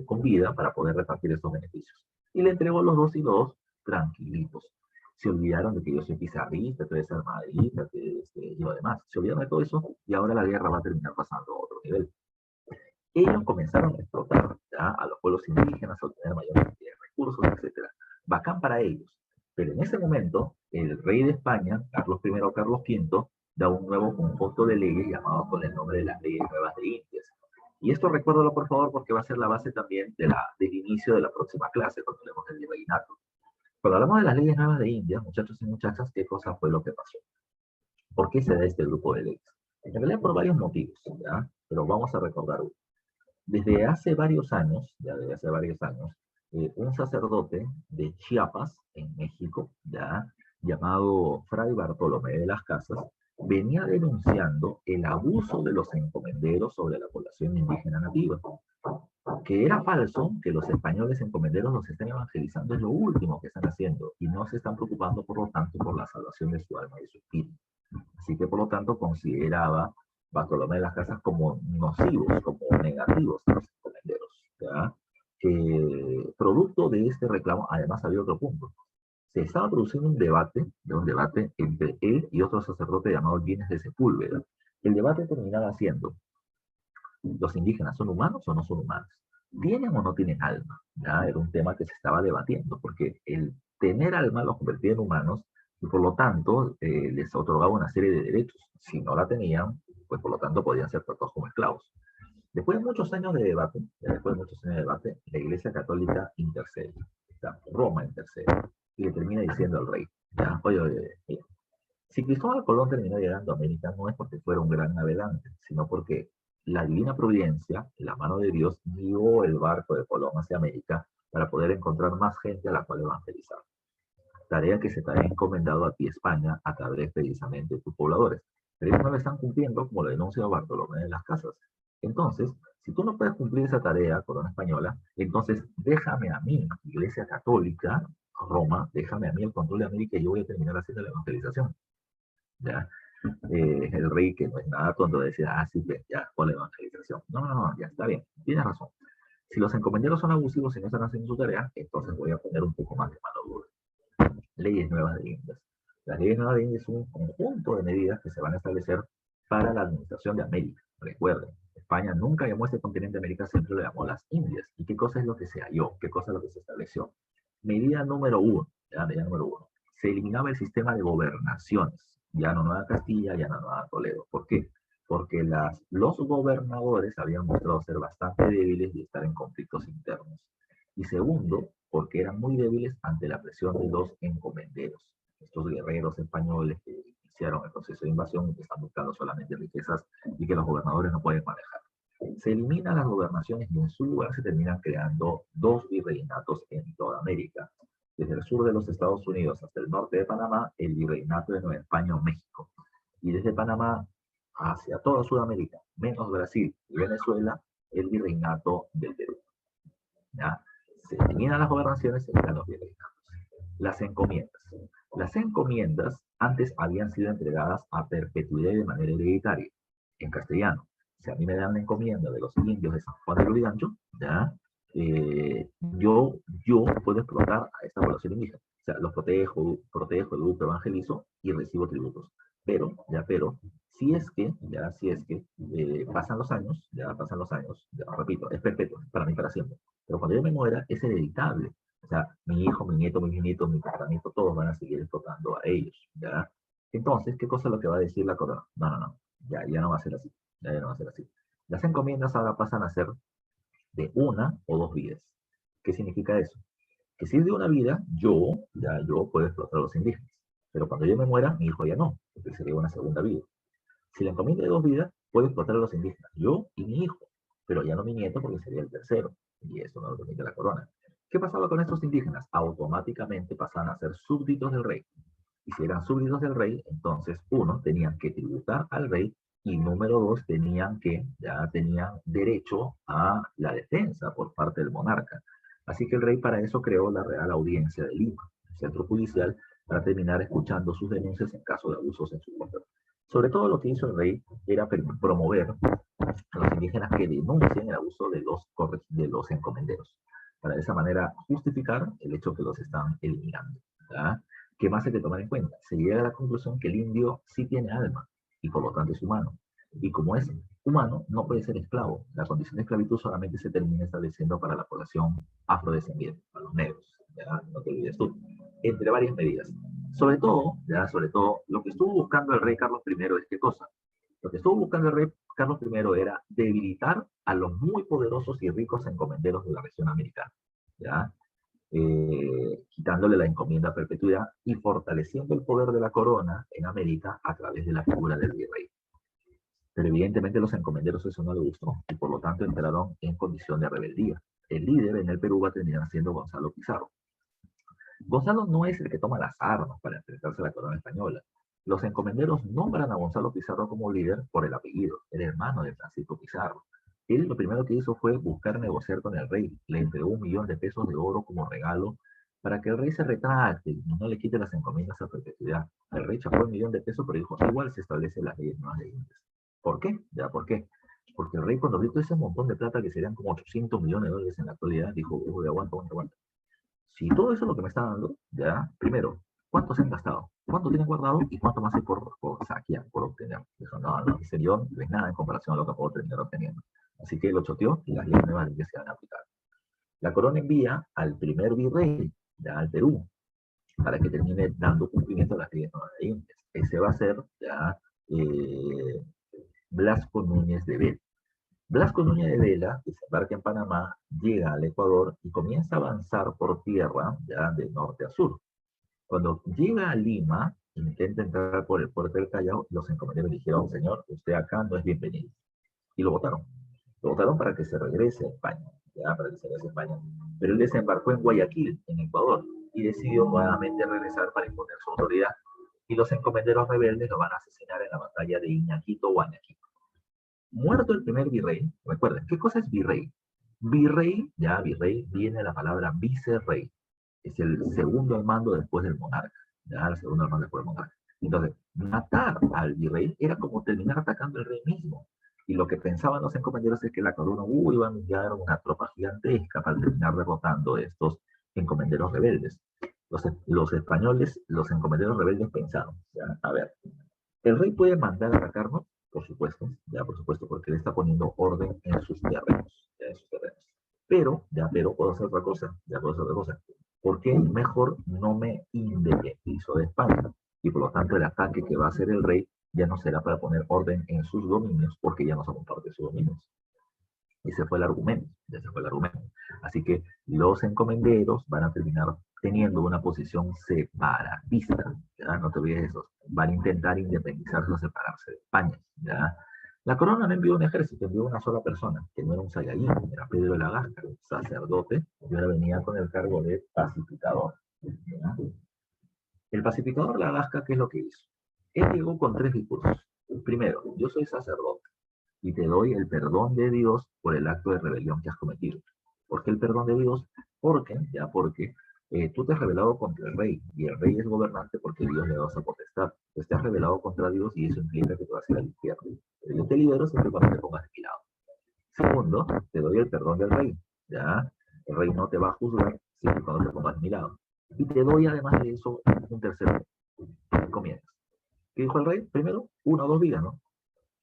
con vida para poder repartir estos beneficios. Y le entregó los dos y los dos tranquilitos. Se olvidaron de que yo soy pizarrista, tú eres armadista, y lo demás. Se olvidaron de todo eso y ahora la guerra va a terminar pasando a otro nivel. Ellos comenzaron a explotar a los pueblos indígenas, a obtener mayor cantidad de recursos, etc. Bacán para ellos. Pero en ese momento, el rey de España, Carlos I o Carlos V, da un nuevo conjunto de leyes llamado con el nombre de las leyes nuevas de Indias. Y esto recuérdalo por favor porque va a ser la base también del inicio de la próxima clase, cuando hablemos del virreinato. Cuando hablamos de las leyes nuevas de India, muchachos y muchachas, ¿qué cosa fue lo que pasó? ¿Por qué se da este grupo de leyes? En realidad por varios motivos, ¿ya? Pero vamos a recordar uno. Desde hace varios años, un sacerdote de Chiapas, en México, llamado Fray Bartolomé de las Casas, venía denunciando el abuso de los encomenderos sobre la población indígena nativa. Que era falso, que los españoles encomenderos los están evangelizando, es lo último que están haciendo, y no se están preocupando, por lo tanto, por la salvación de su alma y de su espíritu. Así que, por lo tanto, consideraba Bartolomé de las Casas como nocivos, como negativos a los encomenderos. ¿Ya? Producto de este reclamo, además había otro punto. Se estaba produciendo un debate entre él y otro sacerdote llamado Gines de Sepúlveda. El debate terminaba siendo, ¿los indígenas son humanos o no son humanos? ¿Tienen o no tienen alma? ¿Ya? Era un tema que se estaba debatiendo, porque el tener alma los convertía en humanos y por lo tanto les otorgaba una serie de derechos. Si no la tenían, pues por lo tanto podían ser tratados como esclavos. Después de muchos años de debate, la Iglesia Católica intercede, Roma intercede, y le termina diciendo al rey, ¿ya? Oye, oye, si Cristóbal Colón terminó llegando a América no es porque fuera un gran navegante, sino porque la divina providencia, la mano de Dios, guió el barco de Colón hacia América para poder encontrar más gente a la cual evangelizar. Tarea que se te ha encomendado a ti España a través precisamente de tus pobladores. Pero ellos no lo están cumpliendo como lo denuncia Bartolomé de las Casas. Entonces, si tú no puedes cumplir esa tarea, corona española, entonces déjame a mí, Iglesia Católica, Roma, déjame a mí el control de América y yo voy a terminar haciendo la evangelización. ¿Ya? El rey, que no es nada tonto, decía, sí, pues, ya, con la evangelización. No, no, no, ya está bien, tienes razón. Si los encomenderos son abusivos y no están haciendo su tarea, entonces voy a poner un poco más de mano dura. Leyes nuevas de Indias. Las leyes nuevas de Indias son un conjunto de medidas que se van a establecer para la administración de América. Recuerden, España nunca llamó a este continente de América, siempre lo llamó las Indias. ¿Y qué cosa es lo que se halló? ¿Qué cosa es lo que se estableció? Medida número uno, ¿ya? Medida número uno. Se eliminaba el sistema de gobernaciones. Ya no Nueva Castilla, ya no Nueva Toledo. ¿Por qué? Porque los gobernadores habían mostrado ser bastante débiles y estar en conflictos internos. Y segundo, porque eran muy débiles ante la presión de los encomenderos, estos guerreros españoles que iniciaron el proceso de invasión y que están buscando solamente riquezas y que los gobernadores no pueden manejar. Se eliminan las gobernaciones y en su lugar se terminan creando dos virreinatos en toda América. Desde el sur de los Estados Unidos hasta el norte de Panamá, el virreinato de Nueva España o México. Y desde Panamá hacia toda Sudamérica, menos Brasil y Venezuela, el virreinato del Perú. ¿Ya? Se eliminan las gobernaciones, se eliminan los virreinatos. Las encomiendas. Las encomiendas antes habían sido entregadas a perpetuidad y de manera hereditaria, en castellano. Si a mí me dan la encomienda de los indios de San Juan de Lurigancho, ¿ya? Yo puedo explotar a esta población indígena. O sea, los protejo, educo, evangelizo y recibo tributos. Pero, si es que pasan los años, ya repito, es perpetuo, para mí para siempre. Pero cuando yo me muera, es hereditable. O sea, mi hijo, mi nieto, mi bisnieto, mi tataranieto, todos van a seguir explotando a ellos, ¿ya? Entonces, ¿qué cosa es lo que va a decir la corona? No, no, no, ya no va a ser así, ya no va a ser así. Las encomiendas ahora pasan a ser de una o dos vidas. ¿Qué significa eso? Que si es de una vida, yo puedo explotar a los indígenas. Pero cuando yo me muera, mi hijo ya no, porque sería una segunda vida. Si la encomienda de dos vidas, puedo explotar a los indígenas, yo y mi hijo, pero ya no mi nieto porque sería el tercero, y eso no lo permite la corona. ¿Qué pasaba con estos indígenas? Automáticamente pasaban a ser súbditos del rey. Y si eran súbditos del rey, entonces, uno, tenían que tributar al rey, y número dos, ya tenían derecho a la defensa por parte del monarca. Así que el rey para eso creó la Real Audiencia de Lima, un centro judicial, para terminar escuchando sus denuncias en caso de abusos en su contra. Sobre todo lo que hizo el rey era promover a los indígenas que denuncien el abuso de los encomenderos, para de esa manera justificar el hecho que los están eliminando. ¿Ya? ¿Qué más hay que tomar en cuenta? Se llega a la conclusión que el indio sí tiene alma y por lo tanto es humano. Y como es humano, no puede ser esclavo. La condición de esclavitud solamente se termina estableciendo para la población afrodescendiente, para los negros. ¿Ya? No te olvides tú. Entre varias medidas. Sobre todo, lo que estuvo buscando el rey Carlos I es qué cosa. Lo que estuvo buscando el rey Carlos I era debilitar a los muy poderosos y ricos encomenderos de la región americana, ¿ya? Quitándole la encomienda a perpetuidad y fortaleciendo el poder de la corona en América a través de la figura del virrey. Pero evidentemente los encomenderos eso no le gustó y por lo tanto entraron en condición de rebeldía. El líder en el Perú va a terminar siendo Gonzalo Pizarro. Gonzalo no es el que toma las armas para enfrentarse a la corona española. Los encomenderos nombran a Gonzalo Pizarro como líder por el apellido, el hermano de Francisco Pizarro. Él lo primero que hizo fue buscar negociar con el rey. Le entregó 1 millón de pesos de oro como regalo para que el rey se retracte y no le quite las encomiendas a perpetuidad. El rey chapó $1.000.000, pero dijo, igual se establecen las leyes nuevas de Indias. ¿Por qué? ¿Ya por qué? Porque el rey cuando vio todo ese montón de plata, que serían como $800 millones en la actualidad, dijo, uy, aguanta, aguanta, aguanta. Si todo eso es lo que me está dando, ya, primero, ¿cuánto se han gastado? ¿Cuánto tienen guardado? ¿Y cuánto más hay por saquear, por obtener? Dijo, no, no, en serio, no es nada en comparación a lo que puedo terminar obteniendo. Así que lo choteó y las leyes nuevas que se van a aplicar. La corona envía al primer virrey, ya al Perú, para que termine dando cumplimiento a las leyes nuevas de Indias. Ese va a ser ya eh, Blasco Núñez de Vela. Blasco Núñez de Vela desembarca en Panamá, llega al Ecuador y comienza a avanzar por tierra, ya de norte a sur. Cuando llega a Lima, intenta entrar por el puerto del Callao, los encomenderos dijeron, señor, usted acá no es bienvenido. Y lo votaron. Lo votaron para que se regrese a España, ya, para que se regrese a España. Pero él desembarcó en Guayaquil, en Ecuador, y decidió nuevamente regresar para imponer su autoridad. Y los encomenderos rebeldes lo van a asesinar en la batalla de Iñaquito, Guanaquito. Muerto el primer virrey, recuerden, ¿qué cosa es virrey? Virrey, ya virrey, viene la palabra vicerrey. Es el segundo al mando después del monarca. Ya, el segundo al mando después del monarca. Entonces, matar al virrey era como terminar atacando al rey mismo. Y lo que pensaban los encomenderos es que la corona iba a enviar una tropa gigantesca para terminar derrotando a estos encomenderos rebeldes. Los españoles, los encomenderos rebeldes pensaron, ya, a ver, el rey puede mandar a atacarnos, por supuesto, ya por supuesto, porque él está poniendo orden en sus terrenos, ya en sus terrenos. Pero puedo hacer otra cosa, ya puedo hacer otra cosa. Porque mejor no me independizo de España. Y por lo tanto el ataque que va a hacer el rey ya no será para poner orden en sus dominios, porque ya no somos parte de sus dominios. Ese fue el argumento, ese fue el argumento. Así que los encomenderos van a terminar teniendo una posición separatista, ¿ya? No te olvides de eso. Van a intentar independizarse o separarse de España, ¿ya? La corona no envió un ejército, envió una sola persona, que no era un saiyajin, era Pedro de la Gasca, un sacerdote, y ahora venía con el cargo de pacificador, ¿ya? El pacificador de la Gasca, ¿qué es lo que hizo? Él llegó con 3 discursos. Primero, yo soy sacerdote y te doy el perdón de Dios por el acto de rebelión que has cometido. ¿Por qué el perdón de Dios? Porque tú te has rebelado contra el rey, y el rey es gobernante porque Dios le da esa potestad. Pues te has rebelado contra Dios y eso implica que te vas a ir al infierno. Pero yo te libero siempre cuando te pongas de mi lado. Segundo, te doy el perdón del rey, ¿ya? El rey no te va a juzgar siempre cuando te pongas de mi lado. Y te doy además de eso un tercero. Comienzas. ¿Qué dijo el rey? Primero, 1 o 2 vidas, ¿no?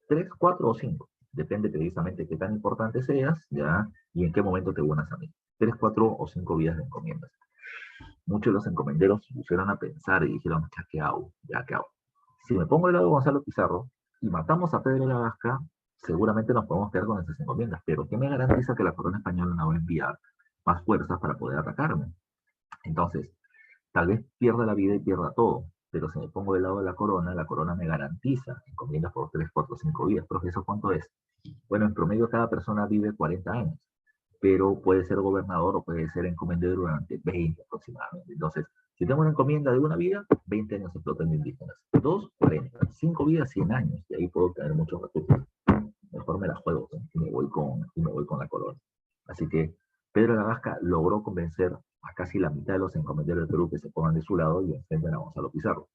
3, 4 o 5. Depende precisamente qué tan importante seas, ¿ya? Y en qué momento te unas a mí. 3, 4 o 5 vidas de encomiendas. Muchos de los encomenderos se pusieron a pensar y dijeron, ¿ya qué hago? ¿Ya qué hago? Si me pongo del lado de Gonzalo Pizarro y matamos a Pedro de la Gasca, seguramente nos podemos quedar con esas encomiendas. Pero ¿qué me garantiza que la corona española no va a enviar más fuerzas para poder atacarme? Entonces, tal vez pierda la vida y pierda todo, pero si me pongo del lado de la corona me garantiza encomiendas por 3, 4, 5 vidas. ¿Pero eso cuánto es? Bueno, en promedio cada persona vive 40 años, pero puede ser gobernador o puede ser encomendero durante 20 aproximadamente. Entonces, si tengo una encomienda de una vida, 20 años explotando indígenas. 2, 40. 5 vidas, 100 años. Y ahí puedo tener muchos recursos. Mejor me la juego, ¿sí? y me voy con la corona. Así que Pedro de la Gasca logró convencer a casi la mitad de los encomenderos del Perú que se pongan de su lado y enfrenten a Gonzalo Pizarro.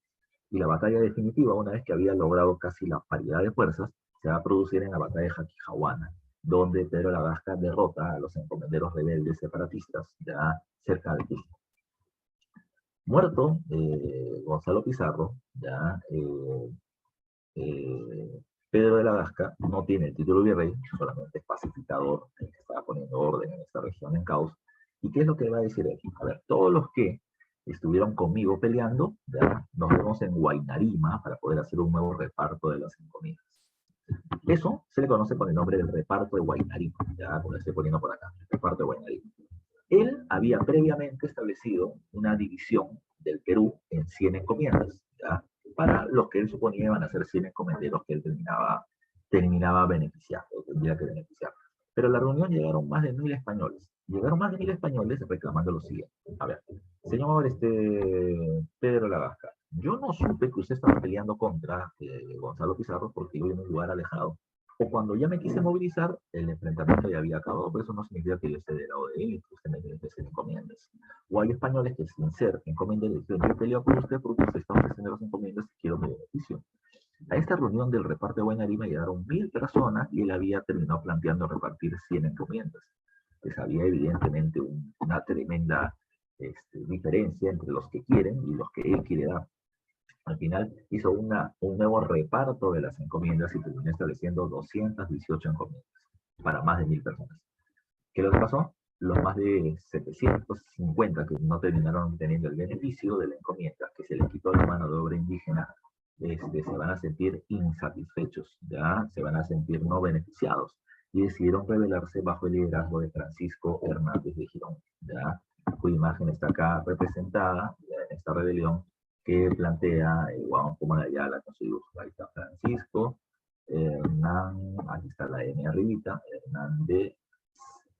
Y la batalla definitiva, una vez que había logrado casi la paridad de fuerzas, se va a producir en la batalla de Jaquijahuana, donde Pedro de la Gasca derrota a los encomenderos rebeldes separatistas ya cerca de Cusco. Muerto Gonzalo Pizarro, ya Pedro de la Gasca no tiene el título de virrey, solamente es pacificador, el que estaba poniendo orden en esta región en caos. ¿Y qué es lo que va a decir aquí? A ver, todos los que estuvieron conmigo peleando, ya nos vemos en Huaynarima para poder hacer un nuevo reparto de las encomiendas. Eso se le conoce con el nombre del reparto de Huaynarima, ya como lo estoy poniendo por acá, el reparto de Huaynarima. Él había previamente establecido una división del Perú en 100 encomiendas, ¿ya? Para los que él suponía iban a ser 100 encomenderos que él terminaba beneficiando, tendría que beneficiar. Pero a la reunión llegaron más de 1000 españoles. Llegaron más de 1000 españoles reclamando lo siguiente. A ver, señor Pedro Lagasca, yo no supe que usted estaba peleando contra Gonzalo Pizarro porque vive en un lugar alejado. o cuando ya me quise movilizar, el enfrentamiento ya había acabado, pero eso no significa que yo esté del lado de él y que usted me tiene que ser encomiendas. O hay españoles que sin ser encomiendas dicen, yo peleo por usted porque usted está ofreciendo las encomiendas y quiero mi beneficio. A esta reunión del reparto de Buena Lima llegaron 1000 personas y él había terminado planteando repartir 100 encomiendas. Pues había evidentemente una tremenda diferencia entre los que quieren y los que él quiere dar. Al final hizo un nuevo reparto de las encomiendas y terminó estableciendo 218 encomiendas para más de 1000 personas. ¿Qué les pasó? Los más de 750 que no terminaron teniendo el beneficio de la encomienda, que se les quitó la mano de obra indígena, se van a sentir insatisfechos, ¿ya? Se van a sentir no beneficiados y decidieron rebelarse bajo el liderazgo de Francisco Hernández de Girón, ¿ya? Cuya imagen está acá representada en esta rebelión que plantea Juan Puma de Ayala con su dibujo. Ahí está Francisco, Hernán, aquí está la N arribita, Hernández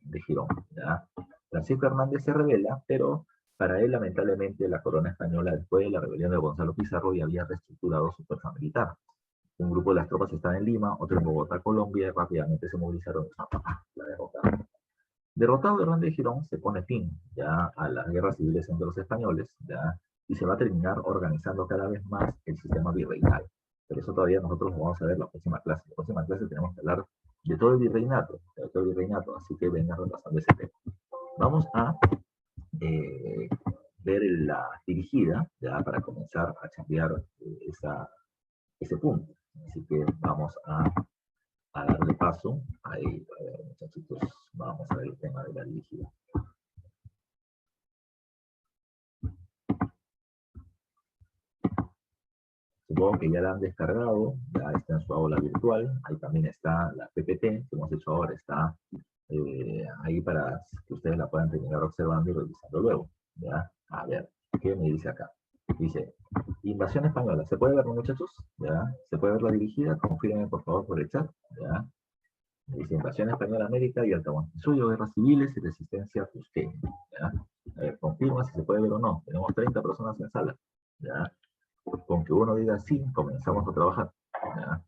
de Girón, ¿ya? Francisco Hernández se rebela, pero para él, lamentablemente, la corona española, después de la rebelión de Gonzalo Pizarro, ya había reestructurado su fuerza militar. Un grupo de las tropas estaba en Lima, otro en Bogotá, Colombia, y rápidamente se movilizaron y la derrotaron. Derrotado Hernández de Girón, se pone fin ya a las guerras civiles entre los españoles, ya, y se va a terminar organizando cada vez más el sistema virreinal. Pero eso todavía nosotros lo vamos a ver en la próxima clase. En la próxima clase tenemos que hablar de todo el virreinato, así que venga repasando ese tema. Vamos a ver la dirigida, ya para comenzar a cambiar ese punto. Así que vamos a darle paso. Ahí, a ver, muchachitos, vamos a ver el tema de la dirigida. Supongo que ya la han descargado, ya está en su aula virtual. Ahí también está la PPT que hemos hecho ahora, está ahí para que ustedes la puedan terminar observando y revisando luego. ¿Ya? A ver, ¿qué me dice acá? Dice, invasión española. ¿Se puede ver, muchachos? ¿Ya? ¿Se puede ver la dirigida? Confírmenme, por favor, por el chat. ¿Ya? Dice, invasión española a América y Altahuantinsuyo, guerras civiles y resistencia cusqueña. ¿Ya? A ver, confirma si se puede ver o no. Tenemos 30 personas en sala. ¿Ya? Con que uno diga sí, comenzamos a trabajar. ¿Ya?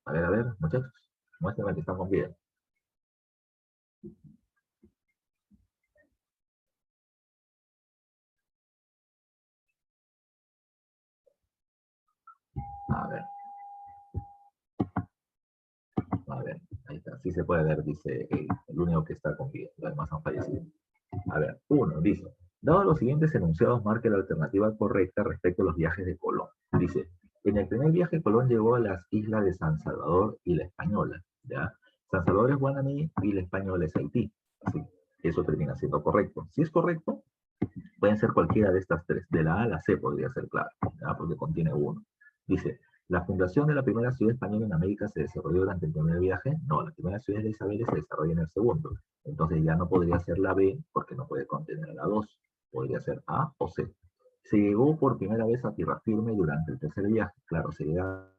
A ver, muchachos, muéstrenme que están con vida. A ver, ahí está, sí se puede ver, dice el único que está con vida, los demás han fallecido. A ver, uno, dice, dado los siguientes enunciados, marque la alternativa correcta respecto a los viajes de Colón. Dice, en el primer viaje Colón llegó a las islas de San Salvador y La Española, ¿ya? San Salvador es Guananí y La Española es Haití, así, eso termina siendo correcto. Si es correcto, pueden ser cualquiera de estas tres, de la A a la C podría ser claro, ¿ya? Porque contiene uno. Dice, ¿la fundación de la primera ciudad española en América se desarrolló durante el primer viaje? No, la primera ciudad de Isabel se desarrolla en el segundo. Entonces ya no podría ser la B porque no puede contener la 2. Podría ser A o C. Se llegó por primera vez a tierra firme durante el tercer viaje. Claro, se llega.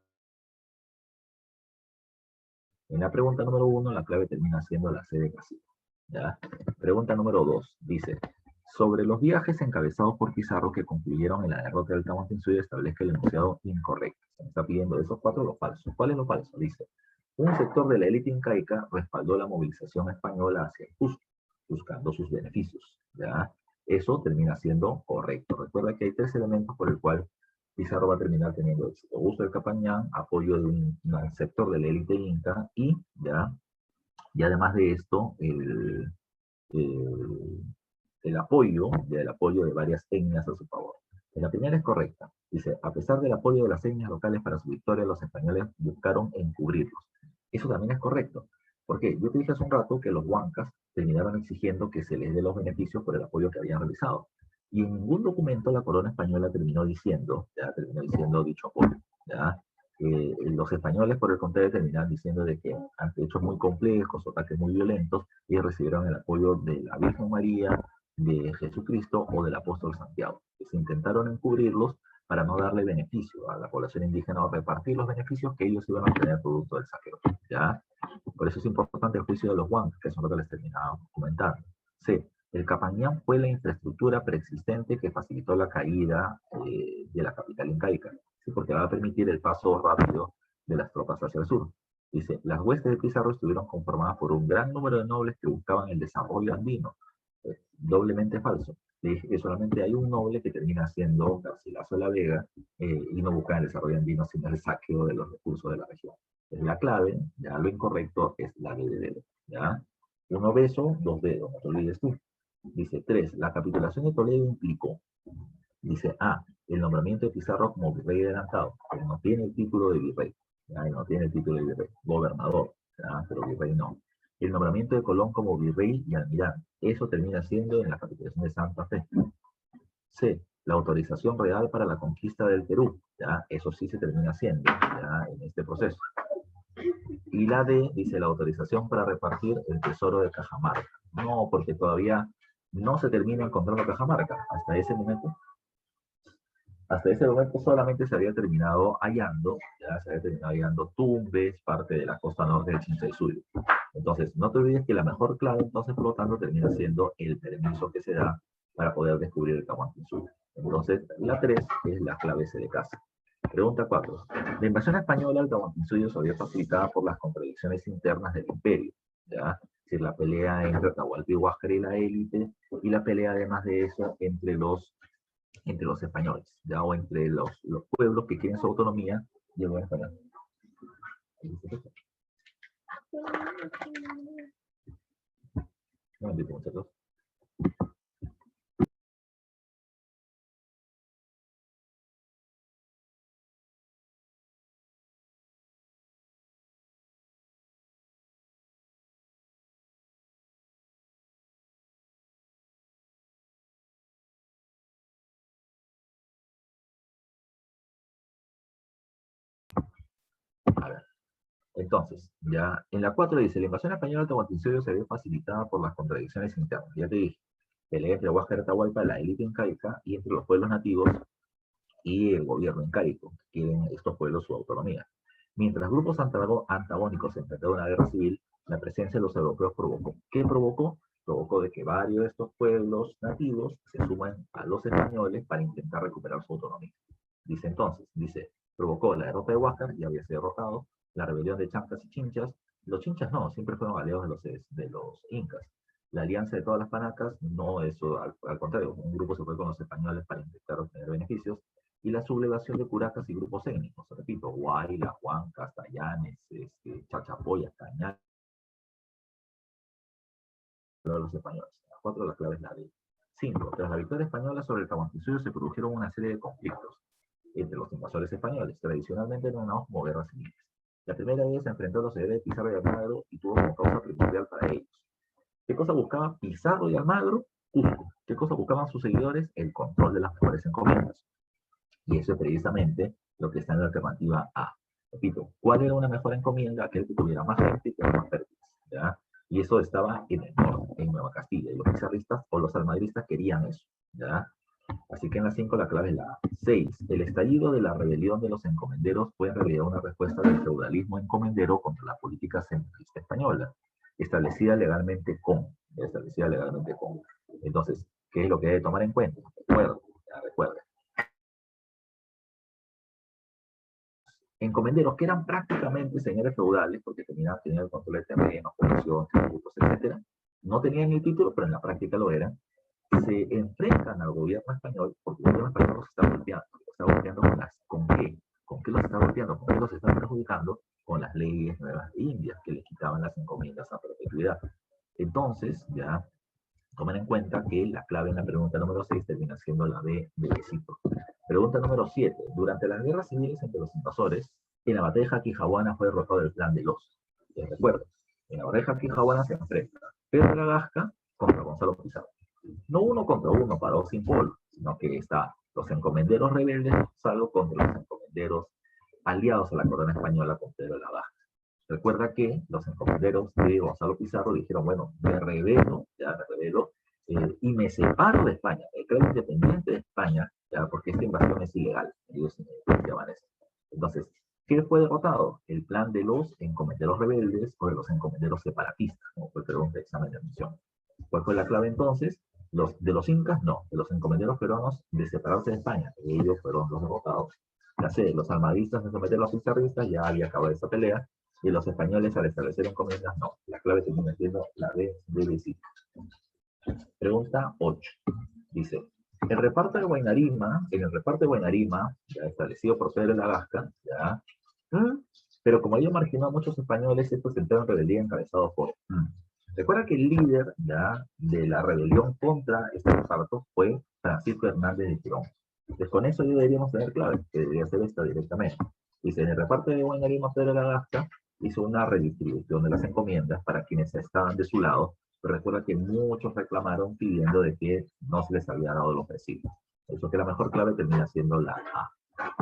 En la pregunta número 1, la clave termina siendo la C de casilla. ¿Ya? Pregunta número 2. Dice, sobre los viajes encabezados por Pizarro que concluyeron en la derrota del Tahuantinsuyo, establezca el enunciado incorrecto. Se me está pidiendo de esos 4 lo falso. ¿Cuál es lo falso? Dice, un sector de la élite incaica respaldó la movilización española hacia el Cusco, buscando sus beneficios. ¿Ya? Eso termina siendo correcto. Recuerda que hay 3 elementos por el cual Pizarro va a terminar teniendo éxito. Uso del Capañán, apoyo de un sector de la élite inca y, ¿ya? Y además de esto, el apoyo de varias etnias a su favor. La primera es correcta. Dice, a pesar del apoyo de las etnias locales para su victoria, los españoles buscaron encubrirlos. Eso también es correcto. Porque yo te dije hace un rato que los huancas terminaron exigiendo que se les dé los beneficios por el apoyo que habían realizado. Y en ningún documento la corona española terminó diciendo dicho apoyo. ¿Ya? Los españoles, por el contrario, terminaron diciendo de que ante hechos muy complejos, ataques muy violentos, ellos recibieron el apoyo de la Virgen María, de Jesucristo o del apóstol Santiago, que se intentaron encubrirlos para no darle beneficio a la población indígena o repartir los beneficios que ellos iban a obtener producto del saqueo. ¿Ya? Por eso es importante el juicio de los huancas, que es lo que les terminaba comentando. Sí, El Capañán fue la infraestructura preexistente que facilitó la caída de la capital incaica, ¿sí? Porque va a permitir el paso rápido de las tropas hacia el sur. Dice, las huestes de Pizarro estuvieron conformadas por un gran número de nobles que buscaban el desarrollo andino. Doblemente falso. Le dije que solamente hay un noble que termina siendo Garcilaso de la Vega y no busca el desarrollo andino, sino el saqueo de los recursos de la región. Es la clave, ya lo incorrecto es la D de dedo, ¿ya? Uno beso, dos dedos, no te olvides tú. Dice 3. La capitulación de Toledo implicó. Dice A. El nombramiento de Pizarro como virrey adelantado, pero no tiene el título de virrey. ¿Ya? No tiene el título de virrey. Gobernador, ¿ya? Pero virrey no. El nombramiento de Colón como virrey y almirante. Eso termina siendo en la capitulación de Santa Fe. C. La autorización real para la conquista del Perú. ¿Ya? Eso sí se termina haciendo ya en este proceso. Y la D dice la autorización para repartir el tesoro de Cajamarca. No, porque todavía no se termina encontrando Cajamarca. Hasta ese momento solamente se había terminado hallando, ya se había terminado hallando Tumbes, parte de la costa norte del Chinchaysuyo. Entonces, no te olvides que la mejor clave, entonces, por lo tanto, termina siendo el permiso que se da para poder descubrir el Tahuantinsuyo. Entonces, la 3 es la clave C de casa. Pregunta 4. La invasión española al Tahuantinsuyo se había facilitada por las contradicciones internas del imperio, ¿ya? Es decir, la pelea entre Atahualpa y Huáscar y la élite, y la pelea, además de eso, entre los españoles, ¿ya? O entre los pueblos que quieren su autonomía y el gobierno español. Un momentito, muchachos. A ver. Entonces, ya en la 4 dice, la invasión española al Tahuantinsuyo se ve facilitada por las contradicciones internas. Ya te dije, pelea entre Huáscar y Atahualpa, la élite incaica, y entre los pueblos nativos y el gobierno incaico, que quieren estos pueblos su autonomía. Mientras grupos antagónicos enfrentaron una guerra civil, la presencia de los europeos provocó. ¿Qué provocó? Provocó de que varios de estos pueblos nativos se suman a los españoles para intentar recuperar su autonomía. Dice entonces, provocó la derrota de Huáscar, ya había sido derrotado, la rebelión de Chancas y Chinchas. Los Chinchas no, siempre fueron aliados de los incas. La alianza de todas las panacas, no, eso al contrario, un grupo se fue con los españoles para intentar obtener beneficios, y la sublevación de curacas y grupos étnicos, repito, Huayla, Juan, Castellanes, Chachapoyas, Cañar, de los españoles. Las 4 las claves la D. 5. Tras la victoria española sobre el Tahuantinsuyo se produjeron una serie de conflictos entre los invasores españoles, tradicionalmente denominados como guerras civiles. La primera de ellas se enfrentó a los señores de Pizarro y Almagro y tuvo como causa primordial para ellos. ¿Qué cosa buscaban Pizarro y Almagro? Cusco. ¿Qué cosa buscaban sus seguidores? El control de las mejores encomiendas. Y eso es precisamente lo que está en la alternativa A. Repito, ¿cuál era una mejor encomienda? Aquel que tuviera más gente y que más fértiles, ¿ya? Y eso estaba en el norte, en Nueva Castilla, y los pizarristas o los almagristas querían eso, ¿ya? Así que en la 5 la clave es la A. 6. El estallido de la rebelión de los encomenderos fue en realidad una respuesta del feudalismo encomendero contra la política centralista española, establecida legalmente con. Entonces, ¿qué es lo que debe tomar en cuenta? Recuerden. Encomenderos que eran prácticamente señores feudales, porque tenían el control de terrenos, población, tributos, etc. No tenían el título, pero en la práctica lo eran. Se enfrentan al gobierno español, porque el gobierno español los está golpeando. ¿Con qué? ¿Con qué los está golpeando? ¿Con qué los está perjudicando? Con las leyes nuevas de Indias, que les quitaban las encomiendas a perpetuidad. Entonces, ya tomen en cuenta que la clave en la pregunta número 6 termina siendo la B de Besito. Pregunta número 7. Durante las guerras civiles entre los invasores, en la batalla de Jaquijahuana fue derrotado el plan de los. Les recuerdo, en la batalla de Jaquijahuana se enfrenta Pedro Lagasca contra Gonzalo Pizarro. No uno contra uno para dos sin polvo, sino que está los encomenderos rebeldes de Gonzalo contra los encomenderos aliados a la corona española con Pedro Lagasca. Recuerda que los encomenderos de Gonzalo Pizarro dijeron, bueno, me revelo, y me separo de España, me creo independiente de España, ya, porque esta invasión es ilegal. Ellos llaman eso. Entonces, ¿qué fue derrotado? El plan de los encomenderos rebeldes o de los encomenderos separatistas, como fue pregunta de examen de admisión. ¿Cuál fue la clave entonces? De los incas, no. De los encomenderos peruanos de separarse de España. Ellos fueron los derrotados. La C, los almadistas de someter a los pizarristas, ya había acabado esa pelea. Y los españoles al establecer encomiendas, no. La clave termina siendo la de Besito. Pregunta 8. Dice, en el reparto de Guaynarima, ya establecido por Pedro de la Gasca, ya, pero como ello marginó a muchos españoles, estos entraron en rebeldía encabezados por... Recuerda que el líder ya de la rebelión contra este reparto fue Francisco Hernández de Girón. Entonces con eso ya deberíamos tener clave, que debería ser esta directamente. Dice, en el reparto de Guaynarima, Pedro de la Gasca hizo una redistribución de las encomiendas para quienes estaban de su lado, pero recuerda que muchos reclamaron pidiendo de que no se les había dado lo ofrecido. Eso que la mejor clave termina siendo la A.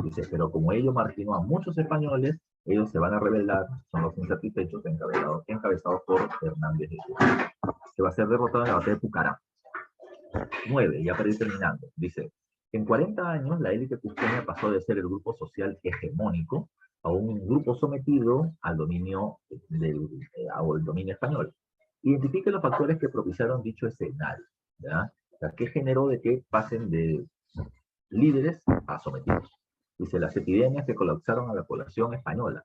Dice, pero como ello marginó a muchos españoles, ellos se van a rebelar, son los insatisfechos encabezados por Hernández de Girón, que va a ser derrotado en la batalla de Pucará. 9, ya para ir terminando, dice, en 40 años la élite cusqueña pasó de ser el grupo social hegemónico a un grupo sometido al dominio, al dominio español. Identifique los factores que propiciaron dicho escenario, ¿ya? O sea, ¿qué generó de que pasen de líderes a sometidos? Dice, las epidemias que colapsaron a la población española,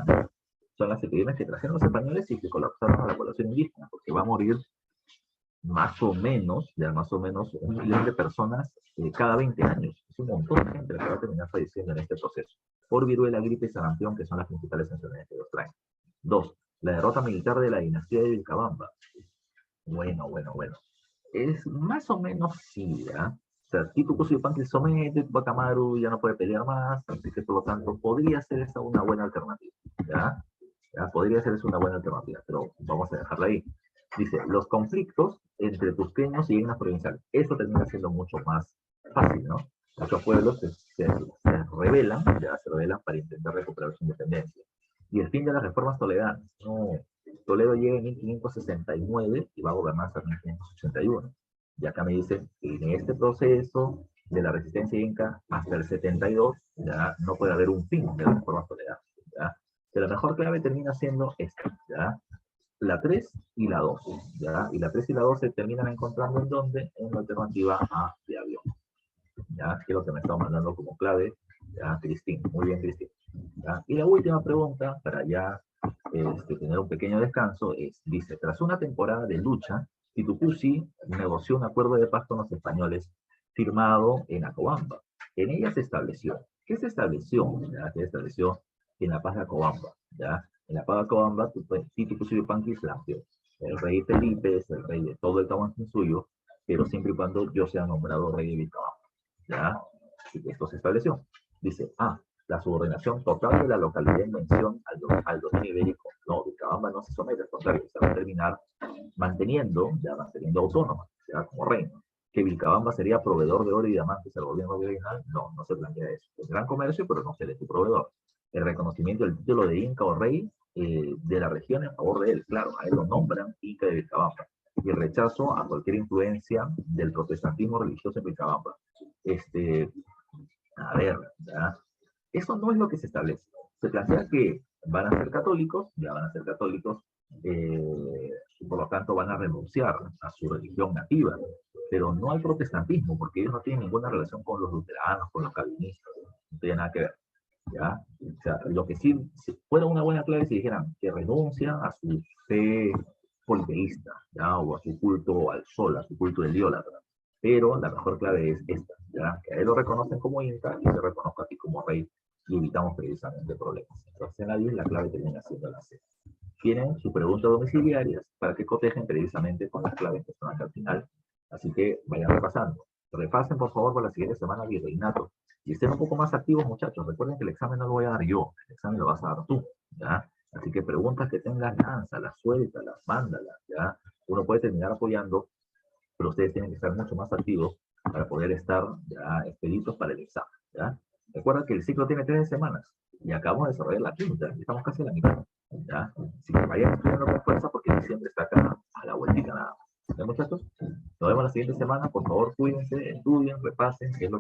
no, son las epidemias que trajeron los españoles y que colapsaron a la población indígena, porque va a morir más o menos 1 millón de personas cada 20 años. Es un montón de gente que va a terminar falleciendo en este proceso, por viruela, gripe y sarampión, que son las principales enfermedades que los traen. 2, la derrota militar de la dinastía de Vilcabamba. Bueno. Es más o menos sí, ¿ya? O sea, Titu Cusi Yupanqui somete, Tupac Amaru ya no puede pelear más, así que por lo tanto podría ser esa una buena alternativa, ¿ya? Podría ser esa una buena alternativa, pero vamos a dejarla ahí. Dice, los conflictos entre cusqueños y etnias provinciales. Eso termina siendo mucho más fácil, ¿no? Muchos pueblos se rebelan para intentar recuperar su independencia. Y el fin de las reformas toledanas. No, Toledo llega en 1569 y va a gobernar hasta 1581. Y acá me dicen que en este proceso de la resistencia inca hasta el 72 ya no puede haber un fin de las reformas toledanas. ¿Ya? Que la mejor clave termina siendo esta, ¿ya? La 3 y la 2, ¿ya? Y la 3 y la 2 se terminan encontrando en dónde? En la alternativa A de avión, ¿ya? Que es lo que me está mandando como clave, ¿ya? Cristín, muy bien, Cristín. ¿Ya? Y la última pregunta, para ya tener un pequeño descanso, dice, tras una temporada de lucha, Titu Cusi negoció un acuerdo de paz con los españoles firmado en Acobamba. En ella se estableció, ¿qué se estableció? ¿Ya? Se estableció en la paz de Acobamba, ¿ya? En la paz de Acobamba, Titu Cusi Yupanqui planteó, el rey Felipe es el rey de todo el Tahuantinsuyo, pero siempre y cuando yo sea nombrado rey de Vilcabamba, ¿ya? Así que esto se estableció. Dice, la subordinación total de la localidad en mención al dominio ibérico. No, Vilcabamba no se somete, al contrario, se va a terminar manteniendo autónoma, ya como reino. Que Vilcabamba sería proveedor de oro y diamantes al gobierno virreinal, no se plantea eso. Es gran comercio, pero no se le es su proveedor. El reconocimiento del título de Inca o rey de la región en favor de él, claro, a él lo nombran Inca de Vilcabamba. Y el rechazo a cualquier influencia del protestantismo religioso en Vilcabamba. A ver, ¿ya? Eso no es lo que se establece. Se plantea que van a ser católicos, ya van a ser católicos, y por lo tanto van a renunciar a su religión nativa, pero no al protestantismo, porque ellos no tienen ninguna relación con los luteranos, con los calvinistas, no tiene nada que ver, ¿ya? O sea, lo que sí, si fuera una buena clave si dijeran que renuncian a su fe politeísta, ¿ya? O a su culto al sol, a su culto del idólatra, pero la mejor clave es esta, ¿ya? Que a él lo reconocen como Inca y se reconozca aquí como rey y evitamos precisamente problemas. Entonces en la 10 la clave termina siendo la C. Tienen sus preguntas domiciliarias para que cotejen precisamente con las claves que están acá al final. Así que vayan repasando. Repasen por favor por la siguiente semana virreinato. Y estén un poco más activos muchachos. Recuerden que el examen no lo voy a dar yo, el examen lo vas a dar tú, ¿ya? Así que preguntas que tengan, lánzalas, suéltalas, mándalas, ¿ya? Uno puede terminar apoyando, pero ustedes tienen que estar mucho más activos para poder estar ya expeditos para el examen, ¿ya? Recuerda que el ciclo tiene 3 semanas y acabamos de desarrollar la quinta, estamos casi en la mitad, ¿ya? Así que vayan estudiando con fuerza porque diciembre está acá a la vueltita nada más. ¿Ya, muchachos? Nos vemos la siguiente semana, por favor cuídense, estudien, repasen, que es lo